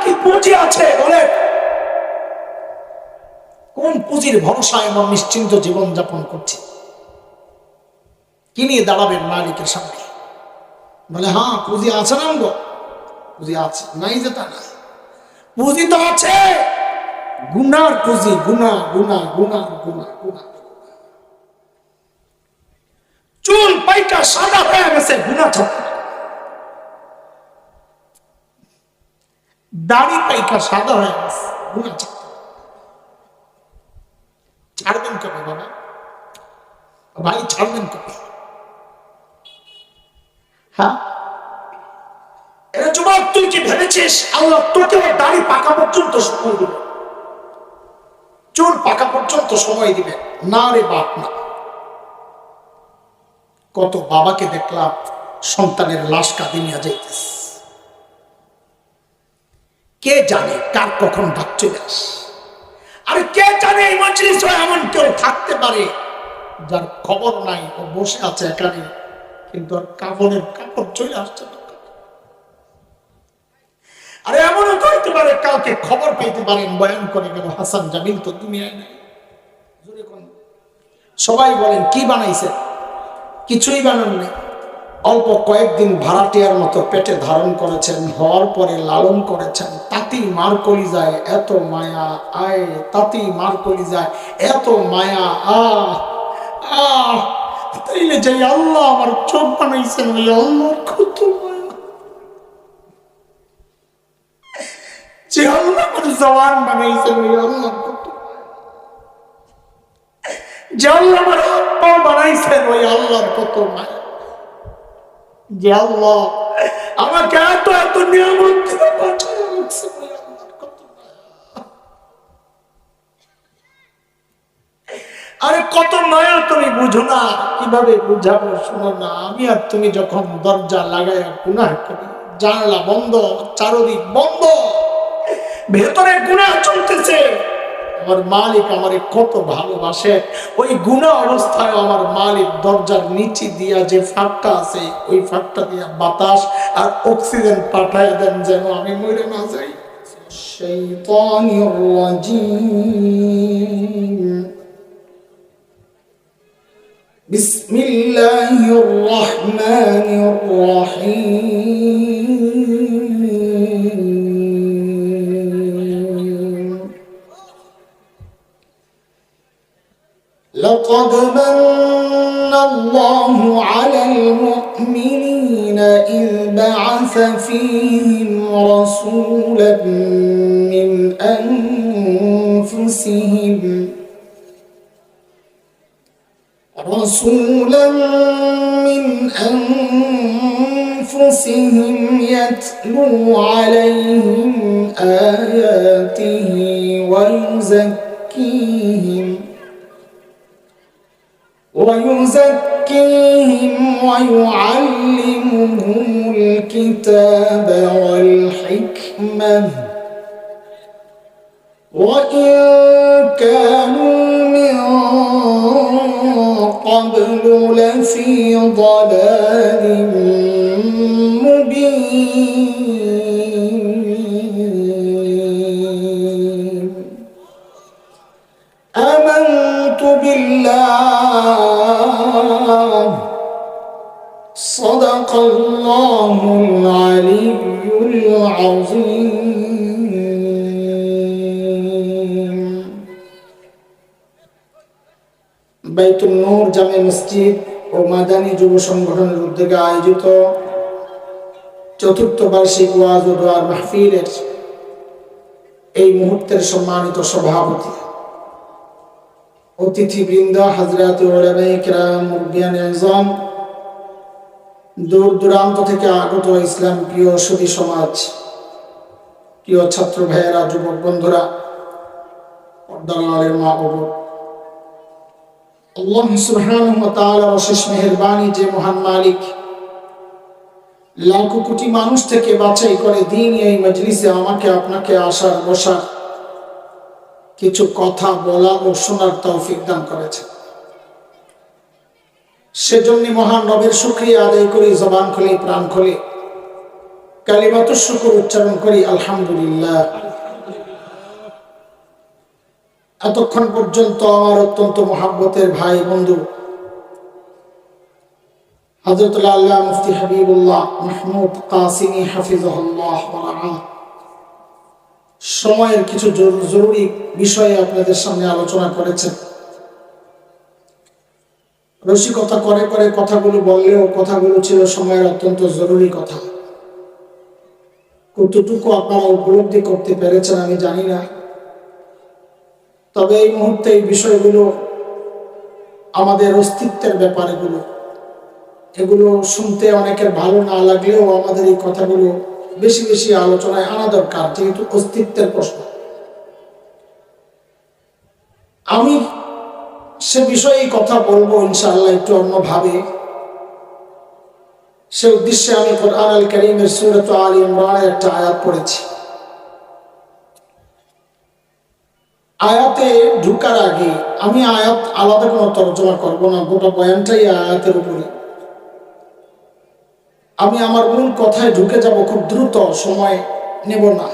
কি পুঁজি আছে বলে? কোন পুঁজির ভরসায় আমরা নিশ্চিন্ত জীবন যাপন করছি? কি নিয়ে দাঁড়াবেন মালিকের সামনে? বলে হ্যাঁ পুঁজি আছে না গো, পুঁজি আছে, নাই যে তা না, পুঁজি তো আছে, গুনার পুঁজি, গুনা গুনা গুনা গুনা গুনা। চুল পাইকা সাদা হয়ে গেছে গুনা ছাড়তে, দাড়ি পাইকা সাদা হয়ে গেছে গুনা ছাড়তে। ছাড়বেন কবে বাবা? ভাই ছাড়বেন কবে? হ্যাঁ, এরা যুবক, তুই কি ভেবেছিস আল্লাহ তোকে দাড়ি পাকা পর্যন্ত সময় দিবে, চুল পাকা পর্যন্ত সময় দিবে? না রে বাপ না। কত বাবাকে দেখলাম সন্তানের লাশ কাঁদে নিয়ে যাইতেছে, কে জানে কার কখন ডাক চলে আসে। আরে কে জানে এই মজলিসে এমন কেউ থাকতে পারে যার খবর নাই, ও বসে আছে এখানে কিন্তু আর কাফনের কাপড় চলে আসছে না। আরে এমনও তো হইতে পারে কাউকে খবর পেতে পারেন বয়ান করে গেল হাসান জামিল তো দুনিয়ায় নাই। সবাই বলেন কি বানাইছে? কিছুই বানান নাই, অল্প কয়েকদিন ভাড়াটিয়ার মতো পেটে ধারণ করেছেন, হওয়ার পরে লালন করেছেন। তাতি মার কলিজায় এত মায়া, আয় তাতি মার কলিজায় এত মায়া, আহ তাইলে যে আল্লাহ আমার চোখ বানাইছেন, ওই আল্লাহর কত মায়া। যে আল্লাহ আমার জওয়ান বানাইছেন, ওই আল্লাহর কত মায়া। যে আল্লাহ আমার হাত পা বানাইছেন, ওই আল্লাহর কত মায়া। যে আল্লাহ আমাকে এত এত নিয়ামত থেকে বাঁচিয়ে রাখছে, ওই আল্লাহর কত মায়া। আরে কত মায়া তুমি বুঝো না, কিভাবে বুঝাবো? শোনো না, আমি আর তুমি যখন দরজা লাগাইয়া গুনাহ করি, জানলা বন্ধ, চারদিক বন্ধ, ভেতরে গুনাহ চলতেছে, আমার মালিক আমারে কত ভালোবাসে। ওই গুনাহ অবস্থায় আমার মালিক দরজার নিচে দিয়া যে ফাঁকটা আছে, ওই ফাঁকটা দিয়া বাতাস আর অক্সিজেন পাঠায় দেন যেন আমি মরে না যাই। শাইতানির রাজিম। বিসমিল্লাহির রহমানির রহিম। لقد من الله على المؤمنين إذ بعث فيهم رسولا من أنفسهم يتلو عليهم آياته ويزكيهم ويعلمهم الكتاب والحكمة وإن كانوا من قبل لفي ضلال مبين. آمنت بالله صدق الله العلي العظيم. বাইতুল নূর জামে মসজিদ ও মাদানী যুব সংগঠনের উদ্যোগে আয়োজিত চতুর্থ বার্ষিক ওয়াজ ও দোয়ার মাহফিলের এই মুহূর্তের সম্মানিত সভাপতি, অতিথিবৃন্দ, হযরত উলামায়ে কেরাম, মুরব্বিয়ানে আযম, দূর দূরান্ত থেকে আগত ইসলাম প্রিয় সুধী সমাজ, প্রিয় ছাত্র ভাইয়েরা, যুবক বন্ধুরা, পর্দার আড়ালের মা বাবা, আল্লাহ সুবহানাহু ওয়া তাআলার অশেষ মেহেরবানি যে মহান মালিক লাখো কোটি মানুষ থেকে বাছাই করে দিন এই মজলিসে আমাকে আপনাকে আসার বসার, কিছু কথা বলা ও শোনার তৌফিক দান করেছে। সেজন্য মহান রবের শুকরিয়া আদায় করি জবান খুলে প্রাণ খুলে। কালিমাতুশ শুকর উচ্চারণ করি আলহামদুলিল্লাহ। এতক্ষণ পর্যন্ত আমার অত্যন্ত মহাব্বতের ভাই বন্ধু হযরত আল্লাহ মুফতি হাবিবুল্লাহ মাহমুদ কাসিমি হাফিজাহুল্লাহ ওয়া রাআহ সময়ের কিছু জরুরি বিষয়ে আপনাদের সামনে আলোচনা করেছেন। রসিকতা করে করে কথাগুলো বললেও কথাগুলো ছিল সময়ের অত্যন্ত জরুরি কথা। কতটুকু আপনারা উপলব্ধি করতে পেরেছেন আমি জানি না, তবে এই মুহূর্তে এই বিষয়গুলো আমাদের অস্তিত্বের ব্যাপারে এগুলো শুনতে অনেকের ভালো না লাগলেও আমাদের এই কথাগুলো বেশি বেশি আলোচনায় আনা দরকার, যেহেতু অস্তিত্বের প্রশ্ন। আমি সে বিষয়ে কথা বলবো ইনশাআল্লাহ একটু অন্যভাবে। সে উদ্দেশ্যে আমি কোরআন আল কারীমের সূরা আলে ইমরানের একটা আয়াত পড়েছি। আয়াতে ঢুকার আগে আমি আয়াত আলাদা কোনো তর্জমা করব না, গোটা বয়ানটাই আয়াতের উপরে। আমি আমার মূল কথায় ঢুকে যাব, খুব দ্রুত, সময় নেব না,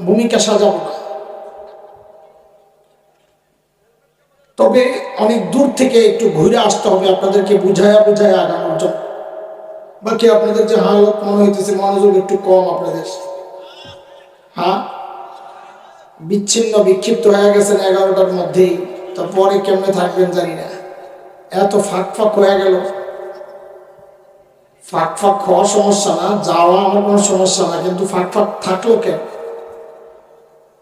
ভূমিকা সাজাবো না। তবে অনেক দূর থেকে একটু ঘুরে আসতে হবে আপনাদেরকে বুঝায়া আগানোর জন্য। বাকি আপনাদের যে হালত মনে হইতেছে মনোযোগ একটু কম আপনাদের, হ্যাঁ, বিচ্ছিন্ন বিক্ষিপ্ত হয়ে গেছেন 11টার মধ্যেই, তারপরে কেমনে থাকবেন জানি না। এত ফাঁক হয়ে গেল। ফাঁক হওয়ার সমস্যা না, যাওয়া আমার কোনো সমস্যা না, কিন্তু ফাঁক থাকলো কেন?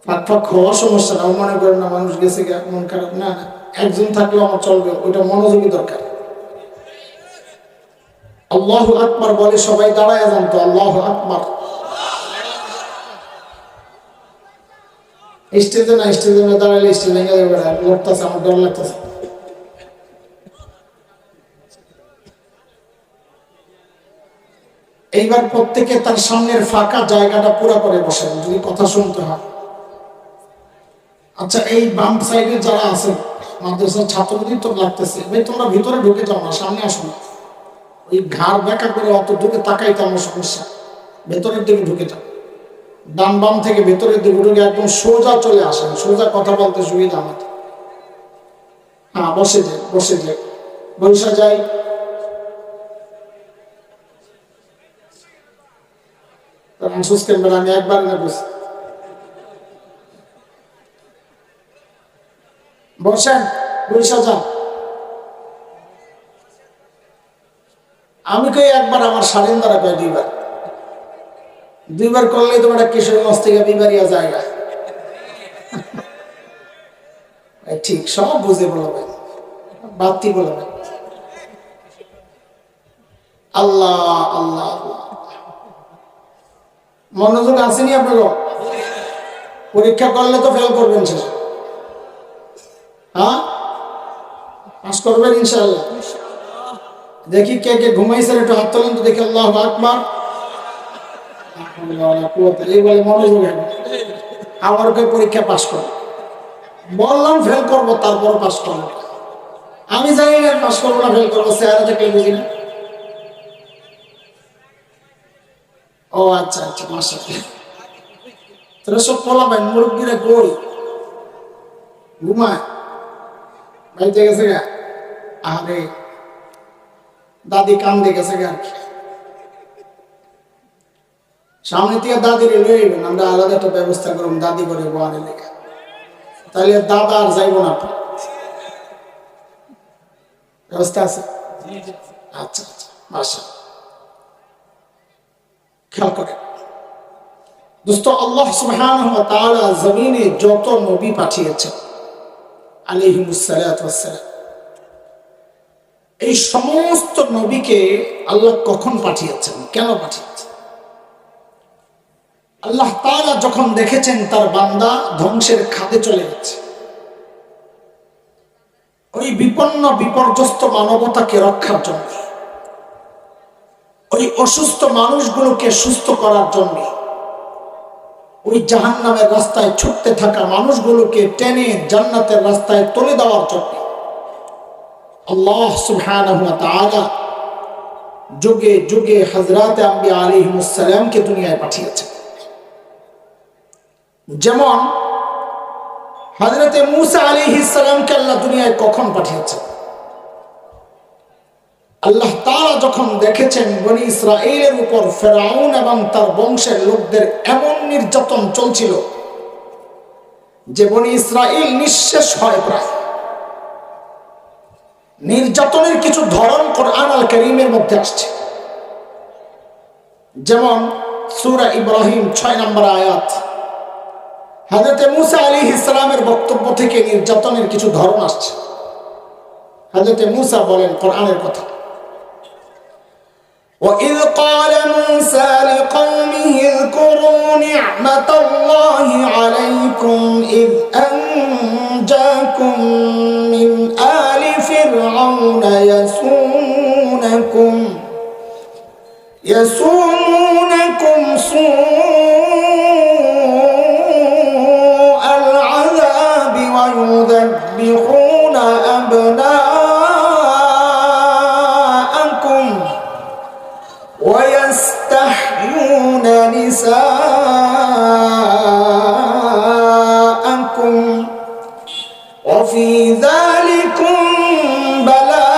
ফাঁক হওয়ার সমস্যা না, মনে করেন না মানুষ গেছে মন খারাপ, না, একজন থাকলেও আমার চলবে, ওইটা মনোযোগী দরকার। আল্লাহু আকবার বলে সবাই দাঁড়ায় যান তো, আল্লাহু আকবার। স্টেজে না দাঁড়ালে স্টেজ ভেঙে যাবে, লড়তেছে, আমার ডর লাগতেছে। এইবার প্রত্যেকে তার সামনের ফাঁকা জায়গাটা পুরো করে বসেন যদি কথা শুনতে হয়। আচ্ছা, এই বাম সাইডে যারা আছেন মাদ্রাসার ছাত্রদের তো লাগতেছে, ভাই তোমরা ভিতরে ঢুকে যাও না, সামনে আসো না। ওই ঘাড় ব্যাকা করে অত ঢুকে তাকাইতে আমার সমস্যা, ভেতরের দিকে ঢুকে যাও। ডান বাম থেকে ভেতরের দিকে ঢুকে একদম সোজা চলে আসেন, সোজা কথা বলতে সুবিধা আমাদের। হ্যাঁ, বসে যাই বসে যাই। আমি একবার না বসে বসেন, বসে যান। আমি কই একবার, আমার স্বাধীন দ্বারা কয় দুইবার করলেই তোমার কিশোরগঞ্জ থেকে বিবারিয়া জায়গা। ঠিক সব বুঝে বলবেন, বাতি বলবেন। আল্লাহ আল্লাহ আল্লাহ, মনোযোগ আসেনি আপনার? পরীক্ষা করলে তো ফেল করবেন শেষে, হ্যাঁ, পাস করবেন ইনশাআল্লাহ। দেখি কে কে ঘুমাইছেন, একটু হাত তোলেন তো দেখি। আল্লাহু আকবার। এই বলে মনোযোগ, আমার পরীক্ষা পাস করো, বললাম ফেল করবো, তারপর পাস করবো। আমি জানি না পাস করবো না ফেল করবো, চেহারা থেকে বুঝি না। ও আচ্ছা আচ্ছা, মাশাআল্লাহ। তাহলে সব পোলাবেন, মুরব্বীরা কই ঘুমায়? বাড়িতে গেছে গা? আরে দাদি কান্দে গেছে গা আর কি। সামনে থেকে দাদির লইবেন, আমরা আলাদা একটা ব্যবস্থা করব দাদি করে বোয়ানের লেখা, তাহলে দাদা আর যাইব না। ব্যবস্থা আছে? আচ্ছা আচ্ছা, মাশাআল্লাহ। খেয়াল করে দোস্ত, আল্লাহ সুবহানাহু ওয়া তাআলা জমিনে যত নবী পাঠিয়েছেন আলাইহিমুস সালাতু ওয়াস সালাম, এই সমস্ত নবীকে আল্লাহ কখন পাঠিয়েছেন, কেন পাঠিয়েছেন? আল্লাহ তাআলা যখন দেখেছেন তার বান্দা ধ্বংসের খাদে চলে যাচ্ছে, ওই বিপন্ন বিপর্যস্ত মানবতাকে রক্ষার জন্য, ওই অসুস্থ মানুষগুলোকে সুস্থ করার জন্য, ওই জাহান্নামের রাস্তায় ছুটতে থাকা মানুষগুলোকে টেনে জান্নাতের রাস্তায় তুলে দেওয়ার জন্য আল্লাহ সুবহানাহু ওয়া তাআলা যুগে যুগে হযরত আম্বিয়া আলাইহিস সালামকে দুনিয়ায় পাঠিয়েছেন। যেমন হযরত মূসা আলাইহিস সালামকে আল্লাহ দুনিয়ায় কখন পাঠিয়েছেন? আল্লাহ তাআলা যখন দেখেছেন বনি ইসরাঈলের উপর ফেরাউন এবং তার বংশের লোকদের এমন নির্যাতন চলছিল যে বনি ইসরাঈল নিঃশেষ হয় প্রায়। নির্যাতনের কিছু ধরন কোরআন আল কারীমের মধ্যে আসছে। যেমন সূরা ইব্রাহিম 6 নম্বর আয়াত, হযরত মূসা আলাইহিস সালামের বক্তব্য থেকে নির্যাতনের কিছু ধরন আসছে। হযরত মূসা বলেন কোরআনের কথা, وَإِذْ قَالَ مُوسَى لِقَوْمِهِ اذْكُرُوا نِعْمَةَ اللَّهِ عَلَيْكُمْ إِذْ أَنْجَاكُمْ مِنْ آلِ فِرْعَوْنَ يَسُومُونَكُمْ سُوءَ الْعَذَابِ وَيُذَبِّحُونَ أَبْنَاءَكُمْ وَيَسْتَحْيُونَ نِسَاءَكُمْ وَفِي ذَلِكُمْ بَلَاءٌ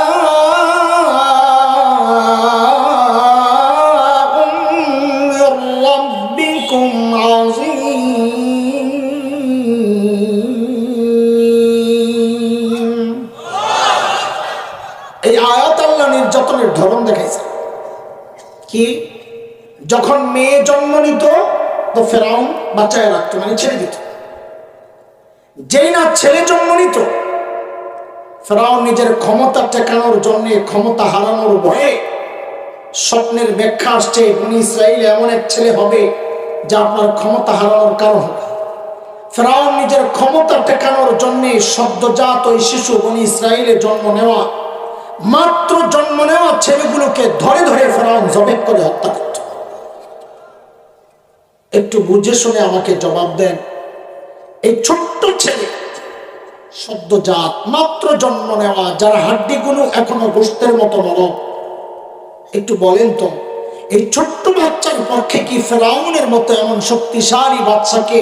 مِّن رَّبِّكُمْ عَظِيمٌ। এই আয়াত আল্লাহ নির্যাতনের ধরন দেখাইছে কি? যখন মেয়ে জন্ম নিত তো ফেরাউন বাঁচায় রাখতো, মানে ছেড়ে দিত। যেই না ছেলে জন্ম নিত, ফেরাউন নিজের ক্ষমতা টেকানোর জন্য, ক্ষমতা হারানোর ভয়ে স্বপ্নের ব্যাখ্যা আসছে বনি ইসরাঈল এমন এক ছেলে হবে যা আপনার ক্ষমতা হারানোর কারণ হবে। ফেরাউন নিজের ক্ষমতা টেকানোর জন্য সদ্যজাত ওই শিশু বনি ইসরাঈলের জন্ম নেওয়া, মাত্র জন্ম নেওয়া ছেলেগুলোকে ধরে ধরে ফেরাউন জবেহ করে হত্যা করত। একটু বুঝে শুনে আমাকে জবাব দেন, এই ছোট্ট ছেলে সদ্যজাত মাত্র জন্ম নেওয়া, যার হাড্ডিগুলো এখনো গোশতের মতো নরম, একটু বলেন তো এই ছোট্ট বাচ্চার পক্ষে কি ফেরাউনের মতো এমন শক্তিশালী বাচ্চাকে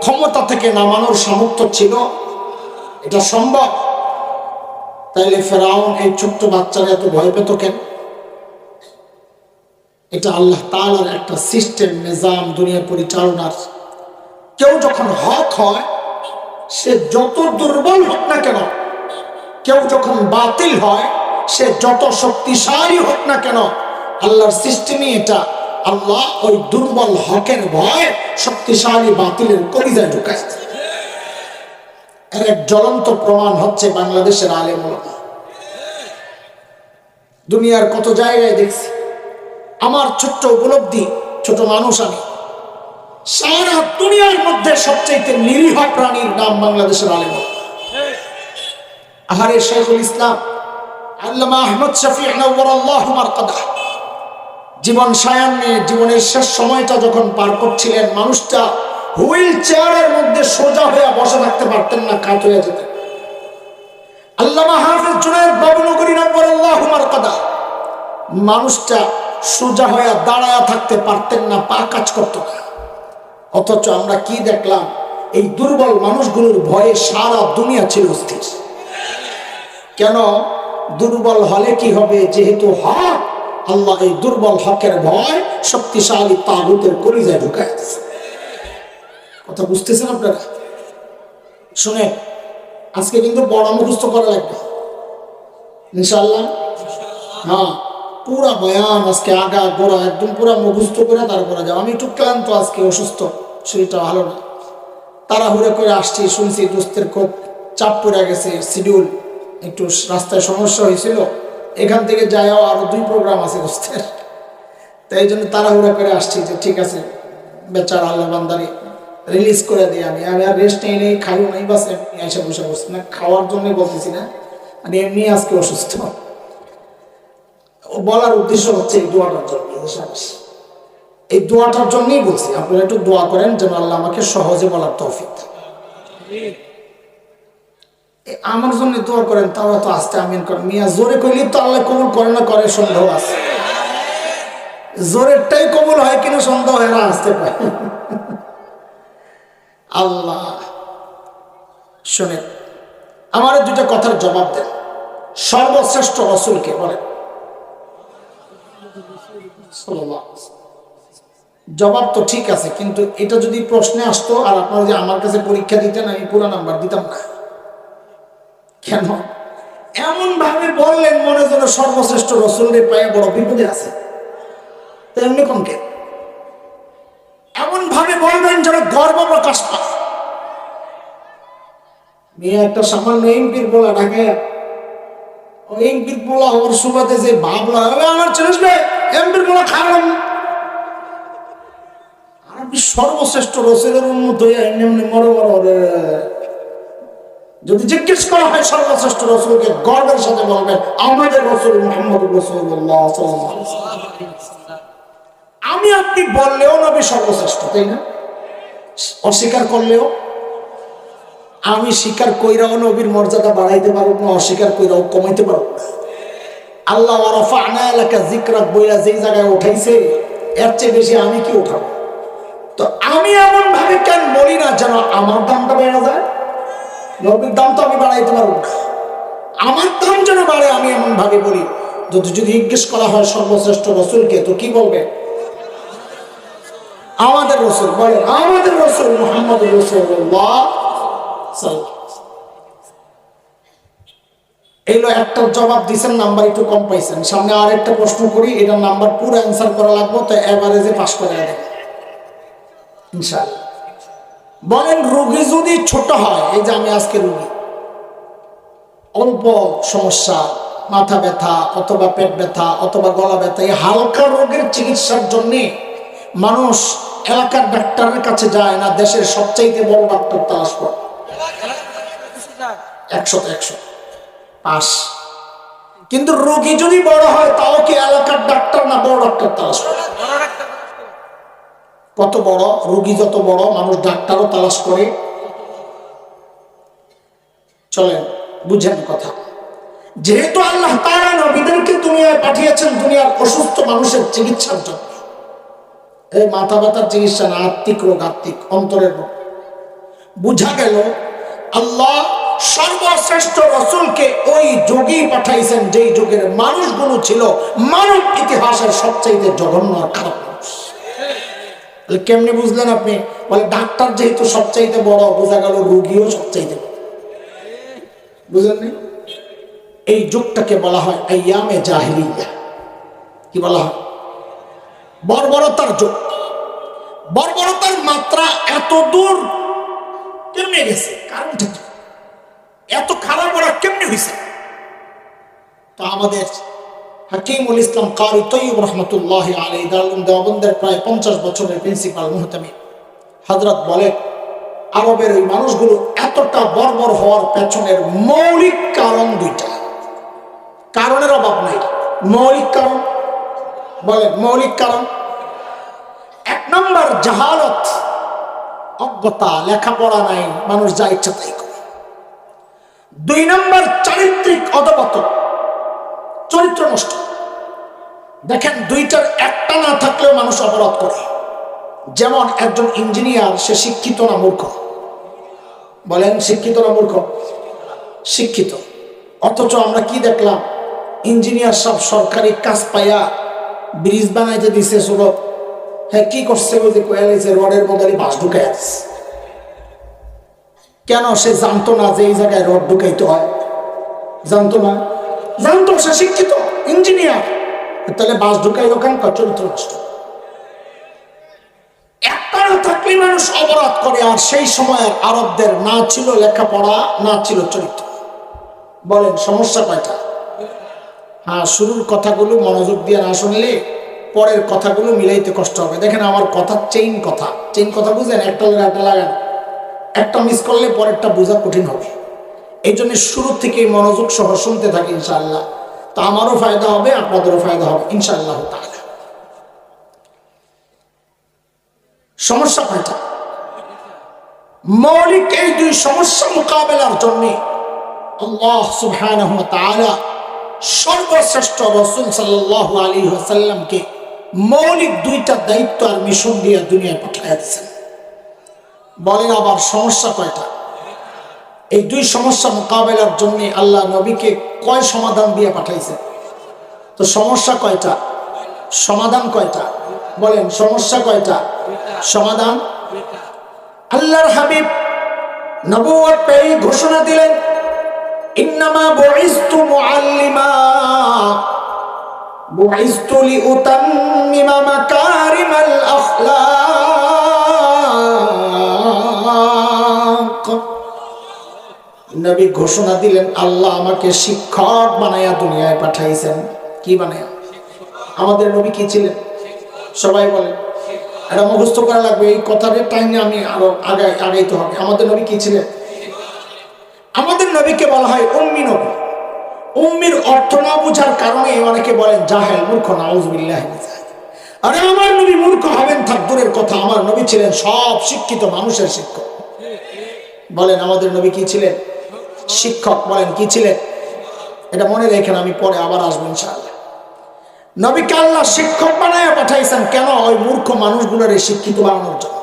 ক্ষমতা থেকে নামানোর সামর্থ্য ছিল? এটা সম্ভব? তাইলে ফেরাউন এই ছোট্ট বাচ্চারা এত ভয় পেত কেন? এটা আল্লাহ তাআলার একটা সিস্টেম, নিজাম, দুনিয়া পরিচালনার। কেউ যখন হক হয়, সে যত দুর্বল হোক না কেন, কেউ যখন বাতিল হয়, সে যত শক্তিশালী হোক না কেন, আল্লাহর সিস্টেমই এটা। আল্লাহ ওই দুর্বল হকের ভয় শক্তিশালী বাতিলের কলিজায় ঢুকায়। এর এক জ্বলন্ত প্রমাণ হচ্ছে বাংলাদেশের আলেম ওলামা। দুনিয়ার কত জায়গায় দেখছি। আমার ছোট্ট উপলব্ধি, ছোট মানুষ আমি, সারা দুনিয়ার মধ্যে সবচেয়ে নিরীহ প্রাণীর নাম বাংলাদেশের আলেম ওলামা। আহারে শাইখুল ইসলাম আল্লামা আহমদ শফি নওয়ারাল্লাহু মারকাদাহ জীবন সায়ান্নে জীবনের শেষ সময়টা যখন পার করছিলেন, মানুষটা হুইল চেয়ারের মধ্যে সোজা হয়ে বসে থাকতে পারতেন না, কাত হয়ে যেতেন। আল্লামা হাফেজ জুনায়েদ বাবুনগরী নওয়ারাল্লাহু মারকাদাহ মানুষটা সোজা হয়ে দাঁড়ায়া থাকতে পারতেন না, পা কাজ করত না। অথচ আমরা কি দেখলাম? এই দুর্বল মানুষগুলোর ভয়ে সারা দুনিয়া ছিল অস্থির। কেন? দুর্বল হলে কি হবে? যেহেতু হক, আল্লাহ এই দুর্বল হকের ভয় শক্তিশালী তাগুতের কলিজায় ঢুকায় দিয়েছে। কথা বুঝতেছেন আপনারা? শুনে আজকে কিন্তু বড় মুখস্থ করা লাগবে ইনশাআল্লাহ। হ্যাঁ, পুরা বয়ান আজকে আগা গোড়া একদম পুরা মুখস্থ করে তারপরে যাও। আমি একটু ক্লান্ত, আজকে অসুস্থ, শরীরটা ভালো না, তাড়াহুড়ো করে আসছি। শুনছি দোস্তের খুব চাপ পড়ে গেছে, শিডিউল একটু রাস্তায় সমস্যা হয়েছিল, এখান থেকে যাইও আরো 2 প্রোগ্রাম আছে দোস্তের, তাই এই জন্য তাড়াহুড়া করে আসছি যে ঠিক আছে বেচারা আল্লাহ বান্দারি রিলিজ করে দিই। আমি আর রেস্ট নেই, খাইও নাই, বাস এমনি এসে বসে বসছি না, খাওয়ার জন্য বলতেছি না, মানে এমনি আজকে অসুস্থ। বলার উদ্দেশ্য হচ্ছে এই দোয়াটার জন্য, এই দোয়াটার জন্যই বলছি আপনারা একটু দোয়া করেন যেন আল্লাহ আমাকে সহজে বলার তৌফিক। আমার জন্য দোয়া করেন, তাও তো আস্তে আমিন করেন। মিয়া জোরে কইলে তো আল্লাহ কবুল করে না, করে সন্দেহ আছে। জোরেরটাই কবুল হয় কিনা সন্দেহ এরা আসতে পারে। আল্লাহ শোনেন, আমার দুটা কথার জবাব দেন। সর্বশ্রেষ্ঠ রাসূলকে বলেন। জবাব তো ঠিক আছে, কিন্তু এটা যদি প্রশ্নে আসতো আর আপনারা যে আমার কাছে পরীক্ষা দিতেন, আমি পুরো নাম্বার দিতাম না। কেন এমন ভাবে বললেন মনে যেন সর্বশ্রেষ্ঠ রাসূলের পায়ে বড় বিপদে আছে? তেমনি কমকে এমন ভাবে বলবেন যেন গর্ব প্রকাশ পায়। মেয়ে একটা সামান্য এমপির বলা ঢাকে, এমপির বলা হওয়ার সুবাদে যে ভাবলা আমার ছেলে এমপির বলা খারাপ, আপনি সর্বশ্রেষ্ঠ রাসূলের উম্মত হয়ে এমনি এমনি মরো মরো। যদি জিজ্ঞেস করা হয় সর্বশ্রেষ্ঠ রাসূলকে, গর্বের সাথে বলবেন আমাদের রাসূল মুহাম্মদুর রাসূলুল্লাহ সাল্লাল্লাহু আলাইহি ওয়াসাল্লাম। আমি আপনি বললেও নবী সর্বশ্রেষ্ঠ, তাই না? অস্বীকার করলেও, আমি স্বীকার কইরাও নবীর মর্যাদা বাড়াইতে পারব না, অস্বীকার কইরাও কমাইতে পারব না। আল্লাহ ওয়া রাফা'না লাকা যিকরাক বইলা যেই জায়গায় উঠাইছে, এর চেয়ে বেশি আমি কি উঠাবো? তো আমি এমন ভাবে কেন বলি না যেন আমার দামটা বেড়ে যায়? নবীর দাম তো আমি বাড়াইতে পারবো না, আমার দাম যেন বাড়ে আমি এমন ভাবে বলি। যদি জিজ্ঞেস করা হয় সর্বশ্রেষ্ঠ রাসূলকে, তো কি বলবে? আমাদের রাসূল। বলে আমাদের রাসূল মুহাম্মদুর রাসূলুল্লাহ সাল্লাল্লাহু আলাইহি ওয়াসাল্লাম। এইলো একটা জবাব দিয়েছেন, নাম্বার একটু কম পাইছেন। সামনে আরেকটা প্রশ্ন করি, এটার নাম্বার পুরো অ্যান্সার করা লাগবে, তো এভারেজে পাস করে দেবেন ইনশাআল্লাহ। বলেন রোগী যদি ছোট হয়, এই যে আমি আজকে রোগী, অল্প সমস্যা, মাথা ব্যথা অথবা পেট ব্যথা অথবা গলা ব্যথা, এই হালকা রোগের চিকিৎসার জন্য মানুষ এলাকার ডাক্তারের কাছে যায় না, দেশের সবচাইতে বড় ডাক্তার তালাশ করে 100 পাস। কিন্তু রোগী যদি বড় হয়, তাও কি এলাকার ডাক্তার না বড় ডাক্তার তালাশ করে? কত বড় রোগী, যত বড় মানুষ ডাক্তারও তালাশ করে। চলেন বুঝেন কথা। যেহেতু আল্লাহ তাআলা নবীদেরকে দুনিয়ায় পাঠিয়েছেন দুনিয়ার অসুস্থ মানুষের চিকিৎসার জন্য, এই মাথা ব্যথার চিকিৎসা না, আত্মিক রোগ, আত্মিক অন্তরের রোগ। বুঝা গেল আল্লাহ সর্বশ্রেষ্ঠ রাসূলকে ওই যুগে পাঠাইছেন যেই যুগের মানুষগুলো ছিল মানব ইতিহাসের সবচাইতে জঘন্য আর খারাপ মানুষ। কেমনে বুঝলেন আপনি? বলে ডাক্তার যেহেতু সবচাইতে বড়, বোঝা গেল রোগীও সবচাইতে বড়। বুঝলেন? এই যুগটাকে বলা হয় আইয়ামে জাহিলিয়া। কি বলা হয়? বর্বরতার যুগ। বর্বরতার মাত্রা এত দূর কেমনে গেছে? কারণটা কি? এত খারাপ ওরা কেমনে হয়েছে? তা আমাদের হাকিমুল ইসলাম কারি তৈয়ব রহমতুল্লাহ আলাইহি দারুল দেওবন্দের প্রায় 50 বছরের প্রিন্সিপাল মুহতামিম হযরত বলেন, আরবের ওই মানুষগুলো এতটা বর্বর হওয়ার পেছনের মৌলিক কারণ দুইটা। কারণের অভাব নাই, মৌলিক কারণ। বলেন মৌলিক কারণ। 1 নম্বর জাহালত, অজ্ঞতা, লেখাপড়া নাই, মানুষ যা ইচ্ছা তাই করে। 2 নম্বর চারিত্রিক অধপতন, চরিত্র নষ্ট। দেখেন দুইটার একটা না থাকলেও মানুষ অপরাধ করে। যেমন একজন ইঞ্জিনিয়ার, সে শিক্ষিত না মূর্খ? বলেন শিক্ষিত না মূর্খ? শিক্ষিত। অথচ আমরা কি দেখলাম? ইঞ্জিনিয়ার সব সরকারি কাজ পাইয়া ব্রিজ বানাইতে দিছে সুরত, হ্যাঁ কি করছে? ওই যে কয়েছে রডের বদলে বাঁশ ঢুকাই আছে। কেন? সে জানতো না যে এই জায়গায় রড ঢুকাইতে হয়? জানতো না? জানতো, সে শিক্ষিত ইঞ্জিনিয়ার, তাহলে বাঁশ ঢুকাইল কেন? চরিত্র নষ্ট। একটা না থাকলে মানুষ অপরাধ করে। আর সেই সময়ের আরবদের না ছিল লেখাপড়া, না ছিল চরিত্র। বলেন সমস্যা কয়টা? হ্যাঁ, শুরুর কথাগুলো মনোযোগ দিয়ে না শুনলে পরের কথাগুলো মিলাইতে কষ্ট হবে। দেখেন আমার কথা চেইন কথা, চেইন কথা বুঝেন? একটা লাগান, একটা মিস করলে পরেরটা বোঝা কঠিন হবে। এই জন্য শুরু থেকে মনোযোগ সহ শুনতে থাকি ইনশাআল্লাহ। তো আমারও ফায়দা হবে, আপনাদেরও ফায়দা হবে ইনশাআল্লাহ তাআলা। সমস্যা কয়টা? মৌলিক এই 2 সমস্যা মোকাবেলার জন্য আল্লাহ সুবহানাহু ওয়া তাআলা সর্বশ্রেষ্ঠ রাসূল সাল্লাল্লাহু আলাইহি ওয়াসাল্লামকে মৌলিক দুইটা দায়িত্ব আর মিশন দিয়ে দুনিয়ায় পাঠিয়ে দিয়েছেন। বলেন আবার সমস্যা কয়টা? এই দুই সমস্যা মোকাবেলার জন্য আল্লাহ নবীকে কয় সমাধান দিয়ে পাঠাইছে? তো সমস্যা কয়টা, সমাধান কয়টা? বলেন সমস্যা কয়টা, সমাধান? আল্লাহর হাবিব নবুয়ত পেয়ে ঘোষণা দিলেন, ইন্নামা বুইসতু মুআল্লিমা বুইসতু লিউতাম্মিমা মাকারিমাল আখলাক। নবী ঘোষণা দিলেন, আল্লাহ আমাকে শিক্ষক বানায়া দুনিয়ায় পাঠাইছেন। কি বানায়া? আমাদের নবী কি ছিলেন? সবাই বলেন, এটা মুখস্থ করা লাগবে। এই কথাটার টাইমে আমি আরো আগাইতে হবে। আমাদের নবী কি ছিলেন? আমাদের নবীকে বলা হয় উম্মি নবী। উম্মির অর্থ না বুঝার কারণে অনেকে বলেন জাহেল, মূর্খ। নাউযুবিল্লাহি মিন যালিক। আরে আমার নবী মূর্খ হবেন থাক দূরের কথা, আমার নবী ছিলেন সব শিক্ষিত মানুষের শিক্ষক। বলেন আমাদের নবী কি ছিলেন? শিক্ষক। বলেন কি ছিলেন? এটা মনে রেখেন, আমি পরে আবার আসবো ইনশাআল্লাহ। নবীকে আল্লাহ শিক্ষক বানায় পাঠাইছেন কেন? ওই মূর্খ মানুষগুলোর শিক্ষিত বানানোর জন্য।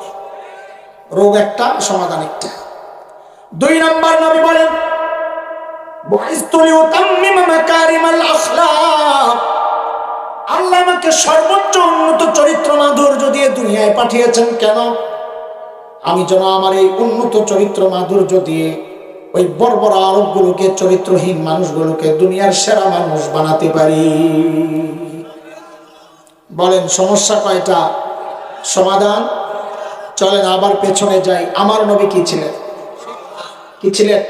রোগ একটা, সমাধান একটা। দুই নম্বর নবী বলেন, আল্লাহ আমাকে সর্বোচ্চ উন্নত চরিত্র মাধুর্য দিয়ে দুনিয়ায় পাঠিয়েছেন কেন? আমি যেন আমার এই উন্নত চরিত্র মাধুর্য দিয়ে ওই বর্বর আরবগুলোকে, চরিত্রহীন মানুষগুলোকে দুনিয়ার সেরা মানুষ বানাতে পারি। বলেন সমস্যা কয়টা, সমাধান? চলেন আবার পেছনে যাই। আমার নবী কি ছিলেন? কি ছিলেন?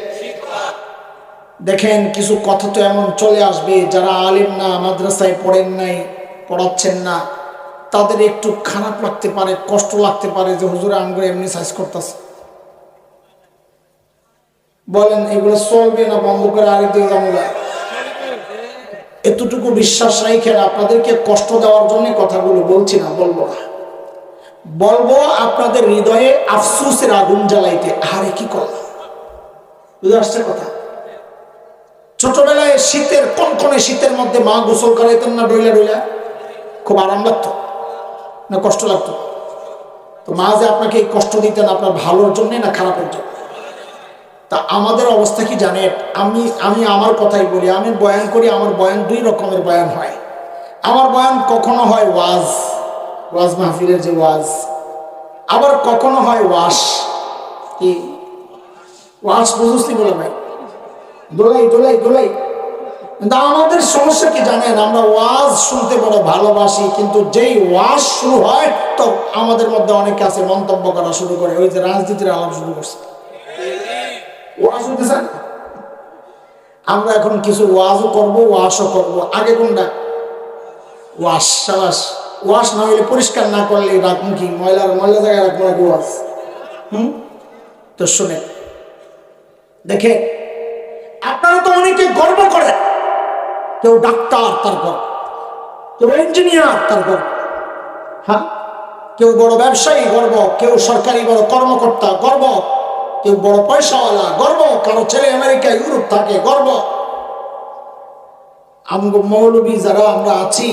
দেখেন কিছু কথা তো এমন চলে আসবে, যারা আলেম না, মাদ্রাসায় পড়েন নাই, পড়াচ্ছেন না, তাদের একটু খারাপ লাগতে পারে, কষ্ট লাগতে পারে যে হুজুর আমগুলো এমনি সাইজ করতেছে। বলেন এগুলো চলবে না বন্ধ করে আরেক দিকে যাবো? এতটুকু বিশ্বাস রাখেন, আপনাদেরকে কষ্ট দেওয়ার জন্য কথাগুলো বলছি না, বলবো না। বলবো আপনাদের হৃদয়ে আফসোসের আগুন জ্বালাইতে। আরে কি করলাম, বুঝে আসছে কথা? ছোটবেলায় শীতের কনকনে শীতের মধ্যে মা গোসল করাইতেন না ডইলা ডইলা? খুব আরাম লাগতো না কষ্ট লাগতো? তো মা যে আপনাকে এই কষ্ট দিতেন আপনার ভালোর জন্য না খারাপের জন্য? তা আমাদের অবস্থা কি জানেন? আমি আমার কথাই বলি, আমি বয়ান করি। আমার বয়ান দুই রকমের বয়ান হয়। আমার বয়ান কখনো হয় ওয়াজ মাহফিলের যে ওয়াজ, আবার কখনো হয় ওয়াশ। কি ওয়াশ বুঝলি বলে ভাই? দোলাই দোলাই দোলাই। কিন্তু আমাদের সমস্যা কি জানেন? আমরা ওয়াজ শুনতে বড় ভালোবাসি, কিন্তু যেই ওয়াজ শুরু হয় তো আমাদের মধ্যে অনেকে আছে মন্তব্য করা শুরু করে, ওই যে রাজনীতির আলাপ শুরু করছে। ওয়াজ হতে চান? আমরা এখন কিছু ওয়াজও করবো, ওয়াশও করবো। আগে কোনটা? ওয়াশ। সাবাস। ওয়াশ না হইলে, পরিষ্কার না করলে রাখুন কি? ময়লা জায়গায় রাখবো নাকি ওয়াজ? তো শুনে দেখে, আপনারা তো অনেকে গর্ব করেন। কেউ ডাক্তার, তার গর্ব। কেউ ইঞ্জিনিয়ার, তার গর্ব। হ্যাঁ, কেউ বড় ব্যবসায়ী, গর্ব। কেউ সরকারি বড় কর্মকর্তা, গর্ব। কেউ বড় পয়সাওয়ালা, গর্ব। কারো ছেলে আমেরিকা, ইউরোপ থাকে, গর্ব। আমগো মৌলবী যারা আমরা আছি,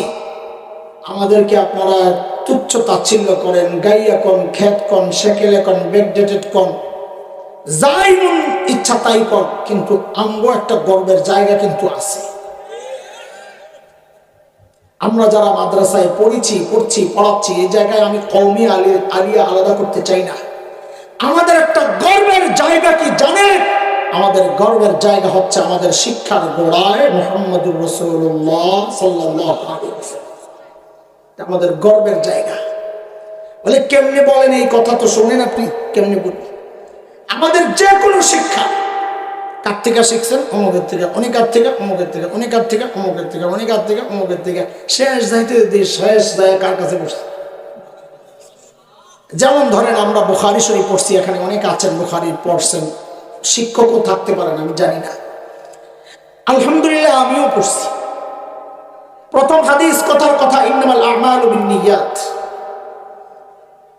আমাদেরকে আপনারা তুচ্ছ তাচ্ছিল্য করেন, গাইয়া কন, খেত কন, সেকেলে কন, ব্যাকডেটেড কন, যাই মন ইচ্ছা তাই কর, কিন্তু আমগো একটা গর্বের জায়গা কিন্তু আছে। আমরা যারা মাদ্রাসায় পড়ছি, পড়াচ্ছি, এই জায়গায় আমি কওমি আলিয়া আলাদা করতে চাই না। আমাদের একটা গর্বের জায়গা কি জানেন? আমাদের গর্বের জায়গা হচ্ছে আমাদের শিক্ষার গোড়ায় মুহাম্মদুর রাসূলুল্লাহ সাল্লাল্লাহু আলাইহি ওয়াসাল্লাম। আমাদের গর্বের জায়গা। বলে কেমনে বলেন? এই কথা তো শুনেন আপনি, কেমনে বলবেন? আমাদের যে কোনো শিক্ষা কার থেকে শিখছেন? অমুকের থেকে, অনেকার থেকে, অমুকের থেকে, অনেকার থেকে, অমুকের থেকে, অনেকার থেকে, অমুকের থেকে, শেষ যাইতে শেষ যায় কার কাছে বসছে? যেমন ধরেন আমরা বুখারী শরীফ পড়ছি, এখানে অনেক আছেন বুখারী পড়ছেন, শিক্ষকও থাকতে পারেন, আমি জানি না। আলহামদুলিল্লাহ আমিও পড়ছি। প্রথম হাদিস, কথার কথা, ইন্নামাল আমালু বিন্নিয়াত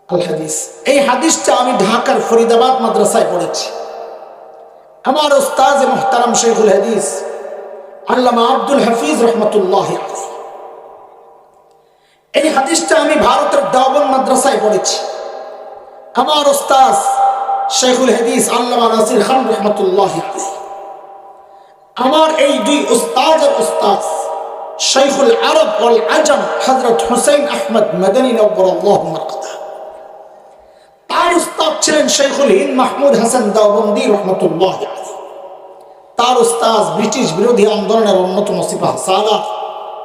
আল হাদিস। এই হাদিসটা আমি ঢাকার ফরিদাবাদ মাদ্রাসায় পড়েছি। আমার উস্তাদ মুহতারাম শেখুল হাদিস আল্লামা আব্দুল হাফিজ রহমতুল্লাহ আলাইহি এই হাদিসটা আমি ভারতের দেওবন্দ মাদ্রাসায় পড়েছি। আমার উস্তাদ শেখুল হাদিস আল্লামা নাসির খান রহমতুল্লাহ আলাইহি, আমার এই দুই উস্তাদের উস্তাদ শাইখুল আরব ওয়াল আজম হযরত হুসাইন আহমদ মাদানী নওয়ারাল্লাহু মারকাদা, তার উস্তাদ ছিলেন শাইখুল হিন্দ মাহমুদ হাসান দেওবন্দি রহমতুল্লাহ আলাইহি। তার উস্তাদ ব্রিটিশ বিরোধী আন্দোলনের অন্যতম সিপাহ সালার,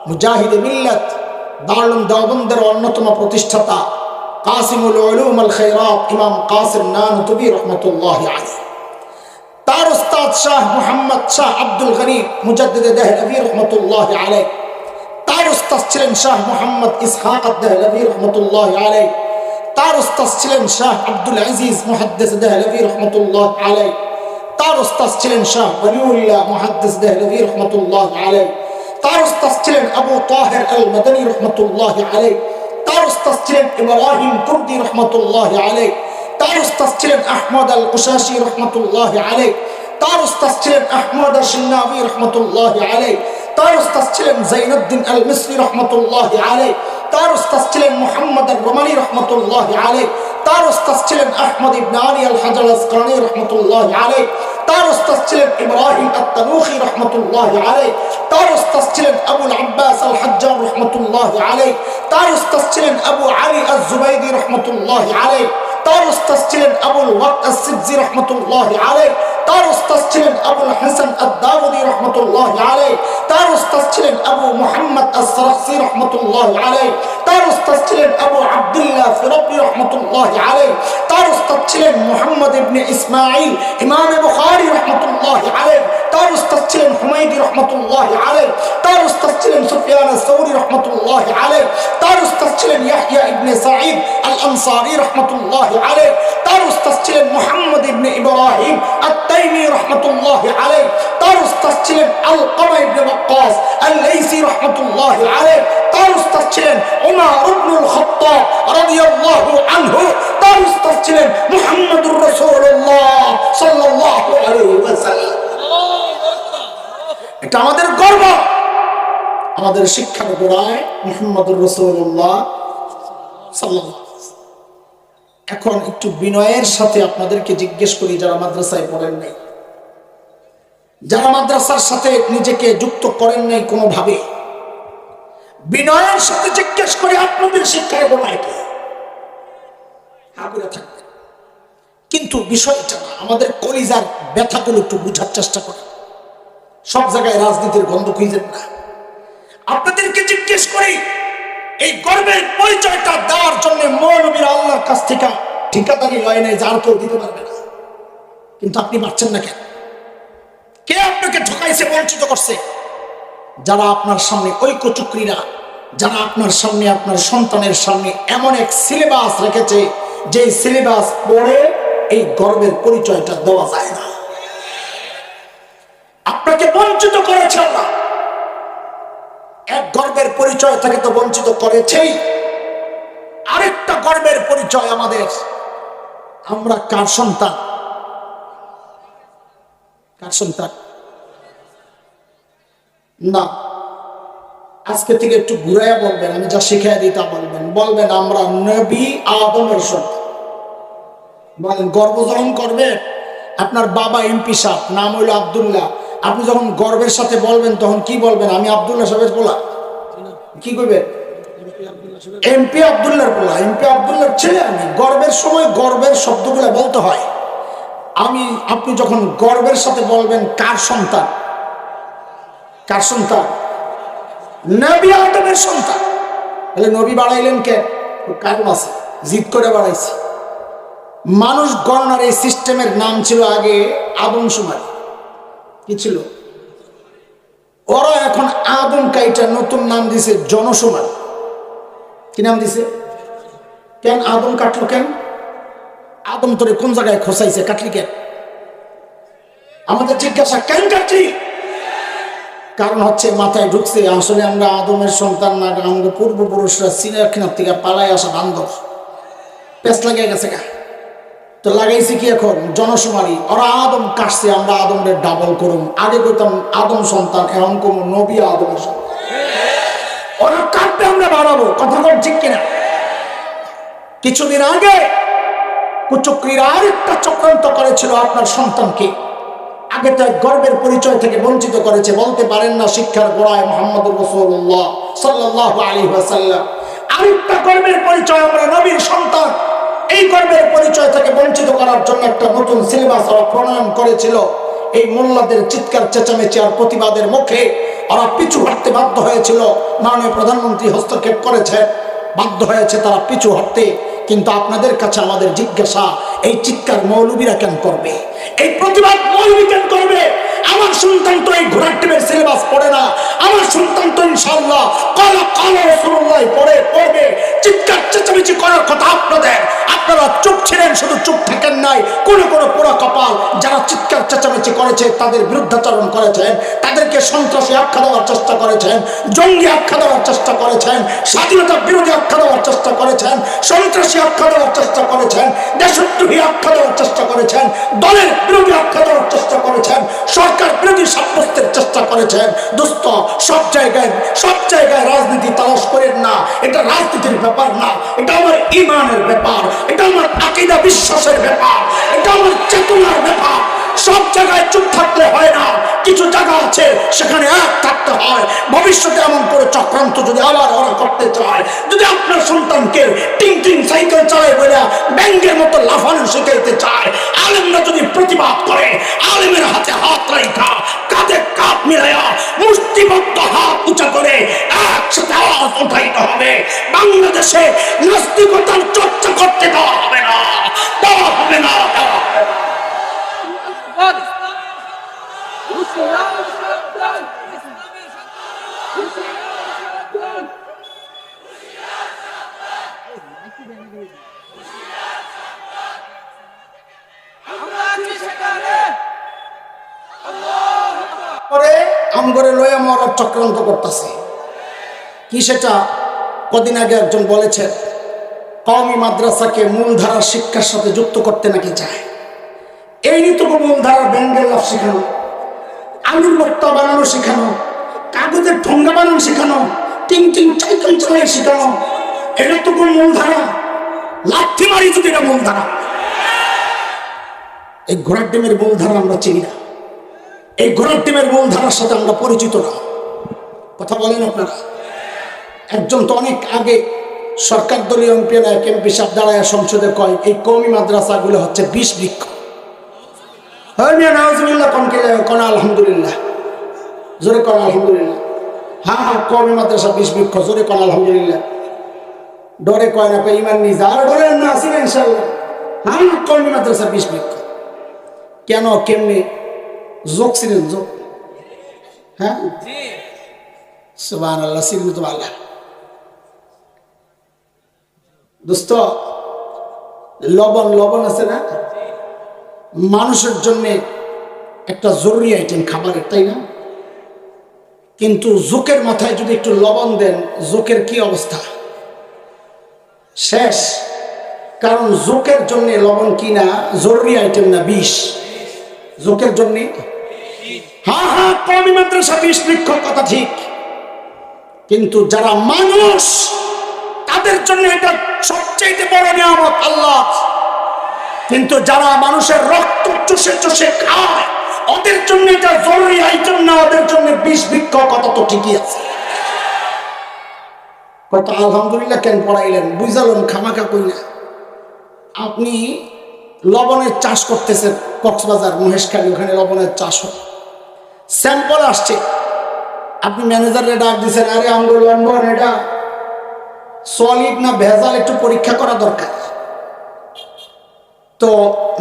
মুজাহিদে মিল্লাত, দারুল দেওবন্দের অন্যতম প্রতিষ্ঠাতা কাসিমুল উলুম আল খায়রাত ইমাম কাসিম নানতুবি রহমতুল্লাহ আলাইহি। তার উস্তাদ শাহ মুহাম্মদ শাহ আব্দুল গনি মুজাদ্দিদ দেহলভী রহমতুল্লাহ আলাইহি। তার উস্তাদ ছিলেন শাহ মুহাম্মদ ইসহাক দেহলভী রহমতুল্লাহ আলাইহি। তার উস্তাদ ছিলেন শাহ আব্দুল আজিজ মুহাদ্দিস দেহলভী রহমতুল্লাহ আলাইহি। তার উস্তাদ ছিলেন শাহ ওয়ালিউল্লাহ মুহাদ্দিস দেহলভী রহমতুল্লাহ আলাইহি। তার উস্তাদ ছিলেন আবু তাহের আল মাদানী রহমতুল্লাহ আলাইহি। তার উস্তাদ ছিলেন ইব্রাহিম কুর্দি রহমতুল্লাহ আলাইহি। তার উস্তাদ ছিলেন আহমদ আল কুশাশি রহমতুল্লাহ আলাইহি। তার উস্তাদ ছিলেন আহমদ আশ-শিন্নাবি রহমতুল্লাহ আলাইহি। তার উস্তাদ ছিলেন জাইনুদ্দিন আল মিসরি রহমতুল্লাহ আলাইহি। তার উস্তাদ ছিলেন মুহাম্মদ আল রুমানি রহমতুল্লাহ আলাইহি। তার উস্তাদ ছিলেন আহমদ ইবনে আলী আল হাজার আসকালানি রহমতুল্লাহ আলাইহি। তার উস্তাদ ছিলেন ইব্রাহিম আত-তানুখি রহমতুল্লাহ আলাইহি। তার উস্তাদ ছিলেন আবুল আব্বাস আল হাজ্জার রহমতুল্লাহ আলাইহি। তার উস্তাদ ছিলেন আবু আলী আজ-জুবাইদি রহমতুল্লাহ আলাইহি। তার উস্তাদ ছিলেন আবুল ওয়াক্ত আস-সিবজি রহমতুল্লাহ আলাইহি। তার উস্তাদ ছিলেন আবুল হাসান আদ-দাউদি রহমতুল্লাহ আলাইহি। তার উস্তাদ ছিলেন আবু মুহাম্মদ আস-সারাখসি রহমতুল্লাহ আলাইহি। তার উস্তাদ ছিলেন আবু আব্দুল্লাহ ফিরাবি রহমতুল্লাহ আলাইহি। তার উস্তাদ ছিলেন মুহাম্মদ ইবনে ইসমাঈল ইমাম বুখারী রহমতুল্লাহ আলাইহি। তার উস্তাদ ছিলেন হুমায়দি রহমতুল্লাহ আলাইহি। তার উস্তাদ ছিলেন সুফিয়ান আস-সাউরি রহমতুল্লাহ আলাইহি। তার উস্তাদ ছিলেন ইয়াহইয়া ইবনে সাঈদ আল আনসারী রহমতুল্লাহ আলাইহি। তার উস্তাদ ছিলেন মুহাম্মদ ইবনে ইব্রাহিম আত-তাইমি রহমতুল্লাহ আলাইহি। তার উস্তাদ ছিলেন আলকামা ইবনে ওয়াক্কাস আল-লাইসি রহমতুল্লাহ আলাইহি। তার উস্তাদ ছিলেন উমর ইবনুল খাত্তাব রাদিয়াল্লাহু আনহু। তার উস্তাদ ছিলেন মুহাম্মদুর রাসূলুল্লাহ সাল্লাল্লাহু আলাইহি ওয়াসাল্লাম। এটা আমাদের গর্ব, আমাদের শিক্ষার গোড়ায় মুহাম্মদুর রাসূলুল্লাহ সাল্লাল্লাহু। এখন একটু বিনয়ের সাথে আপনাদেরকে জিজ্ঞেস করি, যারা মাদ্রাসায় পড়েন নাই, যারা মাদ্রাসার সাথে নিজেকে যুক্ত করেন নাই কোনোভাবে, বিনয়ের সাথে জিজ্ঞেস করি আপনাদের শিক্ষার গোড়ায় কি? হাগুরা থাকবে, কিন্তু বিষয়টা না, আমাদের কলিজার ব্যথাগুলো একটু বুঝার চেষ্টা করেন। সব জায়গায় রাজনীতির গন্ধ খুঁজেন না। আপনাদেরকে জিজ্ঞেস করি, এই গর্বের পরিচয়টা দেওয়ার জন্য মৌলবীরা আল্লাহর কাছ থেকে ঠিকাদারি লয় নাই, যার কেউ দিতে পারবে না, কিন্তু আপনি পারছেন না কেন? কে আপনাকে ঠকাইছে, বঞ্চিত করছে? যারা আপনার সামনে ঐক্যচুক্রীরা, যারা আপনার সামনে, আপনার সন্তানের সামনে এমন এক সিলেবাস রেখেছে, যে সিলেবাস পড়ে এই গর্বের পরিচয়টা দেওয়া যায় না। আপনাকে বঞ্চিত করেছে আল্লাহ, এক গর্বের পরিচয় থেকে তো বঞ্চিত করেছেই। আরেকটা গর্বের পরিচয় আমাদের, আমরা কার সন্তান? কার সন্তান? না, আজকে থেকে একটু ঘুরাইয়া বলবেন, আমি যা শিখাই দিই তা বলবেন। বলবেন আমরা নবী আদমের সন্তান। বলেন, গর্ব যখন করবেন, আপনার বাবা এমপি সাহেব, নাম হইল আব্দুল্লাহ, আপনি যখন গর্বের সাথে বলবেন তখন কি বলবেন? আমি আব্দুল্লাহ সাহেবের পোলা। কি করবেন? এমপি আব্দুল্লাহর পোলা, এমপি আব্দুল্লাহর ছেলে আমি। গর্বের সময় গর্বের শব্দগুলো বলতে হয়। আপনি যখন গর্বের সাথে বলবেন কার সন্তান? কার সন্তান? নবী আদমের সন্তান। তাহলে নবী বাড়াইলেন কে? কারণ আছে, জিদ করে বাড়াইছে। মানুষ গণনার এই সিস্টেমের নাম ছিল আগে আদমশুমারি। কি ছিল? ওরা এখন আদম কাইটা নতুন নাম দিছে জনশুমারি। কি নাম দিছে? কেন আদম কাটলো? কেন আদম তোরে কোন জায়গায় খোসাইছে, কাটলি কেন? আমাদের জিজ্ঞাসা, কেন কাটলি? কারণ হচ্ছে মাথায় ঢুকছে আসলে আমরা আদমের সন্তান না, আমাদের পূর্বপুরুষরা সিরিয়াখানার থেকে পালাই আসা বান্ধব। পেঁচ লাগিয়ে গেছে গা, তো লাগাইছি কি এখন? জনশুমারি। ওরা আদম কাটছে, আমরা আদমের ডাবল করুম। আগে কইতাম আদম সন্তান, এখন কম নবী আদমের সন্তান। ওরা বাড়বে আমরা বাড়াবো, কথা বল ঠিক কিনা? কিছুদিন আগে কুচক্রীরা আরেকটা চক্রান্ত করেছিল আপনার সন্তানকে। আগে তো গর্বের পরিচয় থেকে বঞ্চিত করেছে, বলতে পারেন না শিক্ষার গোড়ায় মুহাম্মদুর রাসূলুল্লাহ সাল্লাল্লাহু আলাইহি ওয়াসাল্লাম। আরেকটা গর্বের পরিচয়, আমরা নবীর সন্তান। এই গর্বের পরিচয় থেকে বঞ্চিত করার জন্য একটা নতুন সিলেবাস ওরা প্রণয়ন করেছিল। এই মোল্লাদের চিৎকার চেঁচামেচি আর প্রতিবাদের মুখে ওরা পিছু হটতে বাধ্য হয়েছিল। মাননীয় প্রধানমন্ত্রী হস্তক্ষেপ করেছে, বাধ্য হয়েছে তারা পিছু হটতে। কিন্তু আপনাদের কাছে আমাদের জিজ্ঞাসা, এই চিৎকার মৌলবীরা কেন করবে? এই প্রতিবাদ মৌলবী কেন করবে? আমার সন্তান তো এই ঘোড়ার টিমের সিলেবাস পড়ে না। আমার সন্তান তো ইনশাআল্লাহ কালা কালা রাসূলুল্লাহ পড়বে। চিৎকার চেঁচামেচি করার কথা আপনাদের, আপনারা চুপ ছিলেন, শুধু চুপ থাকেন নাই। কোন পোড়া কপাল যারা চিৎকার চেঁচামেচি করেছে, তাদের বিরুদ্ধাচরণ করেছেন, তাদেরকে সন্ত্রাসী আখ্যা দেওয়ার চেষ্টা করেছেন, জঙ্গি আখ্যা দেওয়ার চেষ্টা করেছেন, স্বাধীনতা বিরোধী আখ্যা দেওয়ার চেষ্টা করেছেন, সন্ত্রাসী আখ্যা দেওয়ার চেষ্টা করেছেন, দেশদ্রোহী আখ্যা দেওয়ার চেষ্টা করেছেন, দলের বিরোধী আখ্যা দেওয়ার চেষ্টা করেছেন, সরকার বিরোধী সাব্যস্তের চেষ্টা করেছেন। দোস্ত, সব জায়গায় রাজনীতি তালাশ করেন না। এটা রাজনীতির ব্যাপার না, এটা আমার ঈমানের ব্যাপার, এটা আমার আকীদা বিশ্বাসের ব্যাপার, এটা আমার চেতনার ব্যাপার। সব জায়গায় চুপ থাকলে হয় না, কিছু জায়গা আছে সেখানে এক থাকতে হয়। ভবিষ্যতে এমন করে চক্রান্ত যদি আবার ওরা করতে চায়, যদি আপনার সন্তানকে টিং টিং সাইকেল চালায় বলে ব্যাংকের মতো লাফানো শিখাইতে চায়, আলেমরা যদি প্রতিবাদ করে, আলেমের হাতে হাত রাখা, কাঁধে কাঁধ মিলাইয়া মুষ্টিবদ্ধ হাত উঁচা করে একসাথে আওয়াজ উঠাইতে হবে। বাংলাদেশে নাস্তিকতার চর্চা করতে দেওয়া হবে না, দেওয়া হবে না, দেওয়া হবে না। আমগরে লয়া মরার চক্রান্ত করতেছে কি? সেটা কদিন আগে একজন বলেছেন, কওমি মাদ্রাসাকে মূলধারার শিক্ষার সাথে যুক্ত করতে নাকি চায়। এই নিতক মূলধারার ব্যাঙ্গের লাভ শেখানো, আলুর বক্তা বানানো শেখানো, কাগজের ঠোঙ্গা বানানো শেখানো, টিং টিং চাইকেল চালাই শেখানো, এটা তো কোন মূলধারা? লাথি মারি যদি এটা মূলধারা। এই ঘোড়ার ডিমের মূলধারা আমরা চিনি না, এই ঘোড়ার ডিমের মূলধারার সাথে আমরা পরিচিত না। কথা বলেন আপনারা? একজন তো অনেক আগে সরকার দলীয় এমপি সাহেব দাঁড়ায় সংসদে কয়, এই কওমি মাদ্রাসাগুলো হচ্ছে ২০ বৃক্ষ। আলহামদুলিল্লাহ, জোরে কন আলহামদুলিল্লাহ। হ্যাঁ, কওমি মাদ্রাসা ২০ বৃক্ষ, জোরে কন আলহামদুলিল্লাহ। ডরে কয় না, কয় ইমান নিজা, আর ডরেন না, আসেন ইনশাআল্লাহ। হ্যাঁ, কওমি মাদ্রাসা ২০ বৃক্ষ। কেন, কেমনি যোগ ছিলেন? যোগ, হ্যাঁ, সুবহানাল্লাহ, ছিলেন তো আল্লাহ। দোস্ত, লবণ আছে না, মানুষের জন্য একটা জরুরি আইটেম খাবারের, তাই না? কিন্তু জোকের মাথায় যদি একটু লবণ দেন, জোকের কি অবস্থা? শেষ। কারণ জোকের জন্য লবণ কি না জরুরি আইটেম না, বিষ। জোকের জন্য হ্যাঁ, কওমি মাদ্রাসা ২০ বৃক্ষ, কথা ঠিক। কিন্তু যারা মানুষ, তাদের জন্য এটা সবচেয়ে বড় নিয়ামত আল্লাহ। কিন্তু যারা মানুষের রক্ত চুষে চুষে খায়, ওদের জন্য এটা জরুরি আইটেম না, ওদের জন্য ২০ বৃক্ষ। কথা তো ঠিকই আছে। কত আলহামদুলিল্লাহ কেন পড়াইলেন? বুঝালেন খামাখা কই না। আপনি লবণের চাষ করতেছেন কক্সবাজার, মহেশখালী, ওখানে লবণের চাষ হয়, স্যাম্পল আসছে, আপনি ম্যানেজারে ডাক দিচ্ছেন, আরে আমগো লবণ এটা সলিড না ভেজাল, একটু পরীক্ষা করা দরকার। তো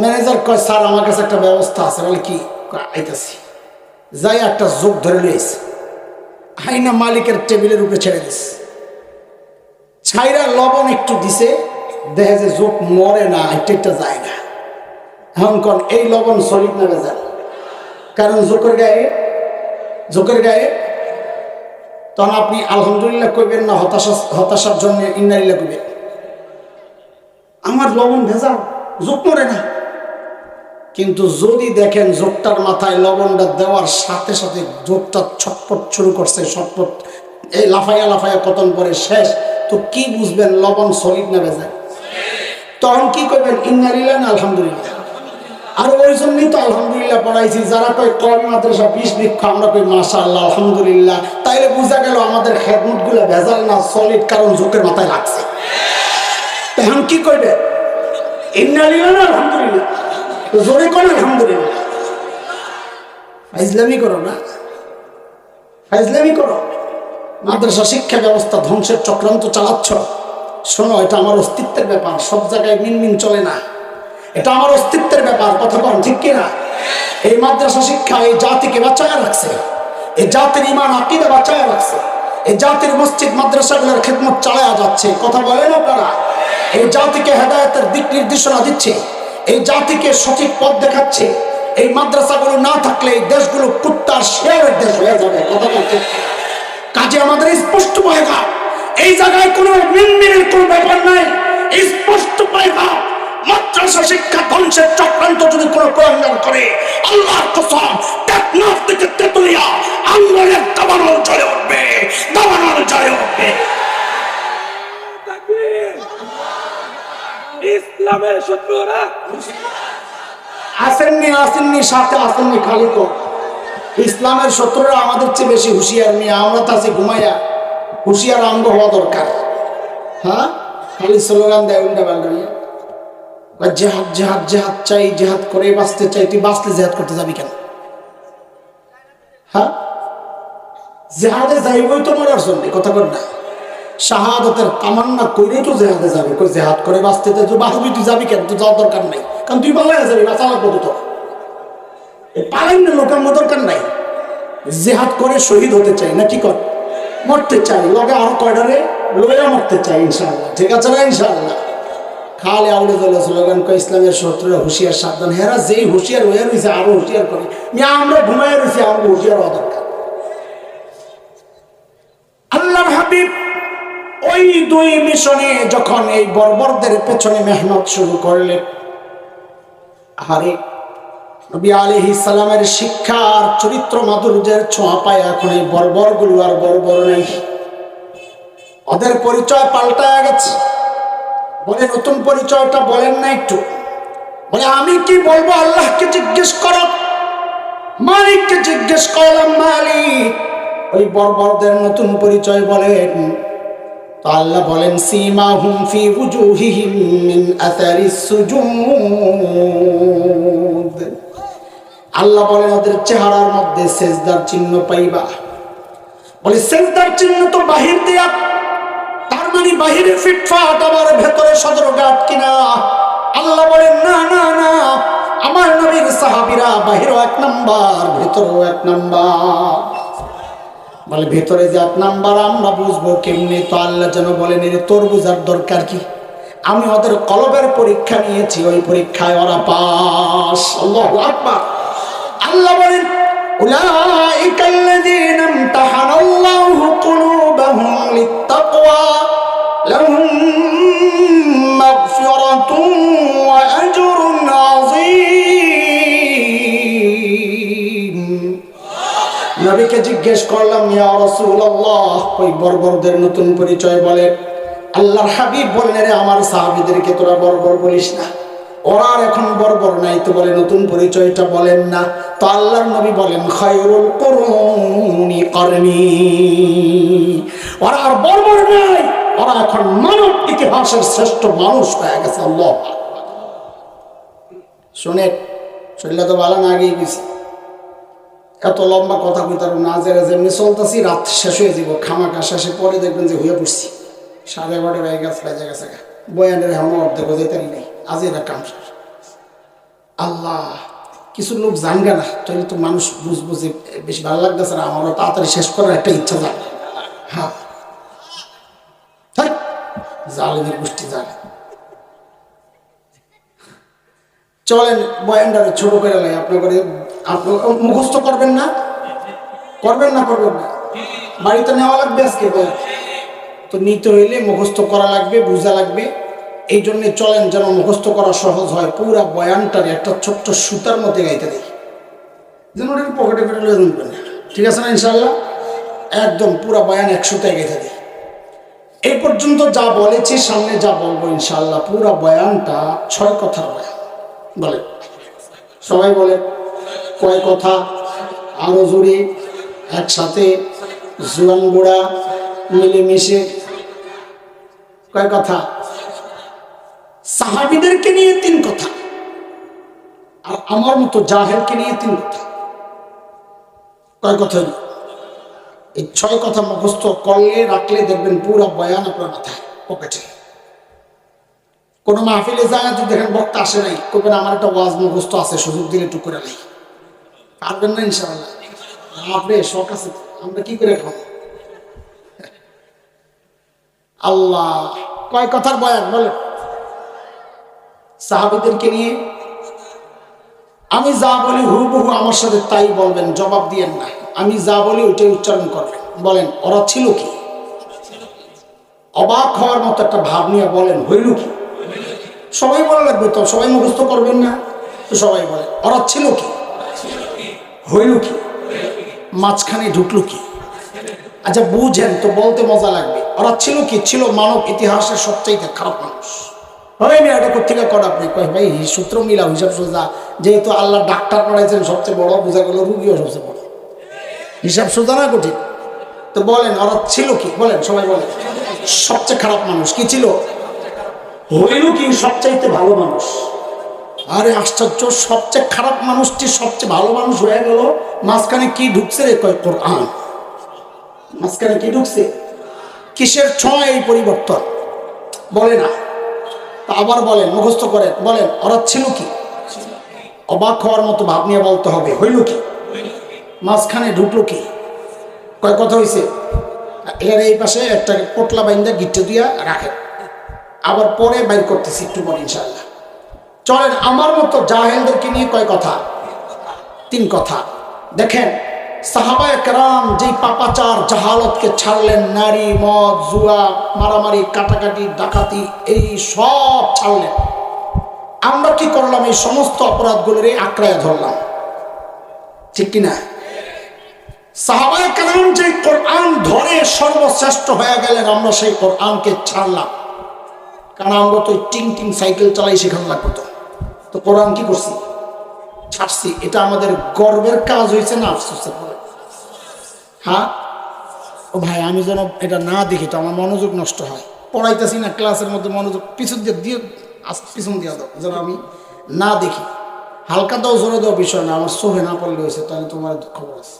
ম্যানেজার কয়, স্যার আমার কাছে একটা ব্যবস্থা আছে। বলে কি? আইতাছি। যাই একটা যোগ ধরে লইছে, আইনা মালিকের টেবিলের উপরে ছেড়ে দিছে, ছাইরা লবণ একটু দিছে, দেখে যে যোগ মরে না, একটা জায়গা। এখন কোন এই লবণ সলিড না ভেজাল? কারণ যোগের গায়ে। তখন আপনি আলহামদুলিল্লাহ কইবেন না, হতাশার জন্য ইন্নালিল্লাহ কইবেন। আমার লবণ ভেজাল, যোগ মরে না। কিন্তু যদি দেখেন যোগটার মাথায় লবণটা দেওয়ার সাথে সাথে যোগটা ছটপট শুরু করছে, ছটপট এই লাফাইয়া লাফাইয়া কতন পরে শেষ, তো কি বুঝবেন লবণ সলিড না ভেজাল? তখন কি করবেন? ইন্না লিল্লাহি না আলহামদুলিল্লাহ। আর ওই জন্যই তো আলহামদুলিল্লাহ পড়াইছি। যারা কয় কওমি মাদ্রাসা 20 বৃক্ষ, আমরা কই মাশাআল্লাহ আলহামদুলিল্লাহ। তাইলে বোঝা গেল আমাদের খেদমত গুলা ভেজাল না সলিড, কারণ ঝোঁকের মাথায় লাগছে। এখন কি করবে? ইন্না লিল্লাহি না আলহামদুলিল্লাহ, জোরে কোন আলহামদুলিল্লাহ। ফাইজলামি করো না, ফাইজলামি করো। মাদ্রাসা শিক্ষা ব্যবস্থা ধ্বংসের চক্রান্ত চালাচ্ছ। শোনো, এটা আমার অস্তিত্বের ব্যাপার, সব জায়গায় মিনমিন চলে না। এটা আমার অস্তিত্বের ব্যাপার, কথা বল ঠিক কিনা? এই মাদ্রাসা শিক্ষা এই জাতিকে বাঁচায় রাখছে, এই জাতির ঈমান আকীদা বাঁচায় রাখছে, এই জাতির মসজিদ মাদ্রাসাগুলোর খেদমত চালায়া যাচ্ছে। কথা বলেন আপনারা? এই জাতিকে হেদায়েতের দিক নির্দেশনা দিচ্ছে, এই জাতিকে সঠিক পথ দেখাচ্ছে। এই মাদ্রাসাগুলো না থাকলে এই দেশগুলো কুত্তার শেয়ারের দেশ হয়ে যাবে। কথা বলতে কাজে আমাদের স্পষ্ট পায়গা, এই জায়গায় কোনো মিনমিনের কোনো ব্যাপার নাই। স্পষ্ট পায়গা, মাদ্রাসা শিক্ষা ধ্বংসের চক্রান্ত যদি কোনো প্রয়োজন করে, আল্লাহর কসম টেকনাফ থেকে তেতুলিয়া আঙ্গুলের দাবানল জ্বলে উঠবে, দাবানল জ্বলে উঠবে। ইসলামের শত্রুরা আসেননি, আসেননি, সাথে আসেননি, খালি কর। ইসলামের শত্রুরা আমাদের চেয়ে বেশি হুঁশিয়ার নিয়ে, আমরা তো আছি ঘুমাইয়া। হুঁশিয়ার আঙ্গ হওয়া দরকার। হ্যাঁ, খালি স্লোগান দেয় উল্টা পাল্টা। জেহাদ জেহাদ জেহাদ চাই, জেহাদ করে বাঁচতে চাই। তুই বাঁচলে জেহাদ করতে যাবি কেন? হ্যাঁ, জেহাদে যাইবই তো মরার জন্য, কথা বল না। শাহাদাতের তামান্না করে তো জেহাদে যাবে। কই জেহাদ করে বাঁচতে চাই, তুই বাঁচবি, তুই যাবি কেন? তুই যাওয়ার দরকার নাই, কারণ তুই পালাইয়া যাবি, বাঁচা লাগবে তো। পালাই না, লোকের দরকার নাই। জেহাদ করে শহীদ হতে চাই না, কি কর? মরতে চাই, লগে আরো কয়ডারে লইয়া মরতে চাই ইনশাআল্লাহ। ঠিক আছে না? ইনশাআল্লাহ। খালে আউলে জলে স্লোগান কয় ইসলামের শত্রুরা হুঁশিয়ার, সাবধান। হেরা যেই হুঁশিয়ার হয়ে রয়েছে আরো হুঁশিয়ার করে। আমরা ঘুমাইয়া রয়েছি, আমাকে হুঁশিয়ার হওয়া দরকার। আল্লাহর হাবিব ওই 2 মিশনে যখন এই বর্বরদের পেছনে মেহনত শুরু করলেন, আরে নবী আলাইহিস সালামের শিক্ষার চরিত্র মাধুর্যের ছোঁয়া পায় এখন এই বর্বরগুলো আর বর্বর নেই। ওদের পরিচয় পাল্টায়া গেছে। বলে নতুন পরিচয়টা বলেন না একটু? বলে আমি কি বলবো? আল্লাহকে জিজ্ঞেস করো, মালিককে জিজ্ঞেস করলাম, মালিক ওই বর্বরদের নতুন পরিচয় বলেন। তো আল্লাহ বলেন সীমাহুম ফি উজুহিহিম মিন আসারিস সুজুদ। আল্লাহ বলেন ওদের চেহারার মধ্যে সেজদার চিহ্ন পাইবা। বলে সেজদার চিহ্ন তো বাহির দিয়া, তার মানে বাহিরে ফিটফাট, আবার ভেতরে সদরঘাট কিনা? আল্লাহ বলেন না না না, আমার নবীর সাহাবীরা বাহিরও 1 নাম্বার, ভেতরেও 1 নাম্বার। বলে ভেতরে যে 1 নাম্বার আমরা বুঝবো কেমনি? তো আল্লাহ যেন বলেন এর তোর বুঝার দরকার কি? আমি ওদের কলবের পরীক্ষা নিয়েছি, ওই পরীক্ষায় ওরা পাস। আল্লাহু আকবার। আল্লাহ বলেন উলাইকাল্লাযীনা ইমতাহানাল্লাহু কুলুবাহুম লিত্তাকওয়া লাহুম মাগফিরাতুন ওয়া আজরুন আযীম। নবীকে জিজ্ঞেস করলাম, ইয়া রাসূলুল্লাহ ওই বর্বরদের নতুন পরিচয় বলেন। আল্লাহর হাবিব বলেন, রে আমার সাহাবীদেরকে তোরা বর্বর বলিস না, ওরা আর এখন বর্বর নাই। তো বলে নতুন পরিচয়টা বলেন না। তো আল্লাহর নবী বলেন খায়রুল কুরুনি করনি, ওরা আর বর্বর নাই, ওরা এখন মানব ইতিহাসের শ্রেষ্ঠ মানুষ হয়ে গেছে। আল্লাহ শুনে শরীরে তো ভালো না গিয়ে গেছে। এত লম্বা কথা কইতার না, জেরা যেমনি চলতেছি, রাত শেষ হয়ে যাব, খামাকা শেষে পরে দেখবেন যে হইয়া পড়ছি 11:30 বেজে গেছে, বেজে গেছে। বয়ানের এখন অর্ধেক যেতারি নেই, আজ এরা কাম শেষ। আল্লাহ, কিছু লোক জানগা না, তাহলে তো মানুষ বুঝবো যে বেশি ভালো লাগতেছে না, আমারও তাড়াতাড়ি শেষ করার একটা ইচ্ছা জানে। হ্যাঁ, জালেমের গোষ্ঠী জানে। চলেন বয়ানটারে ছোট করে লাই। আপনার মুখস্থ করবেন না? করবেন না? করবেন না? বাড়িতে নেওয়া লাগবে আজকে বয়ান তো। নিতে হইলে মুখস্থ করা লাগবে, বোঝা লাগবে। এই জন্যে চলেন যেন মুখস্থ করা সহজ হয়। পুরা বয়ানটারে একটা ছোট্ট সুতার মধ্যে গাইতে দিই, যেন ওটা পকেটে ফেটে লয়ে জানবেন। ঠিক আছে না? ইনশাল্লাহ একদম পুরা বয়ান 100তে গেঁথে দিই। এই পর্যন্ত যা বলেছি, সামনে যা বলবো ইনশাআল্লাহ পুরা বয়ানটা 6 কথার বয়ান। বলে সবাই বলে কয় কথা? আরো জোরে, একসাথে, জুয়ান বুড়া, মিলেমিশে, কয় কথা? সাহাবীদেরকে নিয়ে 3 কথা, আর আমার মতো জাহেলকে নিয়ে 3 কথা। কয় কথা? এই 6 কথা মুখস্থ করলে রাখলে দেখবেন পুরো বয়ান আপনার মাথায় পকেটে। কোন মাহফিলে যায় যদি দেখেন বক্তা আসে নাই, কইবেন আমার একটা ওয়াজ মুখস্থ আছে, সুযোগ দিলে একটু করে নাই। পারবেন না ইনশাআল্লাহ? আপনি শখ আছে, আমরা কি করে খাবো? আল্লাহ, কয় কথার বয়ান বলে? সাহাবীদেরকে নিয়ে আমি যা বলি হুবহু আমার সাথে তাই বলবেন, জবাব দিয়েন না। আমি যা বলি ওইটাই উচ্চারণ করবেন। বলেন ওরা ছিল কি? অবাক হওয়ার মতো একটা ভাব নিয়ে বলেন হইল কি? সবাই বলা লাগবে তো, সবাই মুখস্থ করবেন না তো? সবাই বলে ওরা ছিল কি, হইল কি, মাঝখানে ঢুকলো কি? আচ্ছা বুঝেন তো, বলতে মজা লাগবে। ওরা ছিল কি? ছিল মানব ইতিহাসের সবচাইতে খারাপ মানুষ। এটা কোথেকে কর আপনি? কয় ভাই সূত্র মিলাও, হিসাব সোজা। যেহেতু আল্লাহ ডাক্তার পড়াইছেন সবচেয়ে বড়, বোঝা গেল রুগীও সবচেয়ে বড়। হিসাব সোজা না কঠিন? তো বলেন ওরা ছিল কি? বলেন সবাই বলেন। সবচেয়ে খারাপ মানুষ কি ছিল? হইল কি? সবচাইতে ভালো মানুষ। আরে আশ্চর্য, সবচেয়ে খারাপ মানুষটি সবচেয়ে ভালো মানুষ হয়ে গেল। মাঝখানে কি ঢুকছে রে? কয় কোরআন। মাঝখানে কি ঢুকছে? কিসের ছোঁয়া এই পরিবর্তন? বলে না। আবার বলেন, মুখস্থ করেন, বলেন ওরা ছিল কি? অবাক হওয়ার মতো ভাব নিয়ে বলতে হবে হইল কি, মাঝখানে ঢুকলো কি? কয় কথা হয়েছে? এর এই পাশে একটা পোটলা বাইন্দা গিট্টে দিয়া রাখেন, আবার পরে বাইর করতেছি একটু পরে ইনশাআল্লাহ। চলেন আমার মতো জাহেলদেরকে নিয়ে কয় কথা? 3 কথা। দেখেন সাহাবায়ে কেরাম যেই পাপাচার জাহালতকে ছাড়লেন, নারী, মদ, জুয়া, মারামারি, কাটাকাটি, ডাকাতি, এই সব ছাড়লেন। আমরা কি করলাম? এই সমস্ত অপরাধগুলোর আঁকড়ায় ধরলাম, ঠিক কিনা? সাহাবায়ে কেরাম যে কোরআন ধরে সর্বশ্রেষ্ঠ হয়ে গেলেন, আমরা সেই কোরআনকে ছাড়লাম। কারণ আমরা তো টিং টিং সাইকেল চালাই, শেখানো লাগবে তো কোরআন কি করছি? ছাড়ছি। এটা আমাদের গর্বের কাজ হয়েছে না আফসোসের পরে? হ্যাঁ ও ভাই, আমি যেন এটা না দেখি তো আমার মনোযোগ নষ্ট হয়। পড়াইতেছি না, ক্লাসের মধ্যে মনোযোগ পিছন দিয়ে পিছন দিয়ে দাও, যেন আমি না দেখি। হালকা দাও, জোরে দাও, বিষয় না, আমার চোখে না পড়লে হয়েছে, তাহলে তোমার খবর আছে।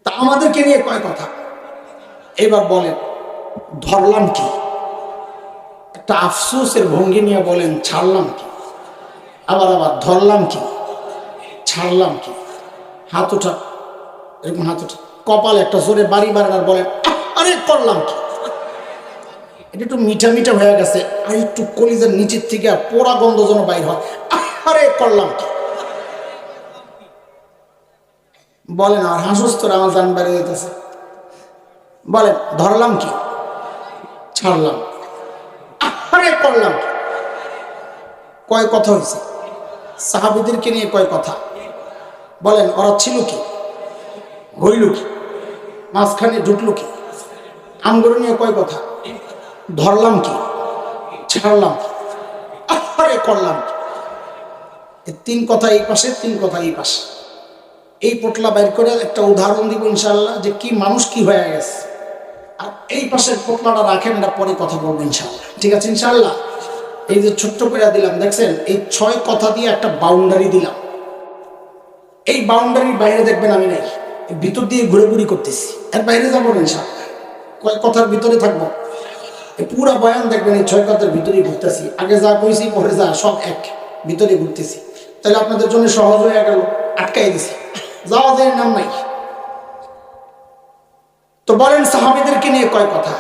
তা আমাদেরকে নিয়ে কয় কথা? এবার বলেন ধরলাম কি? একটা আফসোসের ভঙ্গি নিয়ে বলেন ছাড়লাম কি? আবার ধরলাম কি, ছাড়লাম কি? হাত ওঠা, এরকম হাত ওঠা, কপালে একটা জোরে বাড়ি বাড়ানোর বলেন আরে করলাম কি? এটা একটু মিঠা মিঠা হয়ে গেছে, আর একটু কলিজার নিচের থেকে পোড়া গন্ধ যেন বাইর হয়। আরে করলাম কি? বলেন। আর হাসুস তোর আমার জান বেড়ে যেতেছে। বলেন ধরলাম কি, ছাড়লাম, আরে করলাম কি? কয় কথা হয়েছে? সাহাবীদেরকে নিয়ে কয় কথা? বলেন ওরা ছিল কি, হইল কি, মাঝখানে ঢুকলো কি? আমগুলো নিয়ে কয় কথা? ধরলাম কি, ছাড়লাম কি, আরে করলাম কি? এই 3 কথা এই পাশে, 3 কথা এই পাশে। এই পোটলা বাইর করে একটা উদাহরণ দিব ইনশাআল্লাহ, যে কি মানুষ কি হয়ে গেছে। আর এই পাশের পোটলাটা রাখেন, এটা পরে কথা বলবো ইনশাআল্লাহ, ঠিক আছে ইনশাআল্লাহ? এই যে ছোট্ট করে দিলাম, দেখছেন এই 6 কথা দিয়ে একটা বাউন্ডারি দিলাম। এই বাউন্ডারির বাইরে দেখবেন আমি নাই, ভিতর দিয়ে ঘুরে ঘুরি করতেছি। এর বাইরে যাবো না ইনশাআল্লাহ, কয় কথার ভিতরে থাকবো। এই পুরা বয়ান দেখবেন এই 6 কথার ভিতরেই ঘুরতেছি। আগে যা কইছি পরে যা সব এক, ভিতরে ঘুরতেছি। তাহলে আপনাদের জন্য সহজ হয়ে গেল, আটকাই দিছি, যাওয়া যায় নাম নাই। তো বলেন সাহাবীদেরকে নিয়ে কয় কথা?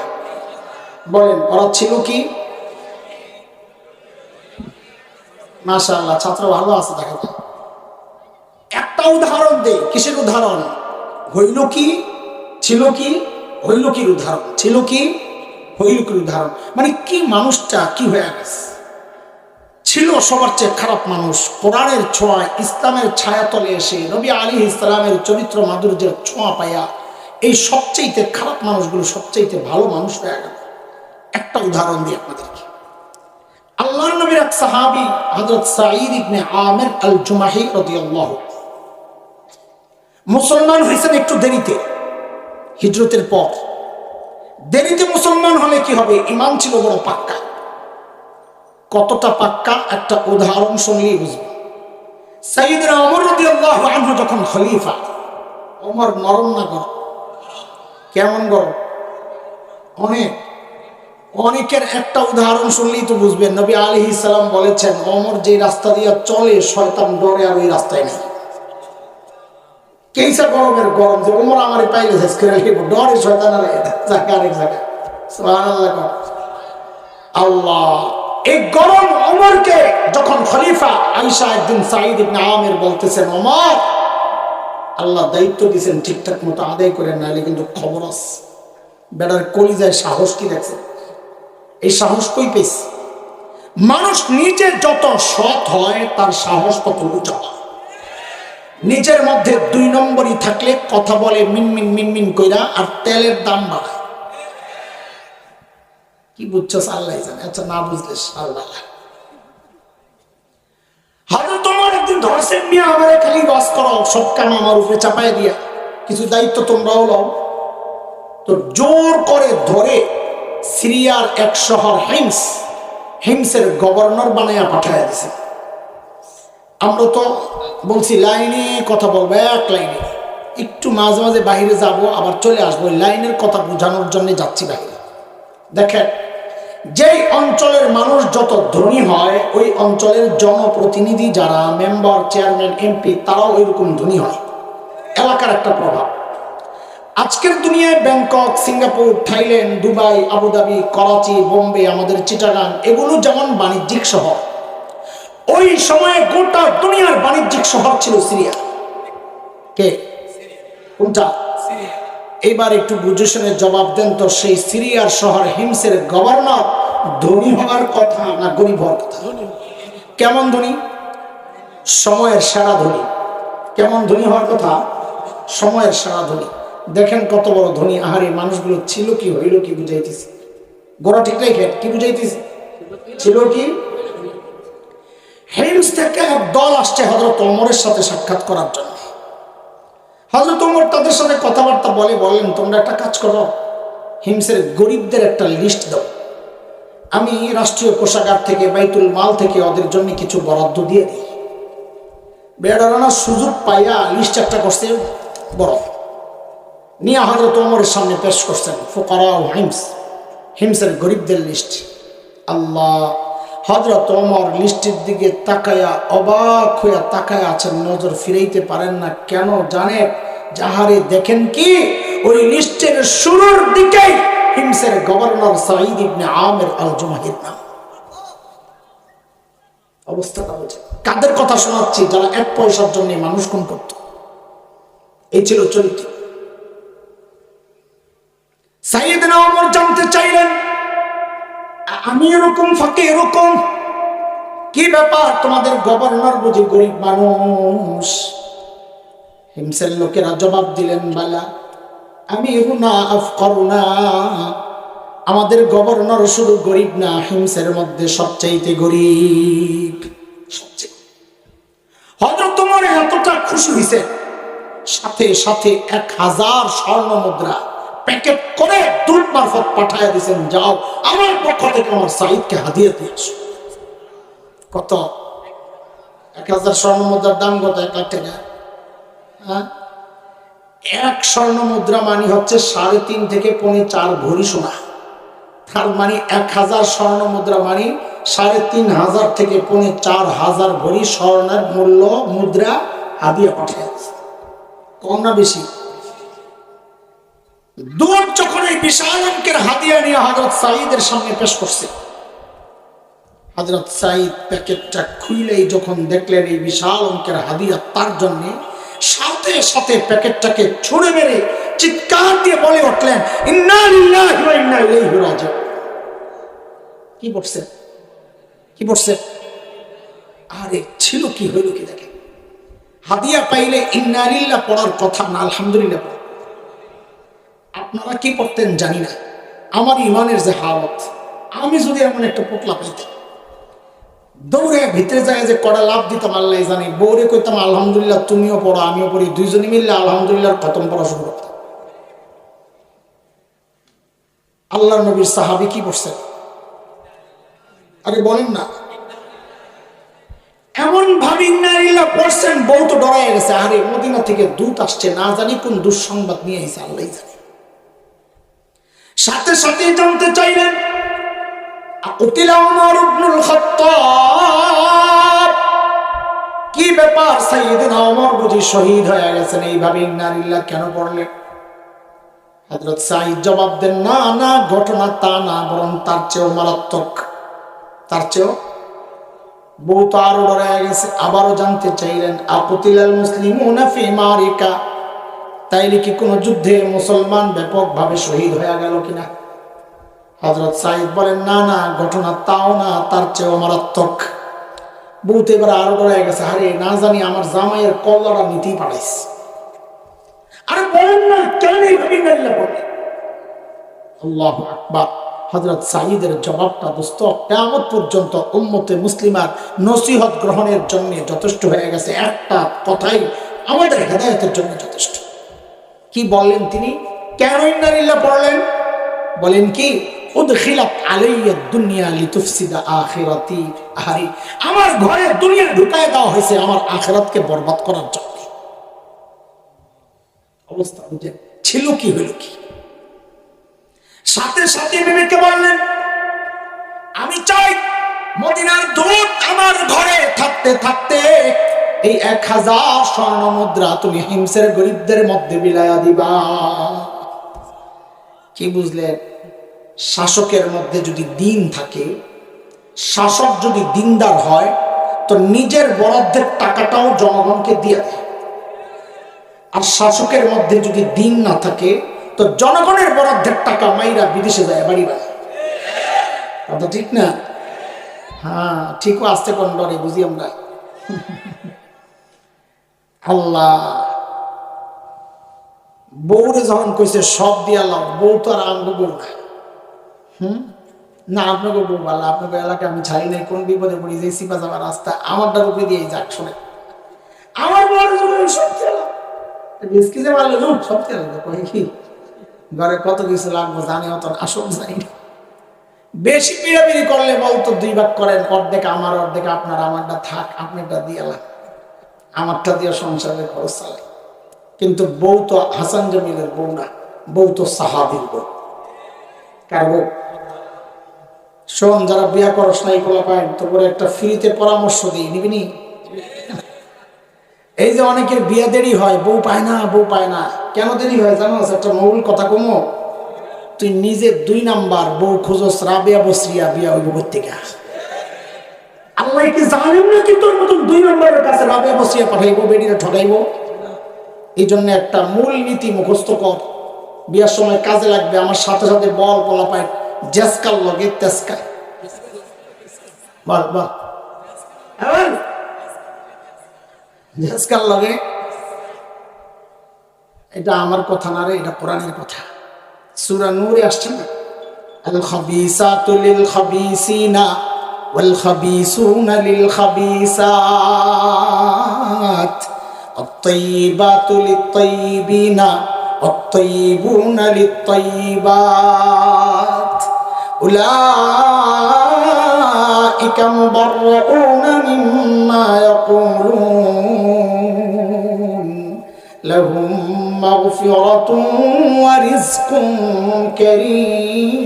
বলেন ওরা ছিল কি? মাশাআল্লাহ, ছাত্র ভালো আছে দেখা যায়। একটা উদাহরণ দেই। কিসের উদাহরণ? হইল কি, ছিল কি, হইল কির উদাহরণ। ছিল কি, হইল কির উদাহরণ। মানে কি মানুষটা কি হয়ে গেছে? ছিল সবার চেয়ে খারাপ মানুষ। কোরআনের ছোঁয়া, ইসলামের ছায়াতলে এসে নবী আলাইহিস সালামের চরিত্র মাধুর্যের ছোঁয়া পাইয়া এই সবচেয়ে খারাপ মানুষগুলো সবচেয়ে ভালো মানুষ হয়ে গেল। একটা উদাহরণ দিই আপনাদেরকে। আল্লাহর নবীর এক সাহাবী হযরত সাঈদ ইবনে আমির আল জুমাহি রাদিয়াল্লাহু মুসলমান হয়েছেন একটু দেরিতে, হিজরতের পর। দেরিতে মুসলমান হলে কি হবে? ঈমান ছিল বড় পাক্কা। কতটা পাক্কা একটা উদাহরণ শুনলেই বুঝবে। সাইয়েদনা ওমর রাদিয়াল্লাহু আনহু যখন খলিফা, ওমর নরম না গরম? কেমন গরম? অনেকের একটা উদাহরণ শুনলেই তো বুঝবেন। নবী আলাইহিস সালাম বলেছেন, ওমর যে রাস্তা দিয়ে চলে শয়তান ডরে আর ওই রাস্তায় নেই। কেইসা গরমের গরম যে ওমর আমারে পাইলে শেষ করে লিখব, ডরে শয়তান আর আরেক জায়গায়। সুবহানাল্লাহ। আল্লাহ, এই গরম ওমরকে যখন খলিফা আয়েশা একদিন সাঈদ ইবনে আমির বলতেছেন, ওমর আল্লাহ দায়িত্ব দিয়েছেন ঠিকঠাক মতো আদায় করে, নাইলে কিন্তু খবর আছে। বেটার কলিজায় সাহস কি দেখছে? এই সাহস কই পেয়েছে? মানুষ নিজে যত সৎ হয় তার সাহস তত উঁচা হয়। নিজের মধ্যে 2 নম্বরই থাকলে কথা বলে মিনমিন মিনমিন কইরা, আর তেলের দাম বাড়ায়। কি বুঝছো আল্লাহ জানে। আচ্ছা, না বুঝলে আল্লাহ। হযরত ওমর একদিন ধরছেন, মিয়া আমারে খালি ওয়াজ করো, সব কাম আমার উপরে চাপায় দিয়া, কিছু দায়িত্ব তোমরাও লও। তো জোর করে ধরে সিরিয়ার এক শহর হিমসের গভর্নর বানাইয়া পাঠাইয়া দিছে। আমরা তো বলছি লাইনে কথা বলবো, এক লাইনে, একটু মাঝে মাঝে বাইরে যাব আবার চলে আসবো, লাইনের কথা বোঝানোর জন্য যাচ্ছি বাইরে। দেখেন, যেই অঞ্চলের মানুষ যত ধনী হয়, ওই অঞ্চলের জনপ্রতিনিধি যারা মেম্বার, চেয়ারম্যান, এমপি, তারাও ওইরকম ধনী হয়। এলাকার একটা প্রভাব। আজকের দুনিয়ায় Bangkok, Singapore, Thailand, Dubai, Abu Dhabi, Karachi, Bombay, আমাদের চিটাগাং, এগুলো যেমন বাণিজ্যিক শহর, ওই সময়ে গোটা দুনিয়ার বাণিজ্যিক শহর ছিল সিরিয়া। কে? কোনটা? এবার একটু বুঝেশনের জবাব দেন তো, সেই সিরিয়ার শহর হিমসের গভর্নর ধনী হওয়ার কথা না গরিব হওয়ার কথা? কেমন ধনী? সময়ের সেরা ধনী। কেমন ধনী হওয়ার কথা? সময়ের সেরা ধনী। দেখেন কত বড় ধনী। আহারে, মানুষগুলো ছিল কি, হইল কি বুঝাইতেছে? গোড়া ঠিক রেখে কি বুঝাইতেছে? ছিল কি? হিমস থেকে এক দল আসছে হযরত ওমরের সাথে সাক্ষাৎ করার জন্য। হযরত ওমর তাদের সাথে কথাবার্তা বলেন, তোমরা একটা কাজ করো, হিমসের গরিবদের একটা লিস্ট দাও, আমি রাষ্ট্রীয় কোষাগার থেকে, বাইতুল মাল থেকে ওদের জন্য কিছু বরাদ্দ দিয়ে দিই। বেড়ারানা সুযোগ পাইয়া লিস্ট একটা করছে বড়, নিয়ে হযরত ওমরের সামনে পেশ করছেন। ফুকারা হিমসের গরিবদের লিস্ট। আল্লাহ, হযরত ওমর লিস্টের দিকে তাকায়া অবাক হইয়া তাকায়া আছেন, নজর ফিরাইতে পারেন না। কেন জানেন? যাহারে দেখেন কি, ওই লিস্টের শুরুর দিকেই হিমসের গভর্নর সাঈদ ইবনে আমির আল জুমাহির নাম। অবস্থাটা বুঝে। কাদের কথা শোনাচ্ছি? যারা 1 পয়সার জন্য মানুষ খুন করত। এই ছিল চরিত্র। সাইয়েদনা ওমর জানতে চাইলেন, আমি এরকম ফাঁকে এরকম কি ব্যাপার? তোমাদের গভর্নর বুঝি গরিব মানুষ? হিমসের লোকেরা জবাব দিলেন, বালা আমি হুনা আফকরুনা, আমাদের গভর্নর শুধু গরিব না, হিমসের মধ্যে সবচাইতে গরিব। হযরত ওমর এতটা খুশি হইছে, সাথে সাথে 1000 স্বর্ণ মুদ্রা প্যাকেট করে দূত মারফত পাঠায় দিয়েছেন, যাও আমার পক্ষ থেকে আমার সাঈদকে হাদিয়া দিয়ে আসো। কত? 1000 স্বর্ণ মুদ্রার দাম কত? 1 লাখ টাকা। হ্যাঁ, 1 স্বর্ণ মুদ্রা মানে হচ্ছে 3.5 থেকে 4 ভরি সোনা। তার মানে 1000 স্বর্ণ মুদ্রা মানে 3500 থেকে 4000 ভরি স্বর্ণের মূল্য মুদ্রা হাদিয়া পাঠায়। কম না বেশি? দূত যখন এই বিশাল অঙ্কের হাদিয়া নিয়ে হযরত সাঈদের সামনে পেশ করছে, হযরত সাঈদ প্যাকেটটা খুইলেই যখন দেখলেন এই বিশাল অঙ্কের হাদিয়া তার জন্য, সাথে সাথে প্যাকেটটাকে ছুঁড়ে মেরে চিৎকার দিয়ে বলে উঠলেন, ইন্না লিল্লাহি ওয়া ইন্না ইলাইহি রাজিউন। কি বলছে? কি বলছে? আরে ছিল কি, হইল কি? দেখেন, হাদিয়া পাইলে ইন্না লিল্লাহ পড়ার কথা না, আলহামদুলিল্লাহ। আপনারা কি করতেন জানি না, আমার ইমানের যে হালত, আমি যদি এমন একটা পোটলা পেতাম, দৌড়ে ভিতরে যায় যে কড়া লাভ দিতাম আল্লাহ জানি, বৌরে কইতাম আলহামদুলিল্লাহ তুমিও পড়ো আমিও পড়ি, দুইজনে মিললে আলহামদুলিল্লাহ খতম পড়া শুরু করতাম। আল্লাহ নবীর সাহাবী কি করছেন আরে বলেন না, এমন ভাবে ইন্নালিল্লাহ পড়ছেন, বউ তো ডরায় গেছে, আরে মদিনা থেকে দূত আসছে, না জানি কোন দুঃসংবাদ নিয়ে এসে আল্লাহ জানে। সাথে সাথে জানতে চাইলেন উতিলা ওমর ইবনুল খাত্তাব, কি ব্যাপার সাইয়েদনা ওমর বুঝি শহীদ হয়ে গেছেন, এইভাবে ইন্নালিল্লাহ কেন পড়লেন? হযরত সাঈদ জবাব দেন, না না, ঘটনা তা না, বরং তার চেয়েও মারাত্মক, তার চেয়েও। বউ তো আরো ডরে গেছে, আবারও জানতে চাইলেন আকুতিলাল মুসলিমুনা ফি মারিকা, তাইলে কি কোন যুদ্ধে মুসলমান ব্যাপকভাবে শহীদ হয়ে গেল কিনা? হযরত সাঈদ বলেন, না না, ঘটনা তাও না, তার চেয়েও মারাত্মক। বউ তো এবার আরো ডরে গেছে, আরে না জানি আমার জামাইয়ের কল্লাটা নিতেই পাঠাইছে। আরে বলেন না, কেন এইভাবে ইন্নালিল্লাহ পড়লেন? আল্লাহু আকবার। হযরত সাঈদের জবাবটা দোস্ত কিয়ামত পর্যন্ত উম্মতে মুসলিমার নসিহত গ্রহণের জন্য যথেষ্ট হয়ে গেছে, একটা কথাই আমাদের হেদায়েতের জন্য যথেষ্ট। কি বললেন তিনি, কেন ইন্নালিল্লাহ পড়লেন? বলেন কি, উদখিলাত আলাইয়া দুনিয়া লিতুফসিদা আখিরাতি, আহারি আমার ঘরে দুনিয়া ঢুকায় দেওয়া হয়েছে আমার আখিরাতকে বরবাদ করার জন্য। অবস্থা বুঝেন ছিল কি, হইল কি? সাথে সাথে বিবেকে বললেন, আমি চাই মদিনার দূত আমার ঘরে থাকতে থাকতে এই 1000 স্বর্ণ মুদ্রা তুমি হিমসের গরিবদের মধ্যে বিলায়া দিবা। কি বুঝলেন? শাসকের মধ্যে যদি দিন থাকে, শাসক যদি দিনদার হয়, তো নিজের বরাদ্দের টাকাটাও জনগণকে দিয়ে দেয়। আর শাসকের মধ্যে যদি দিন না থাকে, তো জনগণের বরাদ্দের টাকা মাইরা বিদেশে যায় বাড়ি বাড়ি। কথা ঠিক না? হ্যাঁ ঠিকও, আসতে কোন ডরে বুঝি আমরা। আল্লাহ বউরে যখন কইছে সব দিয়া লাও, বউ তো আর আনবো বউ না। না আপনাকে বউ ভালো, আপনাকে এলাকায় আমি ছাড়ি নাই, কোন বিপদে পড়ি যে সিপা যাওয়ার রাস্তা আমারটা রূপে দিয়ে যাক, শোনে আমার বউরে জন্য সব খেলাম বিস্কি যে মারলে সব খেলাম, কি ঘরে কত কিছু লাগবো জানি, অত আসল জানি না। বেশি পিড়াপিড়ি করলে বলতো 2 ভাগ করেন, অর্ধেক আমার অর্ধেক আপনার, আমারটা থাক, আপনারটা দিয়ে আমারটা দিয়ে সংসারের খরচ চালাই। কিন্তু বউ তো হাসান জামিলের বউ না, বউ তো সাহাবীর বউ। কার বউ? শোন, যারা বিয়া করস নাই কোলা পায়, তো করে একটা ফ্রিতে পরামর্শ দিই, নিবিনি? এই যে অনেকের বিয়া দেরি হয়, বউ পায় না, বউ পায় না। কেন দেরি হয় জানো? একটা মৌল কথা কমো, তুই নিজে 2 নাম্বার বউ খোঁজস, রাবেয়া বসরিয়া বিয়া হইব থেকে। আল্লাহ কি জানেন না কি তোর মতন 2 নাম্বারের কাছে রাবেয়া বসরিয়া পাঠাইবো, বেডিরা ঠকাইবো? এই জন্য একটা মূল নীতি মুখস্থ কর, বিয়ার সময় কাজে লাগবে। আমার সাথে সাথে বল পোলা পায় জেসকাল লগে তেসকা, বল বল জেসকাল লগে। এটা আমার কথা না রে, এটা কোরআনের কথা। সূরা নূরে আসছে না, আল খাবিসাতু লিল খাবিসিনা ওয়াল খাবিসুনা লিল খাবিসাত আত-তাইয়িবাতু লিত-তাইয়িবিনা ওয়াত-তাইয়িবুনা লিত-তাইয়িবাত উলাইকা মুবাররাউনা মিম্মা ইয়াকুলুন লাহুম মাগফিরাতুন ওয়া রিজকুন কারীম।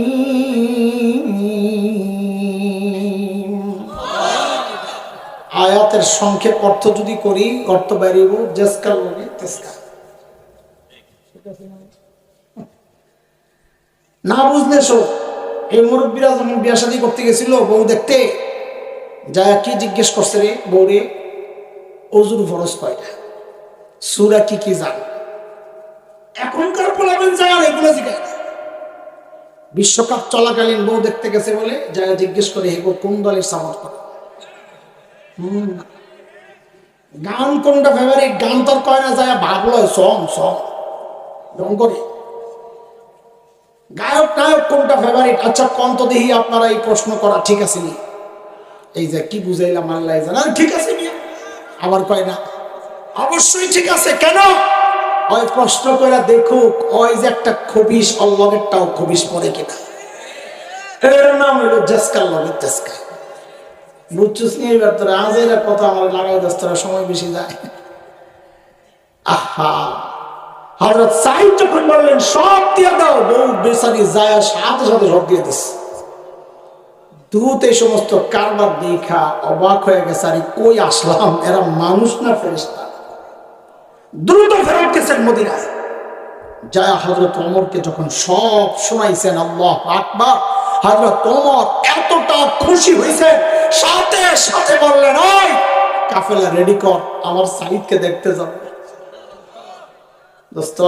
আয়াতের সংক্ষেপ অর্থ যদি করি, অর্থ বাড়িব জেসকা লগে তেসকা। না বুঝলে শোক, এই মুরব্বীরা যখন বিয়া শাদী করতে গেছিল বউ দেখতে, যা কি জিজ্ঞেস করছে রে বউরে, ওযুর ফরজ কয়টা, সূরা কি কি জান? এখনকার পোলাবেন জান এগুলো জিজ্ঞাসা। বিশ্বকাপ চলাকালীন বউ দেখতে গেছে বলে যারা জিজ্ঞেস করে হে কোন দলের সাপোর্ট করে, গান কোনটা ফেভারিট, গান তোর কয় না যায় ভাবলো সং সং করে। গায়ক নায়ক কোনটা ফেভারিট? আচ্ছা কোন তো দেখি আপনারা এই প্রশ্ন করা ঠিক আছে নি? এই যে কি বুঝাইলাম আল্লাহ জানে। ঠিক আছে নি? আবার কয় না অবশ্যই ঠিক আছে। কেন? ওই প্রশ্ন করে দেখুক ওই যে একটা খবিশ অল্লগেরটাও খবিশ পড়ে কিনা। এর নাম হলো জাসকাল লগের জাসকা। বুঝছিস নি? এবার তোরা আজ এরা কথা আমার লাগাই দাস, তোরা সময় বেশি যায়। আহা, হযরত সাঈদ যখন বললেন সব দিয়ে দাও, বউ বেচারি যায় সাথে সাথে সব দিয়ে দিস। দূত এই সমস্ত কারবার দেখা অবাক হয়ে গেছে, আরে কই আসলাম, এরা মানুষ না ফেরেশতা। দ্রুত ফেরত গেছেন মদিনায়। যায় হযরত ওমরকে যখন সব শোনাইছেন, আল্লাহু আকবার, হযরত ওমর এতটা খুশি হয়েছে, সাথে সাথে বললেন ওই কাফেলা রেডি কর, আমার সাঈদকে দেখতে যাব। দোস্ত,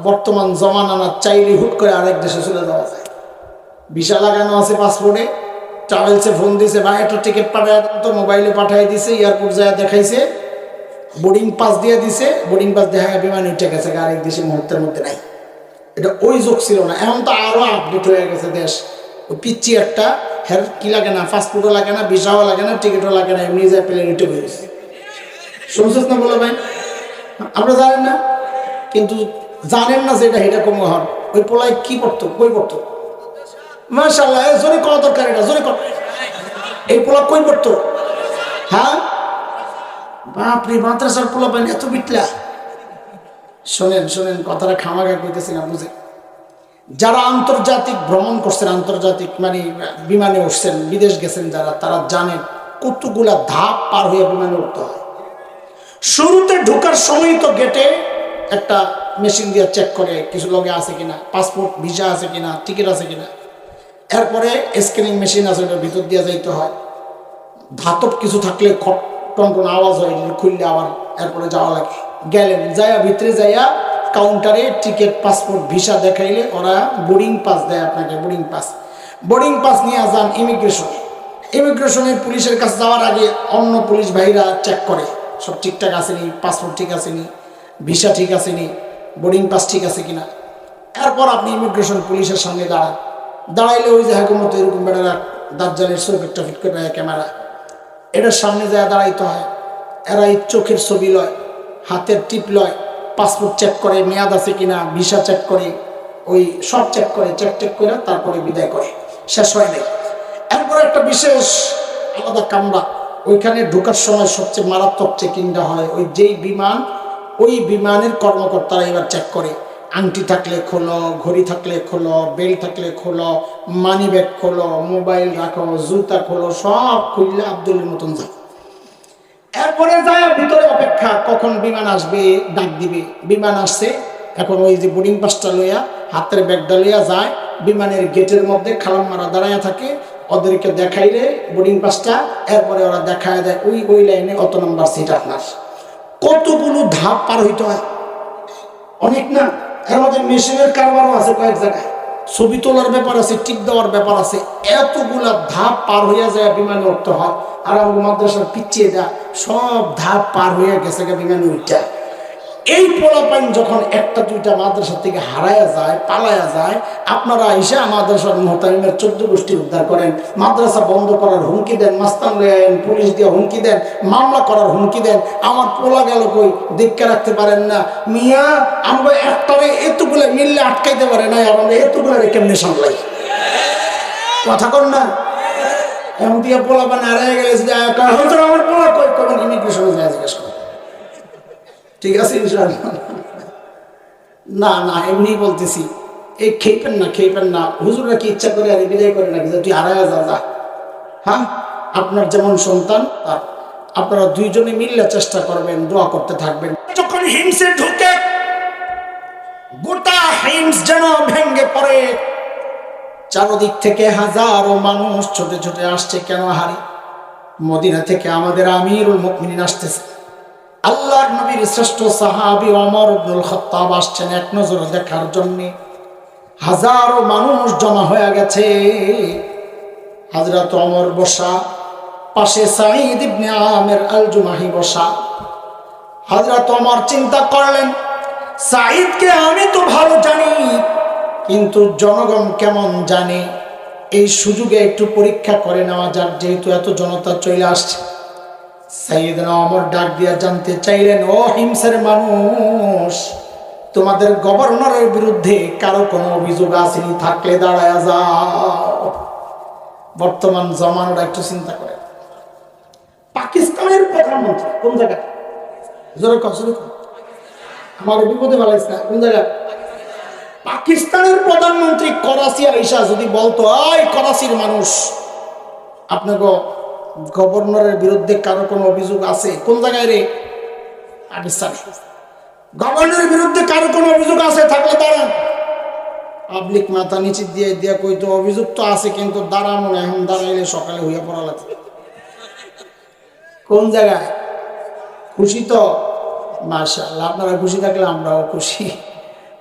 বর্তমান জমানা না, চাইলে হুট করে আরেক দেশে চলে যাওয়া যায়। ভিসা লাগানো আছে পাসপোর্টে, ট্রাভেলসে ফোন দিছে, ভাই একটা টিকিট পাঠায় তো, মোবাইলে পাঠাই দিছে, এয়ারপোর্ট যায় দেখাইছে, বোর্ডিং পাস দিয়ে দিছে, বোর্ডিং পাস দেখা বিমানে উঠে গেছে, আরেক দেশে মুহূর্তের মধ্যে নাই। এটা ওই যোগ ছিল না, এখন তো আরো আপডেট হয়ে গেছে দেশ। ওই পিচ্ছি একটা হের কি লাগে না, পাসপোর্টও লাগে না, ভিসাও লাগে না, টিকিটও লাগে না, এমনি যায় প্লেন উঠে গেছে। শুনছিস না বলো ভাই? আমরা জানেন না, কিন্তু জানেন না যেটা এটা কম হন। ওই পোলায় কি পড়তো, কই পড়তো? মাশাআল্লাহ, জোরে করা দরকার, এটা জোরে কর। এই পোলা কই পড়তো? হ্যাঁ বাপরে, মাদ্রাসার পোলা পাইন এত বিটলা। শোনেন শোনেন, কথাটা খামাখা কইতেছি না, বুঝে। যারা আন্তর্জাতিক ভ্রমণ করছেন, আন্তর্জাতিক মানে বিমানে উঠছেন, বিদেশ গেছেন যারা, তারা জানেন কতগুলা ধাপ পার হয়ে বিমানে উঠতে হয়। শুরুতে ঢোকার সময় তো গেটে একটা মেশিন দিয়ে চেক করে কিছু লগে আছে কিনা, পাসপোর্ট ভিসা আছে কিনা, টিকিট আছে কিনা। এরপরে স্ক্যানিং মেশিন আছে, ওটার ভিতর দিয়ে যাইতে হয়। ধাতব কিছু থাকলে খট টন টন আওয়াজ হয়, খুললে আবার এরপরে যাওয়া লাগে। গেলেন, যাইয়া ভিতরে যাইয়া কাউন্টারে টিকিট, পাসপোর্ট, ভিসা দেখাইলে ওরা বোর্ডিং পাস দেয় আপনাকে। বোর্ডিং পাস নিয়ে যান ইমিগ্রেশনে। ইমিগ্রেশনের পুলিশের কাছে যাওয়ার আগে অন্য পুলিশ ভাইরা চেক করে সব ঠিকঠাক আসেনি, পাসপোর্ট ঠিক আসেনি, ভিসা ঠিক আসেনি, বোর্ডিং পাস ঠিক আছে কিনা। এরপর আপনি ইমিগ্রেশন পুলিশের সামনে দাঁড়াইলে ওই যে মতো এরকম বেড়ারা দাজ্জালের চোখ একটা ফিট করে ক্যামেরা, এটার সামনে যায় দাঁড়াইতে হয়। এরা এই চোখের ছবি লয়, হাতের টিপ লয়, পাসপোর্ট চেক করে মেয়াদ আছে কিনা, ভিসা চেক করে, ওই সব চেক করে, চেক করে তারপরে বিদায় করে। শেষ হয় নাই। এরপর একটা বিশেষ আলাদা কামরা, ওইখানে ঢোকার সময় সবচেয়ে মারাত্মক চেকিংটা হয়। ওই যেই বিমান, ওই বিমানের কর্মকর্তারা এবার চেক করে, আংটি থাকলে খোলো, ঘড়ি থাকলে খোলো, বেল থাকলে খোলো, মানি ব্যাগ খোলো, মোবাইল রাখো, জুতা খোলো, সব খুললে আব্দুলের মতন যায়। এরপরে যায় ভিতরে অপেক্ষা, কখন বিমান আসবে, ডাক দিবে। বিমান আসছে, এখন ওই যে বোর্ডিং পাসটা লইয়া, হাতের ব্যাগটা লইয়া যায় বিমানের গেটের মধ্যে, খালাম মারা দাঁড়াইয়া থাকে। ওদেরকে দেখাইলে বোর্ডিং পাসটা, এরপরে ওরা দেখায় দেয় ওই লাইনে অত নম্বর সিট আপনার। কতগুলো ধাপ পার হইতে হয়, অনেক না। এর মধ্যে মেশিনের কারবারও আছে, কয়েক জায়গায় ছবি তোলার ব্যাপার আছে, টিপ দেওয়ার ব্যাপার আছে। এতগুলা ধাপ পার হইয়া যায় বিমানে উঠতে হয়। আর আমার মাদ্রাসার পিছিয়ে দেয়, সব ধাপ পার হইয়া গেছে বিমানে উঠা। এই পোলাপাইন যখন একটা দুইটা মাদ্রাসা থেকে হারায়া যায়, পালায়া যায়, আপনারা আইসা মাদ্রাসার মুহতামিমের 14 গোষ্ঠী উদ্ধার করেন, মাদ্রাসা বন্ধ করার হুমকি দেন, মাস্তান লয়ে আইন, পুলিশ দিয়ে হুমকি দেন, মামলা করার হুমকি দেন। আমার পোলা গেল কই, দেখতে রাখতে পারেন না মিয়া। আমরা একটারে এতগুলো মিললে আটকাইতে পারে না, আর আমরা এতগুলো কেমনে সামলাই? কথা কর না। এমন দিয়ে পোলা বান হারাই গেলে আমার পোলা কই, কখন ইমিগ্রেশনে যায় জিজ্ঞেস করে। ঠিক আছে ইনশাআল্লাহ। না না, এমনি বলতেছি, এই খেইপেন না, হুজুররা কি ইচ্ছা করে আর বিদায় করে নাকি যে তুই হারায় যা। হ্যাঁ, আপনার যেমন সন্তান, আপনারা দুইজনে মিললে চেষ্টা করবেন, দোয়া করতে থাকবেন। যখন হিমসে ঢুকে গোটা হিমস যেন ভেঙ্গে পড়ে, চারদিক থেকে হাজারো মানুষ ছোটে ছোটে আসছে। কেন হারি? মদিনা থেকে আমাদের আমিরুল মুমিনিন আসতেছে, আল্লাহর নবীর শ্রেষ্ঠ সাহাবী ওমর ইবনুল খাত্তাব আসছেন এক নজর দেখার জন্য। হাজারো মানুষ জমা হয়ে গেছে। হযরত ওমর বসা, পাশে সাঈদ ইবনে আমির আল জুমাহি বসা। হযরত ওমর চিন্তা করলেন, সাঈদকে আমি তো ভালো জানি, কিন্তু জনগণ কেমন জানে, এই সুযোগে একটু পরীক্ষা করে নেওয়া যাক, যেহেতু এত জনতা চলে আসছে। সাইয়েদনা ওমর ডাক দিয়া জানতে চাইলেন, ও হিমসের মানুষ, তোমাদের গভর্নরের বিরুদ্ধে কারো কোনো অভিযোগ আসেনি? থাকলে দাঁড়ায় যাও। বর্তমান জমানাটা একটু চিন্তা করে, পাকিস্তানের প্রধানমন্ত্রী কোন জায়গায়? আমার বিপদে বালাইস না, কোন জায়গায়? পাকিস্তানের প্রধানমন্ত্রী করাচি আইসা যদি বলতো, এই করাচির মানুষ, আপনাকে গভর্নরের বিরুদ্ধে কারো কোনো অভিযোগ আছে? কোন জায়গায় রে? পাকিস্তানে। গভর্নরের বিরুদ্ধে কারো কোনো অভিযোগ আছে? থাকলে দাঁড়ান। পাবলিক মাথা নিচে দিয়ে দিয়ে কইতো, অভিযোগ তো আছে কিন্তু দাঁড়ানো না, এখন দাঁড়াইলে সকালে হইয়া পড়া লাগবে। কোন জায়গায়? খুশি তো? মাশাআল্লাহ, আপনারা খুশি থাকলে আমরাও খুশি।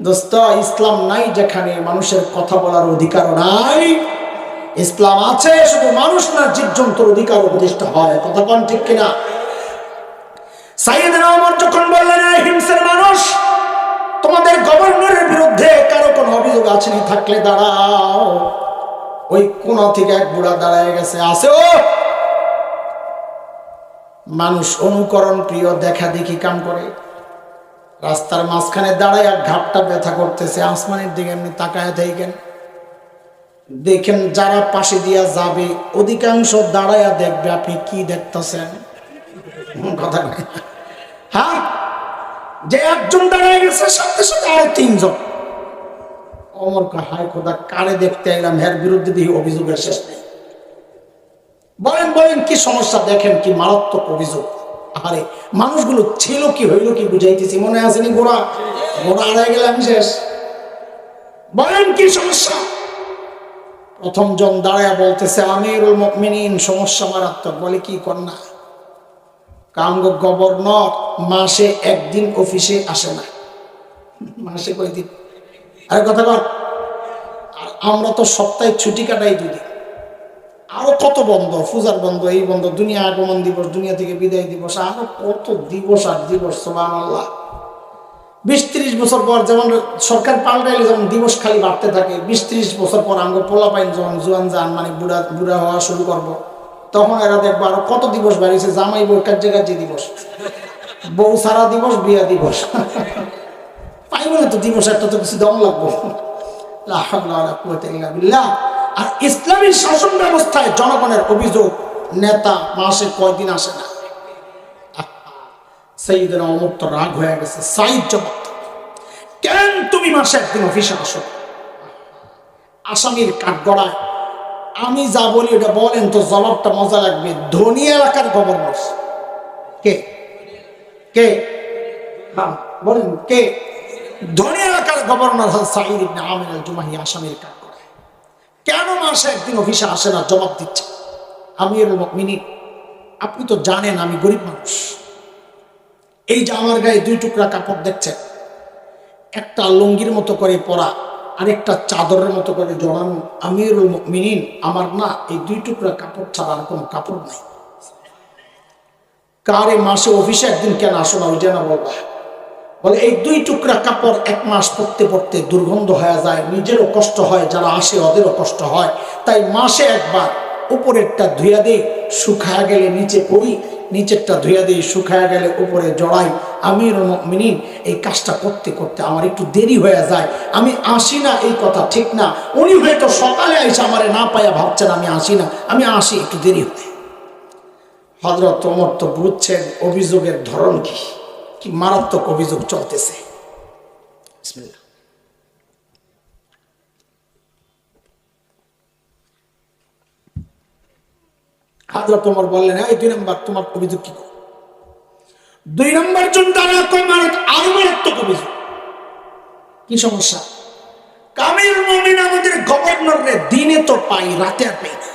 দোস্ত, ইসলাম নাই যেখানে মানুষের কথা বলার অধিকার নাই। ইসলাম আছে শুধু মানুষ না, জীবজন্তুর অধিকার প্রতিষ্ঠা হয়। কথা কোন ঠিক কিনা? সাইয়েদনা ওমর যখন বললেন, এই হিমসের মানুষ, তোমাদের গভর্নরের বিরুদ্ধে কারো কোনো অভিযোগ আছে নি? থাকলে দাঁড়াও। ওই কোণা থেকে এক বুড়া দাঁড়ায় গেছে, আছে ও মানুষ অনুকরণ প্রিয়, দেখা দেখি কাম করে। রাস্তার মাঝখানে দাঁড়ায় ঘাটটা ব্যথা করতেছে, আসমানের দিকে এমনি তাকায় থাকেন। দেখেন যারা পাশে দিয়া যাবে অধিকাংশ দাঁড়ায়া দেখবে আপনি কি দেখতেছেন। কথা হ্যাঁ, যে একজন দাঁড়ায় গেছে সাথে সাথে আর তিনজন। ওমর কয়, হায় খোদা, কারে দেখতে এলাম, এর বিরুদ্ধে দিয়ে অভিযোগের শেষ নেই। বলেন বলেন কি সমস্যা, দেখেন কি মারাত্মক অভিযোগ। আরে মানুষগুলো ছিল কি হইল কি বুঝাইতেছি, মনে আসেনি? ঘোড়া ঘোড়া হারাই গেলাম শেষ। বলেন কি সমস্যা? প্রথম জন দাঁড়ায়া বলতেছে, আমিরুল মুমিনিন, সমস্যা মারাত্মক। বলে কি কন্যা? কামগো গভর্নর মাসে একদিন অফিসে আসে না। মাসে কয়দিন? আরে কথা বল, আমরা তো সপ্তাহে ছুটি কাটাই 2 দিন। আরো কত বন্ধ, পূজার বন্ধ, এই বন্ধ, দুনিয়া আগমন দিবস, দুনিয়া থেকে বিদায় দিবস, আরো কত দিবস আর দিবস। সুবহানাল্লাহ। 20-30 বছর পর যেমন সরকার পাল্টাইলে যেমন দিবস খালি বাড়তে থাকে, 20-30 বছর পর আঙ্গ পোলা পাইন যখন জোয়ান যান, মানে বুড়া বুড়া হওয়া শুরু করবো, তখন এরা দেখবো আরো কত দিবস বাড়িয়েছে। জামাই বউ কাজে দিবস, বউ সারা দিবস, বিয়া দিবস। পাইব না তো দিবস, একটা তো কিছু দম লাগবো। লা হাওলা ওয়ালা কুওয়াতা ইল্লা বিল্লাহ। আর ইসলামী শাসন ব্যবস্থায় জনগণের অভিযোগ, নেতা মাসে কয়দিন আসে না। সাইয়েদনা ওমর তো রাগ হয়ে গেছে। সাইদ জবাব, কেন তুমি মাসে একদিন অফিসে আসো? আসামির কাঠগড়ায় আমি যা বলি ওটা বলেন তো, জবাবটা মজা লাগবে। ধনী এলাকার গভর্নর কে? কে? হ্যাঁ বলেন কে? ধনী এলাকার গভর্নর সাঈদ ইবনে আমির আল জুমাহি আসামির কাঠগড়ায় কেন মাসে একদিন অফিসে আসে না? জবাব দিচ্ছে, আমিরুল মুমিনিন, আপনি তো জানেন আমি গরিব মানুষ। এই যে আমার গায়ে 2 টুকরা কাপড় দেখছেন, একটা লুঙ্গির মতো করে পরা, আরেকটা চাদরের মতো করে জড়ানো। আমিরুল মুমিনিন, আমার না এই 2 টুকরা কাপড় ছাড়া আর কোনো কাপড় নাই। কারে মাসে অফিসে একদিন কেন আসো না? ওই যে না বলবা, বলে এই 2 টুকরা কাপড় 1 মাস পরতে পরতে দুর্গন্ধ হয়ে যায়, নিজেরও কষ্ট হয়, যারা আসে ওদেরও কষ্ট হয়, তাই মাসে একবার উপরেরটা ধুইয়া দেই, শুকায়া গেলে নিচে পরি, নিচেরটা ধুইয়া দিই, শুকায়া গেলে উপরে জড়াই। আমিরুল মুমিনিন, এই কাজটা করতে করতে আমার একটু দেরি হয়ে যায়, আমি আসি না এই কথা ঠিক না। উনি হয়তো সকালে আইসা আমারে না পাইয়া ভাবছেন আমি আসি না, আমি আসি, একটু দেরি হয়। হযরত ওমর তো বুঝছেন অভিযোগের ধরন কি, কি মারাত্মক অভিযোগ চলতেছে। বিসমিল্লাহ। হযরত ওমর বললেন, এই 2 নম্বর, তোমার অভিযোগ কি? 2 নম্বর জন দাঁড়া কই, আরো মারাত্মক অভিযোগ। কি সমস্যা? আমিরুল মুমিনিন আমাদের গভর্নরে দিনে তো পাই, রাতে আর পাই না।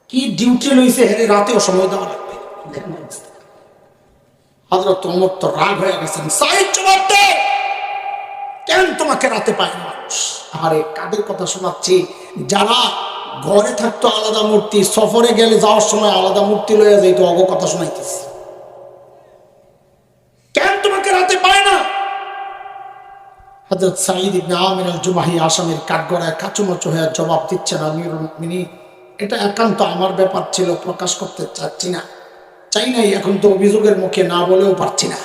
কি ডিউটি লইছে, হেরে রাতেও সময় দেওয়া লাগবে। হযরত ওমর তো রাগ হয়ে গেছেন। সাইদ জবাব দে, কেন তোমাকে রাতে পায় না মানুষ? আরে কাদের কথা শোনাচ্ছি? যারা ঘরে থাকতো আলাদা মূর্তি, সফরে গেলে যাওয়ার সময় আলাদা মূর্তি লইয়া যাইতো, অগ কথা শোনাইতেছি। কেন তোমাকে রাতে পায় না? হযরত সাঈদ ইবনে আমির আল জুমাহি আসামের কাঠগড়ায় কাচুমাচু হয়ে জবাব দিচ্ছেন, আমিরুল মুমিনিন, এটা একান্ত আমার ব্যাপার ছিল, প্রকাশ করতে চাচ্ছি না, চাই নাই, এখন তো অভিযোগের মুখে না বলেও পারছি না।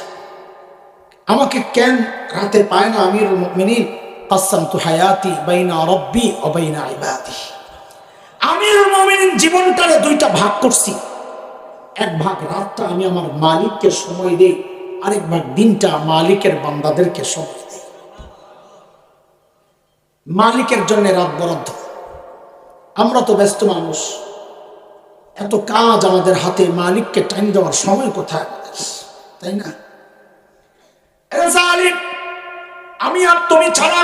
আমাকে কেন রাতে পায় না আমিরুল মুমিনিন? কাসসামতু হায়াতি বাইনা রাব্বি ওয়া বাইনা ইবাদি। আমিরুল মুমিনিন জীবনটারে দুইটা ভাগ করছি। এক ভাগ রাতটা আমি আমার মালিককে সময় দেই, আরেক ভাগ দিনটা মালিকের বান্দাদেরকে সময় দেই। মালিকের জন্য রাত বরাদ্দ। আমরা তো ব্যস্ত মানুষ, এত কাজ আমাদের হাতে, মালিককে টাইম দেওয়ার সময় কোথায়, তাই না? আমি আর তুমি ছাড়া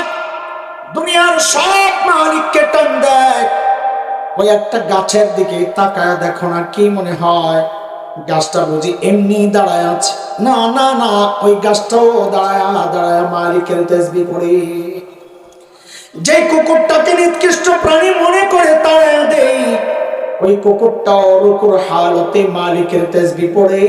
দুনিয়ার সব মালিককে টাইম দেয়। ওই একটা গাছের দিকে তাকায় দেখো না, কি মনে হয় গাছটা বুঝি এমনি দাঁড়ায় আছে? না না না, ওই গাছটাও দাঁড়ায় দাঁড়ায় মালিকের তাসবিহ পড়ে। যে কুকুরটাকে নিকৃষ্ট প্রাণী মনে করে তাড়ায় দেই, ওই কুকুরটাও রুকুর হালতে মালিকের তাসবিহ পড়ে।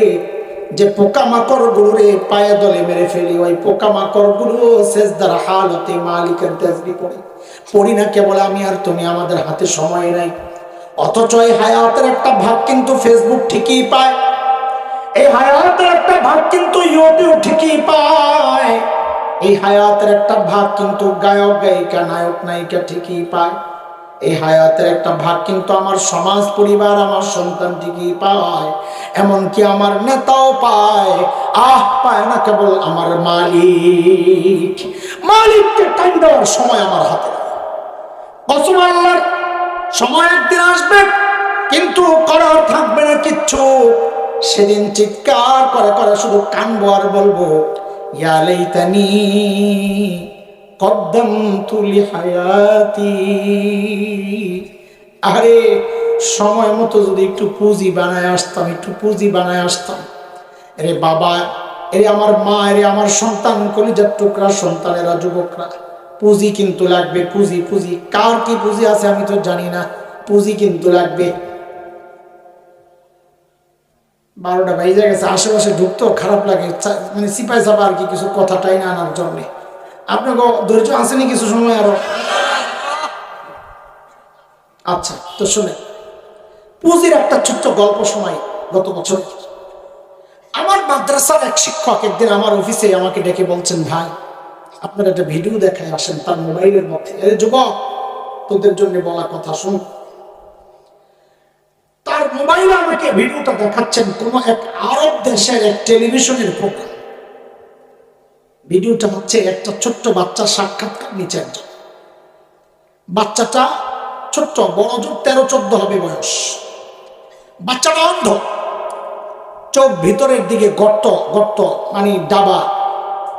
যে পোকামাকড় গুলোরে পায়ে দলে মেরে ফেলি, ওই পোকামাকড় গুলো সেজদার হালতে মালিকের তাসবিহ পড়ে। পড়ি না কেবল আমি আর তুমি, আমাদের হাতে সময় নাই। অথচ এই হায়াতের একটা ভাগ কিন্তু ফেসবুক ঠিকই পায়, এই হায়াতের একটা ভাগ কিন্তু ইউটিউব ঠিকই পায়, এই হায়াতের একটা ভাগ কিন্তু গায়ক গায়িকা নায়ক নায়িকা ঠিকই পায়, এই হায়াতের একটা ভাগ কিন্তু আমার সমাজ পরিবার আমার সন্তান ঠিকই পায়, এমনকি আমার নেতাও পায়। পায় না কেবল আমার মালিক। মালিককে টাইম দেওয়ার সময় আমার হাতে। কসম আল্লাহর, সময় একদিন আসবে কিন্তু করার থাকবে না কিচ্ছু। সেদিন চিৎকার করে করে শুধু কানবো আর বলবো, ইয়া লাইতানি কদ্দামতু লিহায়াতি। আরে সময় মতো যদি একটু পুঁজি বানায় আসতাম, একটু পুঁজি বানায় আসতাম। এরে বাবা, এরে আমার মা, এরে আমার সন্তান, কলিজার টুকরা সন্তানেরা, যুবকরা, পুঁজি কিন্তু লাগবে। পুঁজি পুঁজি, কার কি পুঁজি আছে আমি তো জানি না, পুঁজি কিন্তু লাগবে। 12টা বেজে গেছে, আশেপাশে ঢুকতেও খারাপ লাগে, মানে সিপাই সাপা আর কি কিছু কথাটাই না আনার জন্য। আপনার ধৈর্য আসেনি কিছু সময় আরো? আচ্ছা, তো শুনে পুঁজির একটা ছোট্ট গল্প শোনাই। গত বছর আমার মাদ্রাসার এক শিক্ষক একদিন আমার অফিসে আমাকে ডেকে বলছেন, ভাই আপনার একটা ভিডিও দেখায় আসেন তার মোবাইলের মধ্যে। আরে যুবক, তোদের জন্য বলা কথা শুন। তার মোবাইলে আমাকে ভিডিওটা দেখাচ্ছেন কোন এক আরব দেশের এক টেলিভিশনের প্রোগ্রাম। ভিডিওটা হচ্ছে একটা ছোট্ট বাচ্চার সাক্ষাৎকার নিচে একজন। বাচ্চাটা ছোট্ট, বড় জোর 13-14 হবে বয়স। বাচ্চাটা অন্ধ, চোখ ভিতরের দিকে গর্ত গর্ত, মানে ডাবা,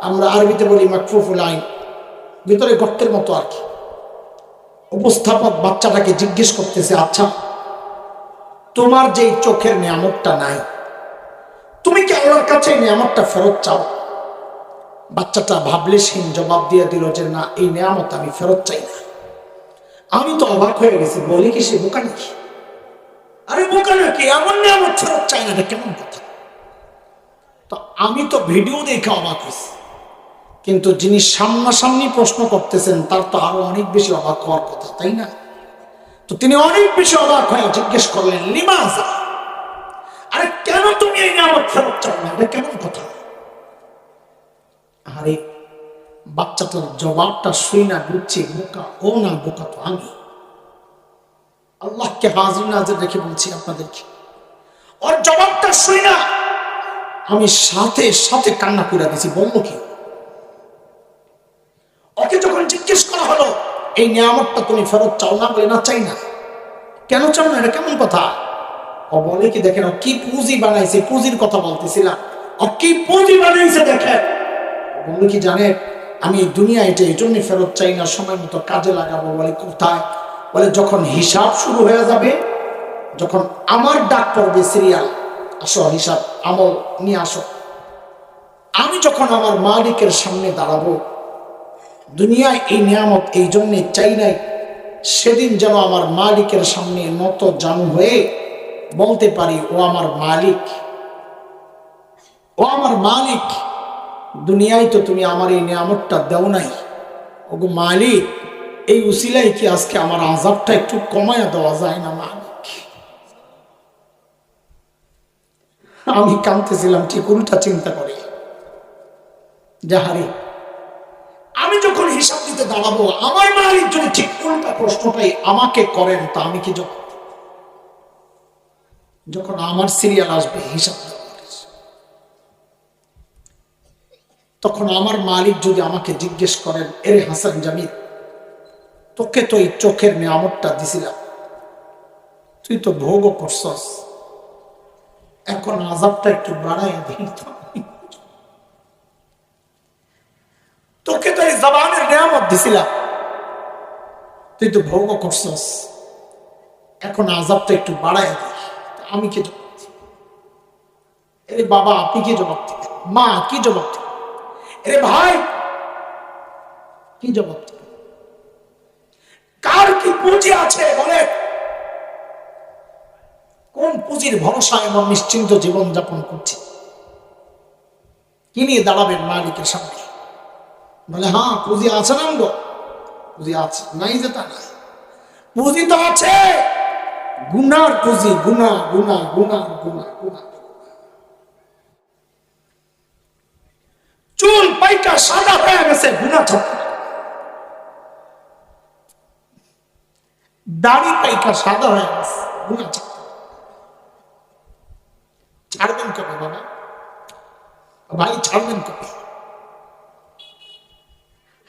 আমরা আরবিতে বলি মাকফুফুল আইন, ভিতরে গর্তের মতো আর কি। উপস্থাপক বাচ্চাটাকে জিজ্ঞেস করতেছে, আচ্ছা তোমার যে চোখের নিয়ামতটা নাই, তুমি কি আল্লাহর কাছে নিয়ামতটা ফেরত চাও? বাচ্চাটা ভাবলেশহীন জবাব দিয়ে দিল যে না, এই নিয়ামত আমি ফেরত চাই না। আমি তো অবাক হয়ে গেছি, বলি কি সে বোকা নাকি? আরে বোকা নাকি, এমন নিয়ামত ফেরত চাই না, এটা কেমন কথা? তো আমি তো ভিডিও দেখে অবাক হয়েছি, কিন্তু যিনি সামনাসামনি প্রশ্ন করতেছেন তার তো আরো অনেক বেশি অবাক হওয়ার কথা, তাই না? তো তিনি অনেক বেশি অবাক হয়ে জিজ্ঞেস করলেন, লিমাজা, আরে কেন তুমি এই নিয়ামত ফেরত চাও না, এটা কেমন কথা? আরে বাচ্চাটার জবাবটা শুই না বুঝছি, বোকা ও না, বোকা তো আমি। আল্লাহকে হাজির নাজির রেখে বলছি আপনাদেরকে, ওর জবাবটা শুই না আমি সাথে সাথে কান্না করে দিছি। বললো কি? ওকে যখন জিজ্ঞেস করা হলো এই নিয়ামতটা তুমি ফেরত চাও না, বলে না চাই না। কেন চাও না, এটা কেমন কথা? ও বলে কি, দেখেন ও কি পুঁজি বানাইছে, পুঁজির কথা বলতেছিলাম, ও কি পুঁজি বানাইছে দেখেন। বলে কি জানেন, আমি দুনিয়া এটা এই জন্য ফেরত চাই না, সময় মতো কাজে লাগাবো। বলে কোথায়? বলে যখন হিসাব শুরু হয়ে যাবে, যখন আমার ডাক পড়বে, সিরিয়াল, আসো হিসাব আমল নিয়ে আসো, আমি যখন আমার মালিকের সামনে দাঁড়াবো, দুনিয়ায় এই নিয়ামত এই জন্যে চাই নাই, সেদিন যেন আমার মালিকের সামনে নত জানু হয়ে বলতে পারি, ও আমার মালিক, ও আমার মালিক, দুনিয়ায় তো তুমি আমার এই নিয়ামতটা দাও নাই, ওগো মালিক, এই উসিলাই কি আজকে আমার আযাবটা একটু কমায়া দেওয়া যায় না মালিক? আমি কাঁদতেছিলাম ঠিক উল্টা চিন্তা করে, যাহারে আমি যখন হিসাব দিতে দাঁড়াবো, আমার মালিক যদি ঠিক উল্টা প্রশ্নটাই আমাকে করেন, তা আমি কি জবাব দেব? যখন আমার সিরিয়াল আসবে হিসাব দেওয়ার, তখন আমার মালিক যদি আমাকে জিজ্ঞেস করেন, এরে হাসান জামিল, তোকে তো এই চোখের নিয়ামতটা দিছিলাম, তুই তো ভোগও করছস, এখন আযাবটা একটু বাড়াই দিই তো। তোকে তো এই জবানের নিয়ামত দিছিলাম, তুই তো ভোগও করছস, এখন আযাবটা একটু বাড়াই দিই, আমি কি জবাব দিই? এরে বাবা আপনি কি জবাব দিবেন? মা কি জবাব দিবেন? এরে ভাই কি জবাব দিবেন? কার কি পুঁজি আছে বলে? কোন পুঁজির ভরসা এমন নিশ্চিন্ত জীবন যাপন করছে? কি নিয়ে দাঁড়াবেন মালিকের সামনে? বলে হ্যাঁ পুঁজি আছে না, গো পুঁজি আছে, নাই যেটা না, পুঁজি তো আছে, গুনার পুঁজি, গুনা গুনা গুনা গুনা গুনা। চুল পাইকা সাদা হয়ে গেছে গুনা ছাড়তে, দাড়ি পাইকা সাদা হয়ে গেছে গুনা ছাড়তে, ছাড়বেন কবে বাবা? ভাই ছাড়বেন কবে?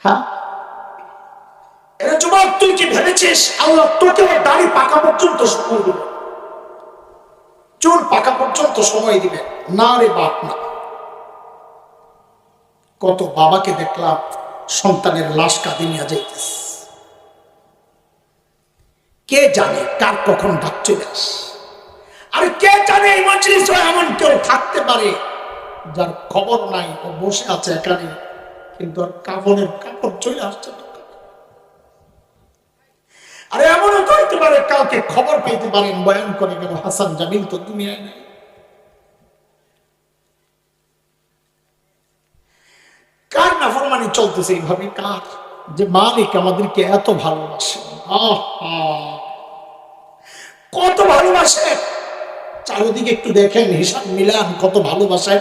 হ্যাঁ, এরা যুবক তুই কি ভেবেছিস আল্লাহ তোকে দাড়ি পাকা পর্যন্ত সময় দিবে, চুল পাকা পর্যন্ত সময় দিবে? না রে বাপ না। কত বাবাকে দেখলাম সন্তানের লাশ কাঁদে নিয়ে যাইতেছে, কে জানে কার কখন ডাক চলে আসে। আর কে জানে এই মজলিসে এমন কেউ থাকতে পারে যার খবর নাই, ও বসে আছে এখানে, কিন্তু আর কাফনের কাপড় চলে আসছে না। আরে এমনও তো হইতে পারে কাউকে খবর পেতে পারেন বয়ান করে গেল হাসান জামিল তো দুনিয়ায় নাই। কার নাফরমানি চলতেছে এইভাবে? কার যে মালিক আমাদেরকে এত ভালোবাসে, কত ভালোবাসে, চারিদিকে একটু দেখেন, হিসাব মিলান কত ভালোবাসে।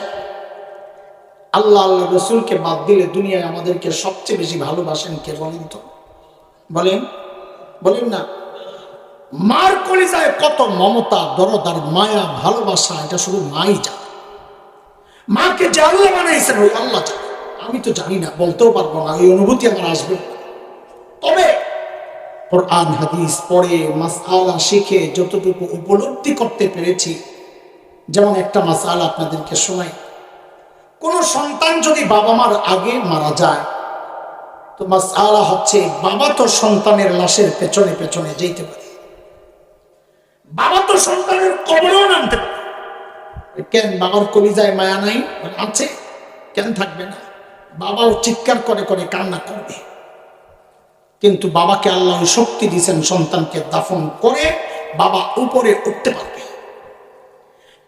আল্লাহ আল্লাহ রসুলকে বাদ দিলে দুনিয়ায় আমাদেরকে সবচেয়ে বেশি ভালোবাসেন কে বলেন তো? বলেন বলেন না। মার কলিজায় কত মমতা, দরদ আর মায়া ভালোবাসা, এটা শুধু মাই জানে। মাকে যে আল্লাহ বানাইছেন ওই আল্লাহ জানে, আমি তো জানি না, বলতেও পারবো না, এই অনুভূতি আমার আসবে। তবে কোরআন হাদিস পড়ে মাসআলা শিখে যতটুকু উপলব্ধি করতে পেরেছি, যেমন একটা মাসআলা আপনাদেরকে শোনাই। কোন সন্তান যদি বাবা মার আগে মারা যায়, তো মাসআলা হচ্ছে বাবা তো সন্তানের লাশের পেছনে পেছনে যেতে পারে, বাবা তো সন্তানের কবরেও নামতে পারে। কেন? বাবার কলিজায় মায়া নাই? আছে, কেন থাকবে না? বাবাও চিৎকার করে করে কান্না করবে, কিন্তু বাবাকে আল্লাহ শক্তি দিয়েছেন সন্তানকে দাফন করে বাবা উপরে উঠতে পারবে।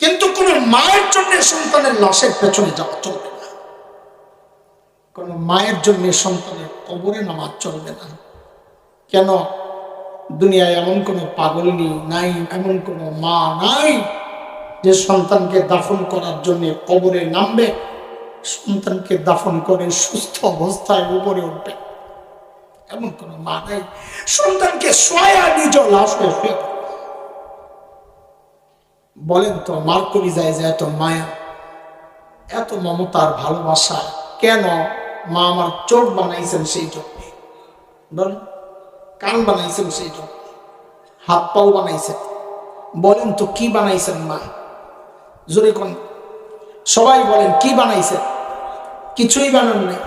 কিন্তু কোন মায়ের জন্য সন্তানের লাশের পেছনে যাওয়া চলবে না, কোন মায়ের জন্য সন্তানের কবরে নামা চলবে না। কেন? দুনিয়ায় এমন কোন পাগলনি নাই, এমন কোন মা নাই যে সন্তানকে দাফন করার জন্য কবরে নামবে, সন্তানকে দাফন করে সুস্থ অবস্থায় উপরে উঠবে, এমন কোন মা নাই। সন্তানকে সোয়া নিজ লাশ হয়ে শুয়ে পড়বে। বলেন তো মার কলিজায় যে এত মায়া, এত মমতার ভালোবাসা, কেন মা আমার চোখ বানাইছেন সেই জন্যে? বলেন, কান বানাইছেন সেই জন্য, হাত পাও বানাইছেন। বলেন তো কি বানাইছেন মা? জোরে কোন, সবাই বলেন কি বানাইছেন? কিছুই বানান নাই।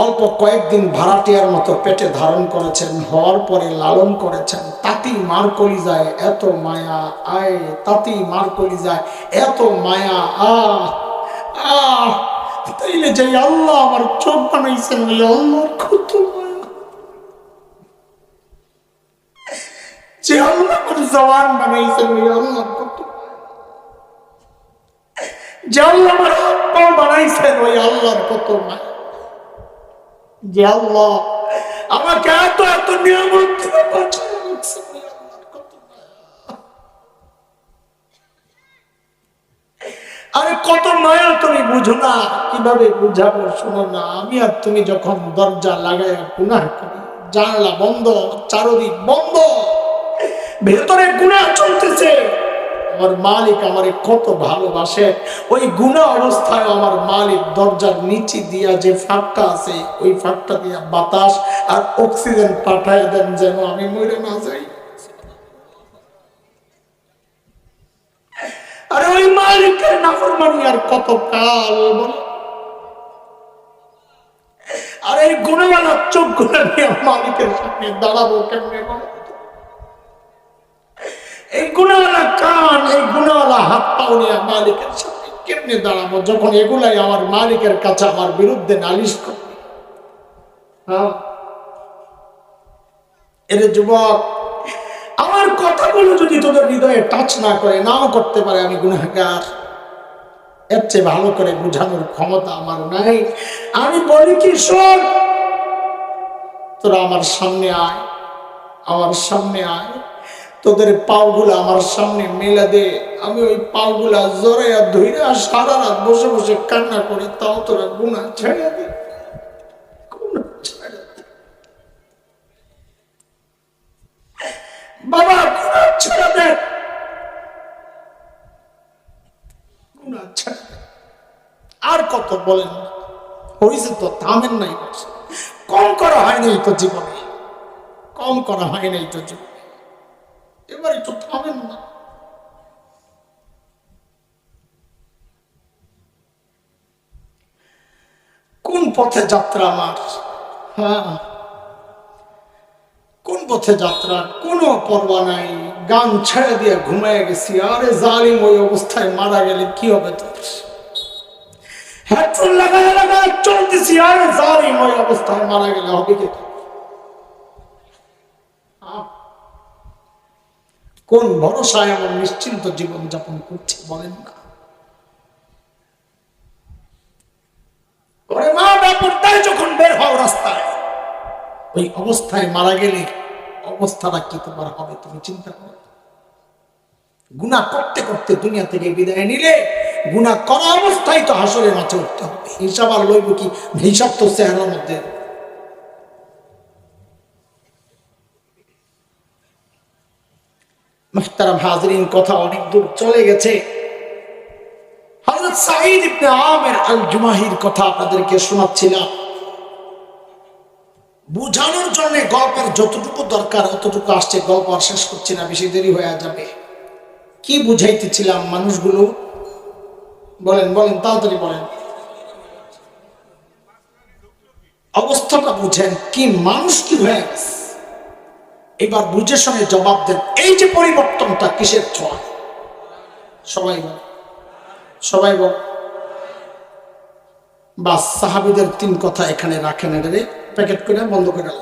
অল্প কয়েকদিন ভাড়াটিয়ার মতো পেটে ধারণ করেছেন, হওয়ার পরে লালন করেছেন। তাতেই মার কলিজায় এত মায়া, আয় তাতেই মার কলিজায় এত মায়া। তাইলে যে আল্লাহ আমার চোখ বানাইছেন, ওই আল্লাহর কত মায়া। যে আল্লাহ আমার জবান বানাইছেন, ওই আল্লাহর কত মায়া। যে আল্লাহ আমার হাত পা বানাইছেন, ওই আল্লাহর কত মায়া। যে আল্লাহ আমাকে এত এত নিয়ামত থেকে বাঁচিয়ে রাখছেন। আল্লাহর কত মায়া। আরে কত মায়া তুমি বুঝো না, কিভাবে বুঝাবো? শোনো না, আমি আর তুমি যখন দরজা লাগায় গুনাহ করি, জানলা বন্ধ, চারদিক বন্ধ, ভেতরে গুনাহ চলতেছে, আমার মালিক আমারে কত ভালোবাসে। ওই গুনাহ অবস্থায় আমার মালিক দরজার নিচে দিয়া যে ফাঁকটা আছে, ওই ফাঁকটা দিয়া বাতাস আর অক্সিজেন পাঠায় দেন যেন আমি মরে না যাই। আরে ওই মালিকের নাফরমানি আর কত কাল বল? আর এই গুণওয়ালা চোখ গুলো নিয়ে মালিকের সামনে দাঁড়াবো কেমনে বল? এই গুণওয়ালা কান, এই গুণওয়ালা হাত পাও নিয়ে মালিকের সামনে কেমনে দাঁড়াবো, যখন এগুলাই আমার মালিকের কাছে আমার বিরুদ্ধে নালিশ করবে? হ্যাঁ, এর যুবক, আমার কথাগুলো যদি তোদের হৃদয়ে টাচ না করে, নাও করতে পারে আমি গুনাহগার, এর চেয়ে ভালো করে বুঝানোর ক্ষমতা আমার নাই। আমি বলি কি, শোন, তোরা আমার সামনে আয়, আমার সামনে আয়, তোদের পাওগুলা আমার সামনে মেলা দে, আমি ওই পাওগুলা জোরাইয়া ধইরা সারা রাত বসে বসে কান্না করে, তাও তোরা গুনাহ ছেড়ে দে, গুনাহ ছেড়ে দে। বাবা, গুনাহ ছেড়ে দে, গুনাহ ছেড়ে দে। আর কত বলেন? হয়েছে তো, থামেন নাই, কম করা হয় নাই তো জীবনে, কম করা হয় নাই তো জীবনে, এবার একটু থামেন না। কোন পথে যাত্রা আমার? হ্যাঁ, কোন পথে যাত্রা? কোনো পরোয়া নাই, গান ছেড়ে দিয়ে ঘুমিয়ে গেছি। আরে জালিম, ওই অবস্থায় মারা গেলে কি হবে তোর? হেডফোন লাগায় লাগায় চলতেছি, আরে জালিম, ওই অবস্থায় মারা গেলে হবে কি? কোন ভরসায় এমন নিশ্চিন্ত জীবন যাপন করছি বলেন না? ওরে মা, ব্যাপারটাই যখন বের হও রাস্তায়, ওই অবস্থায় মারা গেলে অবস্থাটা কি তোমার হবে তুমি চিন্তা করো। গুনাহ করতে করতে দুনিয়া থেকে বিদায় নিলে, গুনাহ করা অবস্থায় তো হাসরের মাঠে উঠতে হবে। হিসাব আর লইব কি? হিসাব তো চেহারার মধ্যে। মুহতারাম হাজরিন, কথা অনেক দূর চলে গেছে। হযরত সাঈদ ইবনে আমির আল জুমাহির কথা আপনাদেরকে শোনাচ্ছিলাম বুঝানোর জন্য। গল্পের যতটুকু দরকার অতটুকু আসছে, গল্প আর শেষ করছি না, বেশি দেরি হয়ে যাবে। কি বুঝাইতেছিলাম মানুষগুলো? বলেন বলেন, তাড়াতাড়ি বলেন। অবস্থাটা বুঝেন, কি মানুষ কি হয়ে গেছে। এবার বুঝে শুনে জবাব দেন। এই যে পরিবর্তনটা কিসের ছোঁয়া? সবাই বল, সবাই বল। বাস, সাহাবীদের 3 কথা এখানে রাখেন, এটারে প্যাকেট করে বন্ধ করে দেন।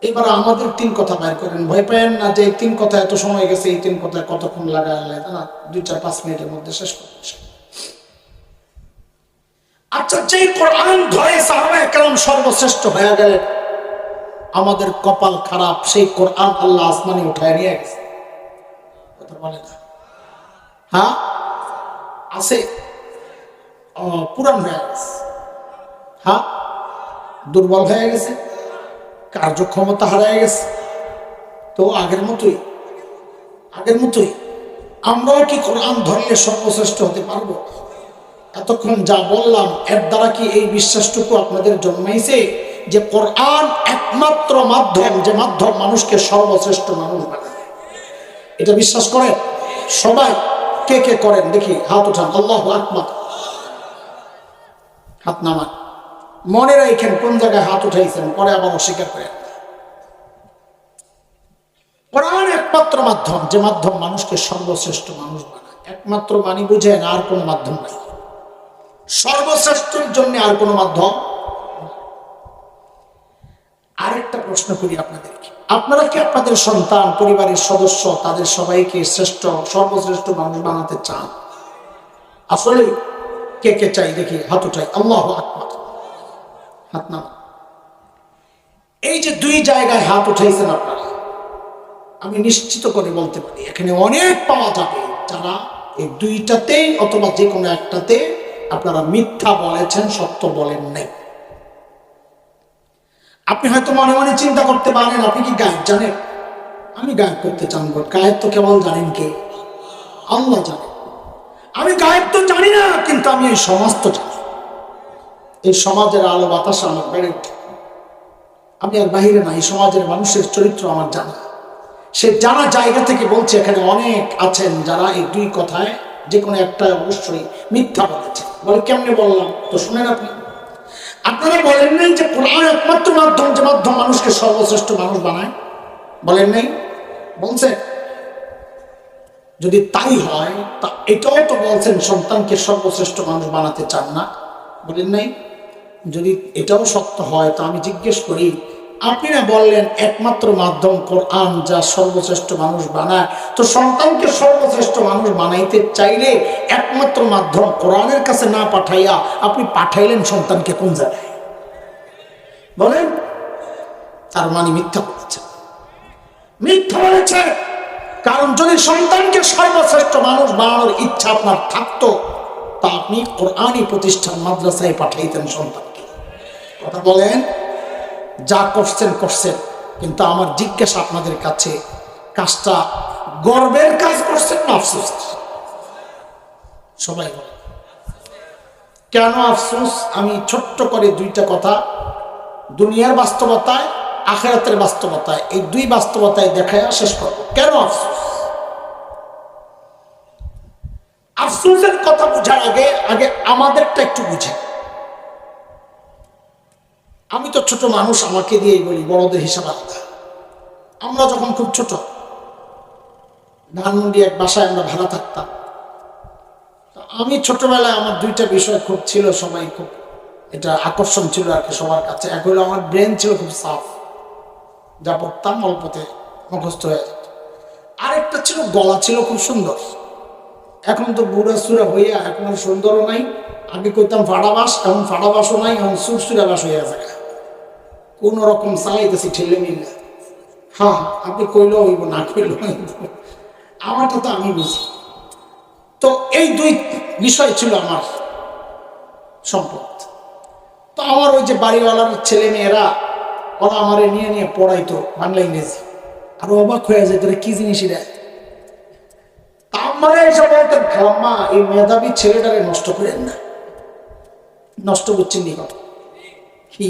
এবার আমাদের 3 কথা বের করেন। ভয় পায়েন না যে এই 3 কথা এত সময় গেছে, এই 3 কথায় কতক্ষণ লাগায় না, 2-4-5 মিনিটের মধ্যে শেষ করবো। আচ্ছা, যে কোরআন ধরে সাহাবায়ে কেরাম সর্বশ্রেষ্ঠ হয়ে গেলেন, আমাদের কপাল খারাপ, সেই কোরআন আল্লাহ আসমানে উঠায় নিয়ে গেছে। কথা বলে না? হ্যাঁ, আছে, পুরান হয়ে গেছে। হ্যাঁ, দুর্বল হয়ে গেছে, কার্যক্ষমতা হারিয়ে গেছে। তো আগের মতোই, আগের মতোই আমরাও কি কোরআন ধরলে সর্বশ্রেষ্ঠ হতে পারবো? এতক্ষণ যা বললাম, এর দ্বারা কি এই বিশ্বাসটুকু আপনাদের জন্মাইছে যে কোরআন একমাত্র মাধ্যম, যে মাধ্যম মানুষকে সর্বশ্রেষ্ঠ মানুষ বানায়? এটা বিশ্বাস করেন সবাই? কে কে করেন দেখি, হাত উঠান। আল্লাহু আকবার। হাত নামান। মনে রাখেন কোন জায়গায় হাত উঠাইছেন, পরে আবার অস্বীকার করেন। কোরআন একমাত্র মাধ্যম, যে মাধ্যম মানুষকে সর্বশ্রেষ্ঠ মানুষ বানায়। একমাত্র মানি বুঝেন, আর কোনো মাধ্যম নাই। সর্বশ্রেষ্ঠের জন্য আর কোনো মাধ্যম। আরেকটা প্রশ্ন করি আপনাদেরকে, আপনারা কি আপনাদের সন্তান, পরিবারের সদস্য, তাদের সবাইকে শ্রেষ্ঠ, সর্বশ্রেষ্ঠ মানুষ বানাতে চান? আসলে কে কে চাই দেখি, হাত উঠাই। আল্লাহু আকবার। হাত নামান। এই যে দুই জায়গায় হাত উঠাইছেন আপনারা, আমি নিশ্চিত করে বলতে পারি এখানে অনেক পাওয়া যাবে যারা এই দুইটাতেই অথবা যে কোনো একটাতে আপনারা মিথ্যা বলেছেন, সত্য বলেন নাই। আপনি হয়তো মনে মনে চিন্তা করতে পারেন আপনি কি গায়েব জানেন? আমি গায়েব করতে চান, গায়েব তো কেবল জানেন কে? আল্লাহ জানেন। আমি গায়েব তো জানি না, কিন্তু আমি এই সমাজ তো জানি। এই সমাজের আলো বাতাস আমার বেড়ে ওঠে, আমি আর বাহিরে না, এই সমাজের মানুষের চরিত্র আমার জানা। সে জানা জায়গা থেকে বলছে এখানে অনেক আছেন যারা এই দুই কথায় যে কোনো একটা অবশ্যই মিথ্যা বলেছে। বলে কেমনে বললাম? তো শুনেন আপনি, আপনারা বলেন নাই যে কোরআন একমাত্র মাধ্যম যে মাধ্যম মানুষকে সর্বশ্রেষ্ঠ মানুষ বানায়? বলেন নাই? বলছে। যদি তাই হয় তা এটাও তো বলছেন সন্তানকে সর্বশ্রেষ্ঠ মানুষ বানাতে চান না, বলেন নাই? যদি এটাও সত্য হয় তা আমি জিজ্ঞেস করি, আপনি না বললেন একমাত্র মাধ্যম কোরআন যা সর্বশ্রেষ্ঠ মানুষ বানায়, তো সন্তানকে সর্বশ্রেষ্ঠ মানুষ বানাইতে চাইলে একমাত্র মাধ্যম কোরআনের কাছে না পাঠাইয়া আপনি পাঠাইলেন সন্তানকে কোন জায়গায়? বলেন। তার মানে মিথ্যা বলেছে, মিথ্যা বলেছে। কারণ যদি সন্তানকে সর্বশ্রেষ্ঠ মানুষ বানানোর ইচ্ছা আপনার থাকতো তা আপনি কোরআনী প্রতিষ্ঠান মাদ্রাসায় পাঠাইতেন সন্তানকে। কথা বলেন। যা করছেন করছেন, কিন্তু আমার জিজ্ঞাসা আপনাদের কাছে, কাজটা গর্বের কাজ করছেন না আফসোস? সবাই বলে কেন আফসোস? আমি ছোট্ট করে দুইটা কথা দুনিয়ার বাস্তবতায় আখিরাতের বাস্তবতায়, এই দুই বাস্তবতায় দেখায় শেষ করবো। কেন আফসোস? আফসোসের কথা বোঝার আগে আগে আমাদেরটা একটু বুঝে। আমি তো ছোট মানুষ, আমাকে দিয়েই বলি, বড়দের হিসাব আলাদা। আমরা যখন খুব ছোট ধানমন্ডি এক বাসায় আমরা ভাড়া থাকতাম, আমি ছোটবেলায় আমার দুইটা বিষয় খুব ছিল, সবাই খুব এটা আকর্ষণ ছিল আর কি সবার কাছে। এক হলো আমার ব্রেন ছিল খুব সাফ, যা পড়তাম অল্পতে মুখস্থ হয়ে যেত। আরেকটা ছিল গলা ছিল খুব সুন্দর। এখন তো বুড়া সুরা হইয়া এখন আর সুন্দরও নাই। আগে কইতাম ফাড়াবাস, এখন ফাড়াবাসও নাই, এখন সুরসুরা বাস হইয়া যায়। কোন রকম চালাইতেছি ঠেলে মিলে। হ্যাঁ, আপনি কইলেও হইব, না কইলেও হইব, আমারটা তো আমি বুঝি। তো এই দুই বিষয় ছিল আমার সম্পদ। তো আমার ওই যে বাড়িওয়ালার ছেলে মেয়েরা ওরা আমারে নিয়ে নিয়ে পড়াইতো বাংলা ইংরেজি, আর অবাক হয়ে যায় তোরা কি জিনিস এটা। তা আমারে এসে বলতেন, খাম্মা এই মেধাবী ছেলেটারে নষ্ট করেন না। নষ্ট করছেন নি কথা কি?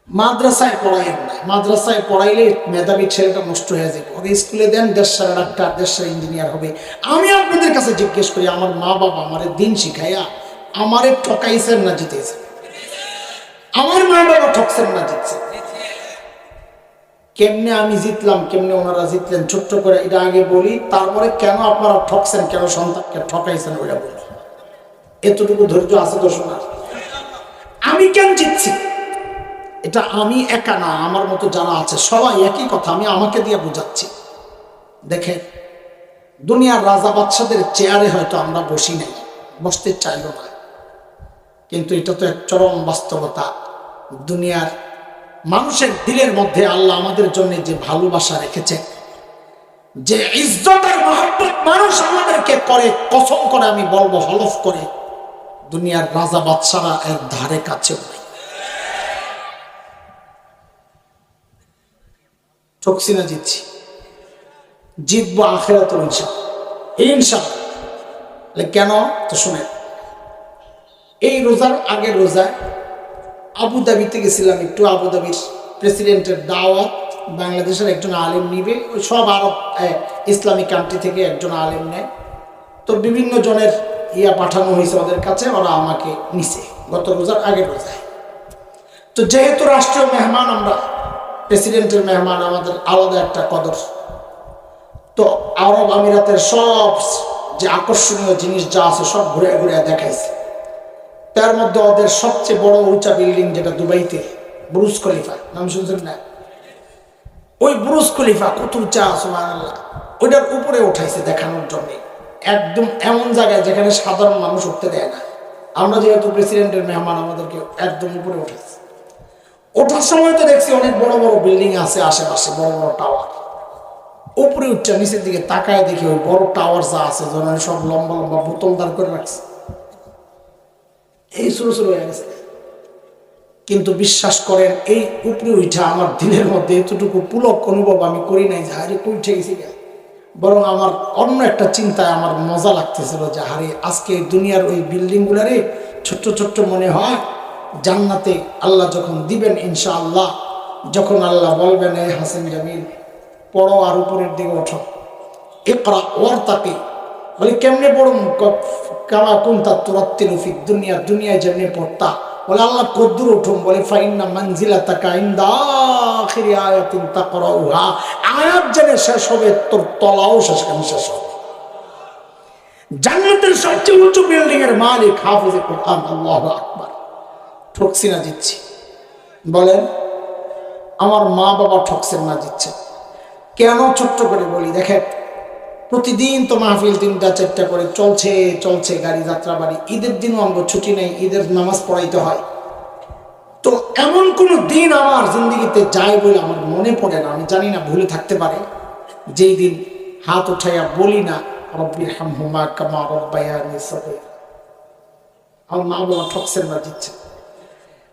মাদ্রাসায় পড়াইেন না, মাদ্রাসায় পড়াইলে মেধাবী ছেলেটা নষ্ট হয়ে যাবে। ওকে স্কুলে দেন, দেড়শার ডাক্তার, দেড়শার ইঞ্জিনিয়ার হবে। আমি আপনাদের কাছে জিজ্ঞেস করি, আমার মা বাবা আমারে দিন শিখাইয়া আমারে ঠকাইছেন না জিতেছেন? আমার মা বাবা ঠকছেন না জিতছেন? কেমনে আমি জিতলাম, কেমনে ওনারা জিতলেন, ছোট্ট করে এটা আগে বলি, তারপরে কেন আপনারা ঠকছেন, কেন সন্তানকে ঠকাইছেন ওইটা বলি। এতটুকু ধৈর্য আছে তো শোনার? আমি কেন জিতছি এটা আমি একা না, আমার মতো যারা আছে সবাই একই কথা আমি আমাকে দিয়ে বুঝাচ্ছি। দেখেন, দুনিয়ার রাজা বাদশাদের চেয়ারে হয়তো আমরা বসি নাই, বসতে চাইল না, কিন্তু এটা তো এক চরম বাস্তবতা। দুনিয়ার মানুষের দিলের মধ্যে আল্লাহ আমাদের জন্য যে ভালোবাসা রেখেছেন, যে ইজ্জত আর মহব্বত মানুষ আমাদেরকে করে, কসম করে আমি বলবো, হলফ করে, দুনিয়ার রাজা বাদশারা এর ধারে কাছেও নাই। ঠকছি না জিতছি? জিতবো আখিরাতুল ইনশাআল্লাহ। কেন? তো শুনেন, এই রোজার আগের রোজায় আবুধাবিতে গেছিলাম একটু। আবুধাবির প্রেসিডেন্টের দাওয়াত, বাংলাদেশের একজন আলেম নিবে, ওই সব আরব ইসলামিক কান্ট্রি থেকে একজন আলেম নেয়। তো বিভিন্ন জনের পাঠানো হয়েছে ওদের কাছে, ওরা আমাকে নিছে গত রোজার আগের রোজায়। তো যেহেতু রাষ্ট্রীয় মেহমান আমরা, প্রেসিডেন্টের মেহমান, আমাদের আলাদা একটা কদর। তো আরব আমিরাতের সব যে আকর্ষণীয় জিনিস যা আছে সব ঘুরে ঘুরে দেখাইছে। তার মধ্যে ওদের সবচেয়ে বড় উঁচা বিল্ডিং যেটা দুবাইতে, বুরুজ খলিফা, নাম শুনছেন না? ওই বুরুজ খলিফা কত উঁচা, সুবহানাল্লাহ, ওইটার উপরে উঠাইছে দেখানোর জন্য। একদম এমন জায়গায় যেখানে সাধারণ মানুষ উঠতে দেয় না। আমরা যেহেতু প্রেসিডেন্টের মেহমান, আমাদেরকে একদম উপরে উঠাইছে। ওঠার সময় তো দেখছি অনেক বড় বড় বিল্ডিং আছে আশেপাশে, বড় বড় টাওয়ার। উপরে উঠছে, নিচের দিকে তাকায় দেখি ওই বড় টাওয়ার যা আছে সব লম্বা লম্বা বোতলদার করে রাখছে, এই শুরু শুরু হয়ে গেছে। কিন্তু বিশ্বাস করেন, এই উপরে উঠা আমার দিনের মধ্যে এতটুকু পুলক অনুভব আমি করি নাই যে হারে উঠে গেছি। বরং আমার অন্য একটা চিন্তায় আমার মজা লাগতেছিল যে হারে আজকে দুনিয়ার ওই বিল্ডিং গুলারে ছোট্ট ছোট্ট মনে হয়, জান্নাতে আল্লাহ যখন দিবেন ইনশাআল্লাহ, যখন আল্লাহ বলবেন এ হাসান জামিল পড়ো আর উপরের দিকে ওঠো, ইকরা ওয়ারতাকি, বলে কেমনে পড়ুন, কামা কুনতা তুরাত্তিলু ফিদ দুনিয়া, দুনিয়ায় যেমনি পড়তা। বলে আল্লাহ কদ্দুর উঠুম, বলে ফাইন্না মানজিলাতাকা ইনদা আখিরি আয়াতিন তাকরাউহা, আয়াত জেনে শেষ হবে তোর তলাও শেষ হবে। জান্নাতের সবচেয়ে উঁচু বিল্ডিং এর মালিক হাফেজে কোরআন, আল্লাহু আকবার। ঠকছি না জিতছি? বলেন আমার মা বাবা ঠকছেন না জিতছেন? কেন ছোট্ট করে বলি, দেখেন প্রতিদিন তো মাহফিল 3টা 4টা করে চলছে গাড়ি যাত্রা বাড়ি। ঈদের দিনও আমরা ছুটি নেই, ঈদের নামাজ পড়াইতে হয়। তো এমন কোন দিন আমার জিন্দগিতে যায় বলে আমার মনে পড়ে না, আমি জানি না, ভুলে থাকতে পারে, যেই দিন হাত উঠাইয়া বলি না রব্বির হামহুমা কামা রব্বায়ানি সগীরা। আমার মা বাবা ঠকছেন না জিতছেন?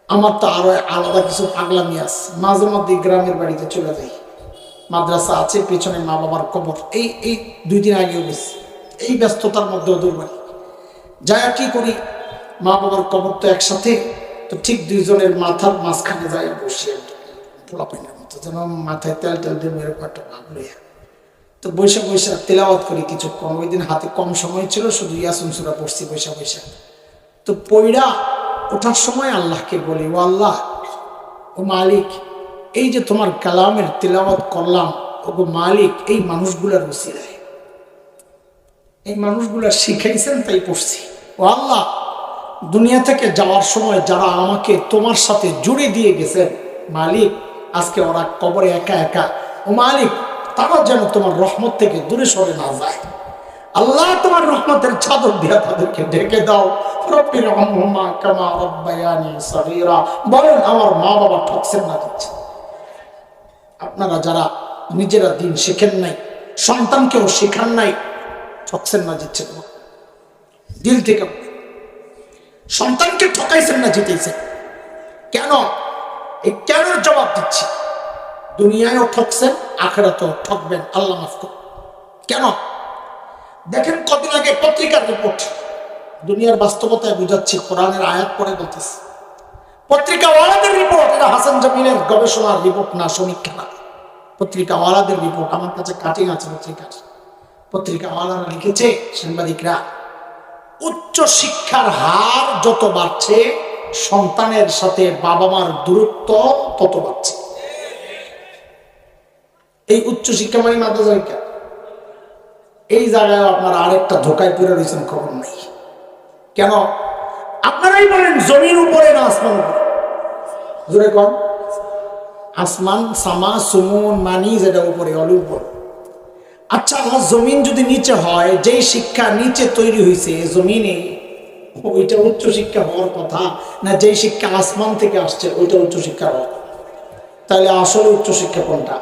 আমার তো আরো আলাদা কিছু পাগলামি আছে। মাঝে মধ্যে গ্রামের বাড়িতে চলে যাই, মাদ্রাসা আছে পেছনে, মা বাবার কবর, এই 2 দিন আগেও গেছি, এই ব্যস্ততার মধ্যে ওদের বাড়ি যা কি করি, মা বাবার কবর তো একসাথে, তো ঠিক 2 জনের মাথার মাঝখানে যাই বসে, পোলাপাইনের মতো যেন মাথায় তেল দিয়ে এরকম একটা ভাব লইয়া, তো বৈশা তেলাওয়াত করি কিছুক্ষণ। ওই দিন হাতে কম সময় ছিল, শুধু ইয়াসিন সূরা পড়ছি বৈশা। তো পইড়া ওঠার সময় আল্লাহকে বলি, ও আল্লাহ, ও মালিক, এই যে তোমার কালামের তেলাওয়াত করলাম, ও মালিক, এই মানুষগুলার উসিলায়, এই মানুষগুলা শিখাইছেন তাই পড়ছি। ও আল্লাহ, দুনিয়া থেকে যাওয়ার সময় যারা আমাকে তোমার সাথে জুড়ে দিয়ে গেছেন মালিক, আজকে ওরা কবরে একা। ও মালিক, তারা যেন তোমার রহমত থেকে দূরে সরে না যায়। আল্লাহ, তোমার রহমতের চাদর দিয়া তাদেরকে ঢেকে দাও। রব্বির হামহুমা কামা রব্বায়ানি সগীরা। বলেন আমার মা বাবা ঠকছেন না দিচ্ছে? আপনারা যারা নিজেরা দিন শেখেন নাই, সন্তানকেও শেখান নাই, ঠকছেন না জিতছেন? দিল থেকে সন্তানকে ঠকাইছেন না জিতেছেন? কেন? এই কেন জবাব দিচ্ছি। দুনিয়ায়ও ঠকছেন, আখিরাতেও ঠকবেন, আল্লাহ মাফ করুন। কেন? দেখেন কদিন আগে পত্রিকার রিপোর্ট, দুনিয়ার বাস্তবতায় বুঝাচ্ছি, কোরআনের আয়াত পড়ে বলতেছে, পত্রিকাওয়ালাদের রিপোর্ট, এটা হাসান জামিলের গবেষণার রিপোর্ট না, সমীক্ষা না, পত্রিকাওয়ালাদের রিপোর্ট। আমার কাছে কাটিং আছে পত্রিকাওয়ালারা লিখেছে, সাংবাদিকরা, উচ্চ শিক্ষার হার যত বাড়ছে, সন্তানের সাথে বাবা মার দূরত্ব তত বাড়ছে। এই উচ্চ শিক্ষা মানে মাদ্রাসা শিক্ষা। এই জায়গায় আপনারা আরেকটা ধোকায় পড়ে রয়েছেন, খবর নাই। কেন? আপনারাই বলেন জমির উপরে না আসমান উপরে? জোরে কন। আসমান, সামা, সুমন, মানি, যেটা উপরে, অলি উপর। আচ্ছা, আমার জমিন যদি নিচে হয়, যেই শিক্ষা নিচে তৈরি হয়েছে জমিনে, ওইটা উচ্চ শিক্ষা হওয়ার কথা না? যেই শিক্ষা আসমান থেকে আসছে ওইটা উচ্চ শিক্ষা হওয়ার? তাহলে আসলে উচ্চ শিক্ষা কোনটা?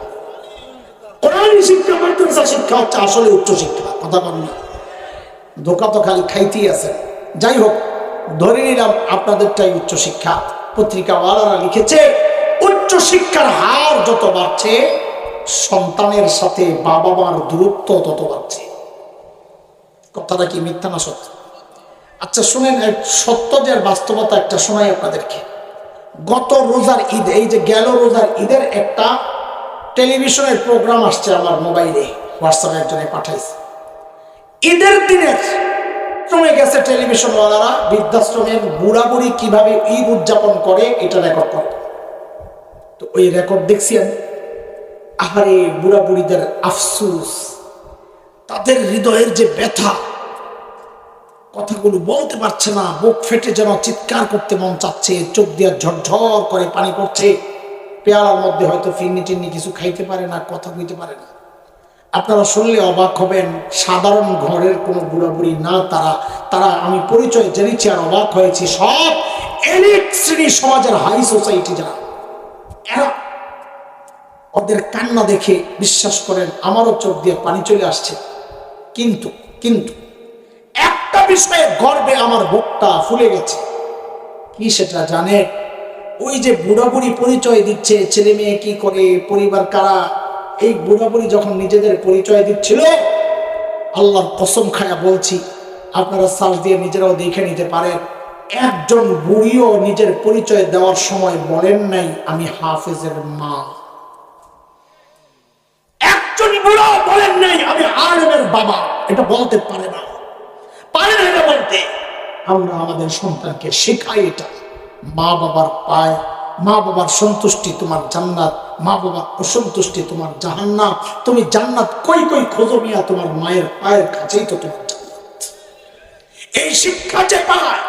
কোরআনী শিক্ষা, মাদ্রাসা শিক্ষা হচ্ছে আসলে উচ্চ শিক্ষা। কথা বল না, ধোকা তো খালি খাইতেই আছে। যাই হোক, ধরে নিলাম আপনাদেরটাই উচ্চ শিক্ষা। পত্রিকাওয়ালারা লিখেছে, উচ্চ শিক্ষার হার যত বাড়ছে, সন্তানের সাথে বাবা মার দূরত্ব তত বাড়ছে। কথাটা কি মিথ্যা না সত্য? আচ্ছা শুনেন, সত্য যে বাস্তবতা একটা শোনাই আপনাদেরকে। গত রোজার ঈদ, এই যে গেল রোজার ঈদের একটা টেলিভিশনের প্রোগ্রাম আসছে আমার মোবাইলে, হোয়াটসঅ্যাপে একজনে পাঠাইছে। ঈদের দিনের আশ্রমে গেছে টেলিভিশনওয়ালারা, বৃদ্ধাশ্রমের বুড়া বুড়ি কিভাবে ঈদ উদযাপন করে এটা রেকর্ড করে। তো ওই রেকর্ড দেখছি আমি। আহারে, বুড়া বুড়িদের আফসুস, তাদের হৃদয়ের যে ব্যথা, কথাগুলো বলতে পারছে না, বুক ফেটে যেন চিৎকার করতে মন চাচ্ছে, চোখ দিয়ে ঝরঝর করে পানি পড়ছে, পেয়ালার মধ্যে হয়তো ফিন্নি টিন্নি কিছু খাইতে পারে না, কথা কইতে পারে না। আপনারা শুনলে অবাক হবেন, সাধারণ ঘরের কোনো বুড়া বুড়ি না তারা আমি পরিচয় জেনেছি আর অবাক হয়েছি, সব এলিট শ্রেণী, সমাজের হাই সোসাইটি যারা, এরা ওদের কান্না দেখে বিশ্বাস করেন আমারও চোখ দিয়ে পানি চলে আসছে। কিন্তু কিন্তু একটা বিষয়ে গর্বে আমার বুকটা ফুলে গেছে। কি সেটা জানে? ওই যে বুড়া বুড়ি পরিচয় দিচ্ছে, ছেলে মেয়ে কি করে, পরিবার কারা, এই বুড়া বুড়ি যখন নিজেদের পরিচয় দিচ্ছিল, আল্লাহর কসম খায়া বলছি, আপনারা সার্চ দিয়ে নিজেরাও দেখে নিতে পারেন, একজন বুড়িও নিজের পরিচয় দেওয়ার সময় বলেন নাই আমি হাফেজের মা। একজন বুড়ো বলেন নাই আমি আলেমের বাবা। এটা বলতে পারে না, পারে না এটা বলতে। আমরা আমাদের সন্তানকে শেখাই এটা। মা বাবার পায়, মা বাবার সন্তুষ্টি তোমার জান্নাত, মা বাবার অসন্তুষ্টি তোমার জাহান্নাম। তুমি জান্নাত কই কই খোঁজো মিয়া, তোমার মায়ের পায়ের কাছেই তো তোমার জান্নাত। এই শিক্ষা যে পায়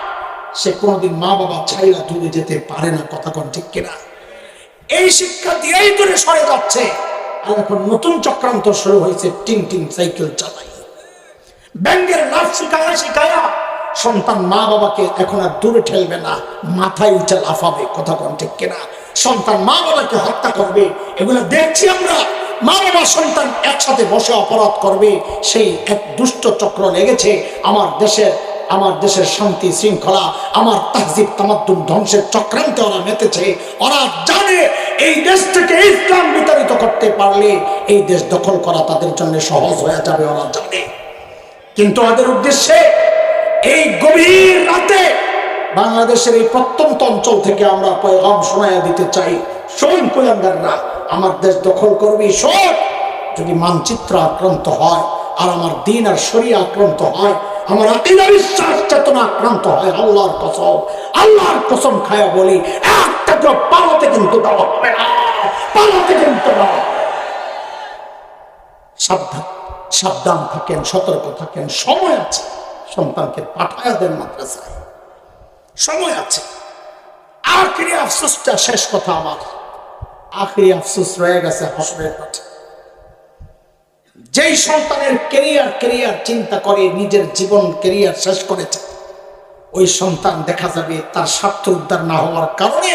সে কোনোদিন মা বাবা ছাইরা দূরে যেতে পারে না। কথা কোন ঠিক কিনা? এই শিক্ষা দিয়েই দূরে সরে যাচ্ছে। আর এখন নতুন চক্রান্ত শুরু হয়েছে, টিং টিং সাইকেল চালাই, ব্যাংকের লাভ শিখায়া শিখায়া সন্তান মা বাবাকে এখন আর দূরে ঠেলবে না, মাথায় উঠে লাফাবে। কথা কোন ঠিক কিনা? সন্তান মা বাবাকে হত্যা করবে, এগুলো দেখছি আমরা। মা বাবা সন্তান একসাথে বসে অপরাধ করবে, সেই এক দুষ্ট চক্র লেগেছে আমার দেশের শান্তি শৃঙ্খলা, আমার তাহজিব তামাদ্দুন ধ্বংসের চক্রান্তে ওরা মেতেছে। ওরা জানে এই দেশ থেকে ইসলাম বিতাড়িত করতে পারলে এই দেশ দখল করা তাদের জন্য সহজ হয়ে যাবে, ওরা জানে। কিন্তু ওদের উদ্দেশ্যে এই গভীর রাতে বাংলাদেশের এই প্রত্যন্ত অঞ্চল থেকে আমরা পয়গাম শোনায়া দিতে চাই, শোন কুলাঙ্গাররা, আমার দেশ দখল করবি, শোন। যদি মানচিত্র আক্রান্ত হয় আর আমার দিন আর শরীয়ত আক্রান্ত হয়, আমার আকীদা বিশ্বাস চেতনা আক্রান্ত হয়, আল্লাহর কসম খায়া বলি, একটা কেউ পালাতে কিন্তু দেওয়া হবে না, পালাতে কিন্তু না। সাবধান, সাবধান থাকেন, সতর্ক থাকেন। সময় আছে, সন্তানকে পাঠায়া দেন মাদ্রাসায়, সময় আছে। আখেরি আফসোসটা, শেষ কথা আমার, আখেরি আফসোস রয়ে গেছে হাসরের মাঠে। যেই সন্তানের কেরিয়ার চিন্তা করে নিজের জীবন কেরিয়ার শেষ করেছে, ওই সন্তান দেখা যাবে তার স্বার্থ উদ্ধার না হওয়ার কারণে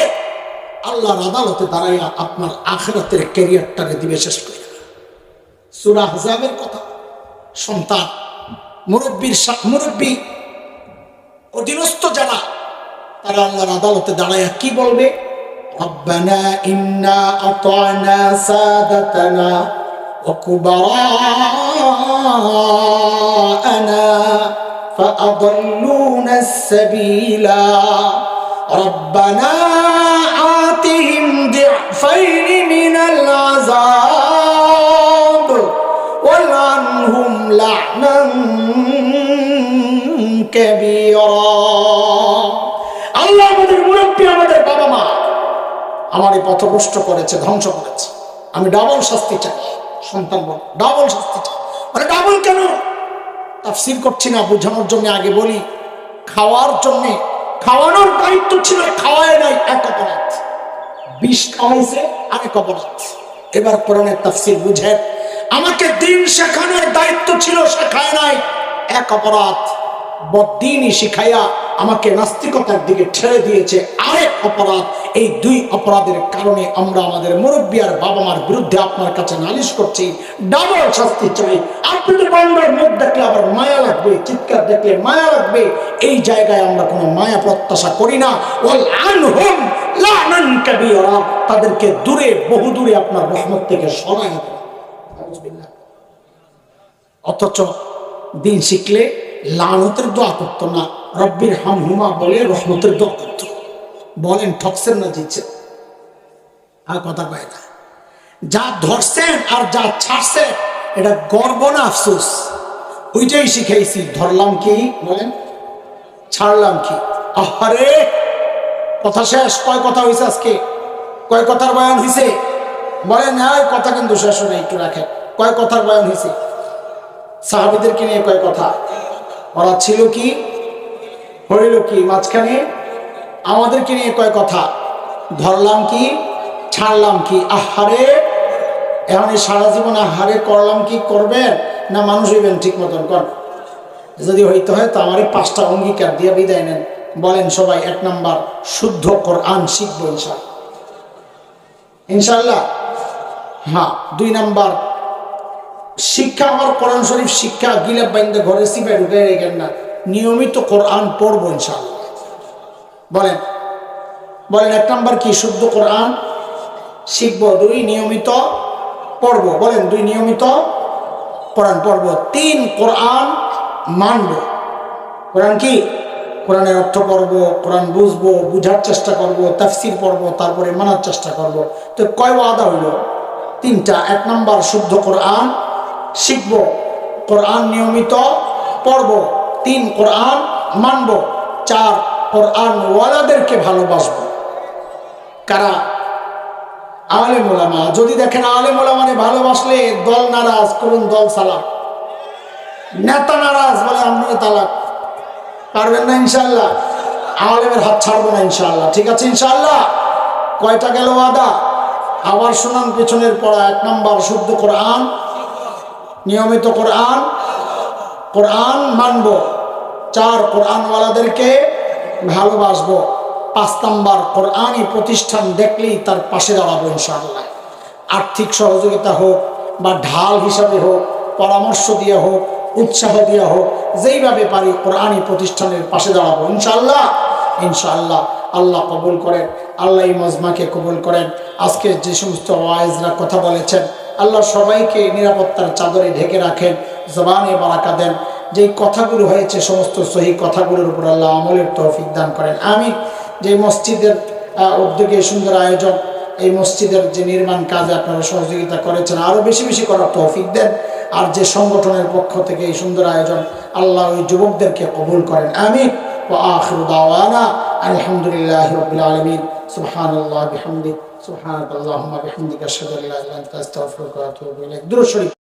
আল্লাহর আদালতে দাঁড়াইয়া আপনার আখিরাতের কেরিয়ারটাকে দিবে শেষ করে। সূরা আহজাবের কথা, সন্তান মুরব্বী অধীনস্থ যারা, তারা আল্লাহর আদালতে দাঁড়াইয়া কি বলবে? রব্বানা ইন্না আতা'না সাদাতানা ওয়া কুবারা'ানা ফাআদাল্লুনা আস-সাবিলা রব্বানা আতিহিম দি'ফাইনি মিনাল আযাব ওয়ালআনহুম লা'নান কাবীরা। আল্লাহ আমাদের মুরব্বী, আমাদের বাবা মা আমার এই পথভ্রষ্ট করেছে, ধ্বংস করেছে, আমি ডাবল শাস্তি চাই। সন্তান বল ডাবল শাস্তি চাই। মানে ডাবল কেন? তাফসীর করছি না, বোঝানোর জন্য আগে বলি। খাওয়ার জন্য, খাওয়ানোর দায়িত্ব ছিল, খাওয়ায় নাই, এক অপরাধ। বিষ খাওয়াইছে, আরেক অপরাধ। এবার কোরআনের তাফসীর বুঝেন। আমাকে দিন শেখানোর দায়িত্ব ছিল, শেখায় নাই, এক অপরাধ। বদ্দীনই শিখাইয়া আমাকে নাস্তিকতার দিকে ঠেলে দিয়েছে, আরেক অপরাধ। এই দুই অপরাধের কারণে আমরা আমাদের মুরব্বী আর বাবা মার বিরুদ্ধে আপনার কাছে নালিশ করছি, ডাবল শাস্তি চাই। আপনি তো বান্দার মুখ দেখলে আবার মায়া লাগবে, চিৎকার দেখলে মায়া লাগবে, এই জায়গায় আমরা কোনো মায়া প্রত্যাশা করি না। ওয়ালআনহুম লা'নান কাবীরা, তাদেরকে দূরে, বহু দূরে আপনার রহমত থেকে সরায় দেন। অথচ দিন শিখলে লানতের দোয়া করতো না, রব্বির হামহুমা বলে রহমতের দোয়া করতো। বলেন ঠকছেন না জিতছেন? আর কথা কয় না। যা ধরছেন আর যা ছাড়ছেন এটা গর্ব না আফসোস? ওইটাই শিখাইছি। ধরলাম কি বলেন, ছাড়লাম কি? আহারে কথা শেষ। কয় কথা হয়েছে আজকে? কয় কথার বয়ান হয়েছে বলেন? হ্যাঁ, কথা কিন্তু শেষ হয় না, একটু রাখেন। কয় কথার বয়ান হয়েছে? সাহাবীদেরকে নিয়ে কয় কথা? ওরা ছিল কি, হইল কি? মাঝখানে আমাদেরকে নিয়ে কয় কথা? ধরলাম কি, ছাড়লাম কি? আহারে, এখন সারা জীবন আহারে করলাম কি করবেন না মানুষ হইবেন ঠিক মতন কর? যদি হইতে হয় তো আমারে 5টা অঙ্গীকার দিয়ে বিদায় নেন। বলেন সবাই। 1 নাম্বার, শুদ্ধ কোরআন শিখবো ইনশাআল্লাহ। ইনশাআল্লাহ। হ্যাঁ, 2 নাম্বার শিক্ষা, আমার কোরআন শরীফ শিক্ষা গিলাপ বাইন্দে ঘরে সিপে ঢুকে রেখেন না, নিয়মিত কোরআন পড়বো ইনশাআল্লাহ। বলেন বলেন 1 নাম্বার কি? শুদ্ধ কোরআন শিখবো। 2 নিয়মিত পড়বো। বলেন 2 নিয়মিত কোরআন পড়বো। 3 কোরআন মানবো। কোরআন কি? কোরআনের অর্থ পড়বো, কোরআন বুঝবো, বুঝার চেষ্টা করবো, তাফসীর পড়বো, তারপরে মানার চেষ্টা করবো। তো কয় ওয়াদা হইলো? 3টা। 1 নাম্বার শুদ্ধ কোরআন শিখবো, কোরআন নিয়মিত পড়বো, 3 কোরআন মানবো, 4 কোরআন ওয়ালাদেরকে ভালোবাসবো। কারা? আলেম ওলামা। যদি দেখেন আলেম ওলামারে ভালোবাসলে দল নারাজ করুন, দল সালাম। নেতা নারাজ বলে আপনাকে তালাক। পারবেন না ইনশাআল্লাহ। আলেমের হাত ছাড়বো না ইনশাআল্লাহ। ঠিক আছে ইনশাআল্লাহ। কয়টা গেল ওয়াদা? আবার শোনান পেছনের পড়া। 1 নাম্বার শুদ্ধ কোরআন, নিয়মিত কোরআন, কোরআন মানবো, 4 কোরআনওয়ালাদেরকে ভালোবাসবো, 5 নাম্বার কোরআনই প্রতিষ্ঠান দেখলেই তার পাশে দাঁড়াবো ইনশাআল্লাহ। আর্থিক সহযোগিতা হোক বা ঢাল হিসাবে হোক, পরামর্শ দিয়ে হোক, উৎসাহ দিয়ে হোক, যেইভাবে পারি কোরআনই প্রতিষ্ঠানের পাশে দাঁড়াবো ইনশাআল্লাহ। ইনশাআল্লাহ। আল্লাহ কবুল করেন, আল্লাহ এই মজমাকে কবুল করেন। আজকে যে সমস্ত ওয়াইজরা কথা বলেছেন, আল্লাহ সবাইকে নিরাপত্তার চাদরে ঢেকে রাখেন, জবানে বারাকা দেন। যেই কথাগুলো হয়েছে সমস্ত সহি কথাগুলোর উপর আল্লাহ আমলের তৌফিক দান করেন। আমি যে মসজিদের উদ্যোগে সুন্দর আয়োজন, এই মসজিদের যে নির্মাণ কাজে আপনারা সহযোগিতা করেছেন, আরও বেশি বেশি করার তৌফিক দেন। আর যে সংগঠনের পক্ষ থেকে এই সুন্দর আয়োজন, আল্লাহ ওই যুবকদেরকে কবুল করেন। আমিন। ওয়া আখিরু দাওয়ানা আলহামদুলিল্লাহি রাব্বিল আলামিন। সুবহানাল্লাহি বিহামদিহি, সুবহানাকাল্লাহুম্মা বিহামদিকা, আশহাদু আল্লা ইলাহা ইল্লা আনতা, আস্তাগফিরুকা ওয়া আতুবু ইলাইক। দুরূদ শরীফ।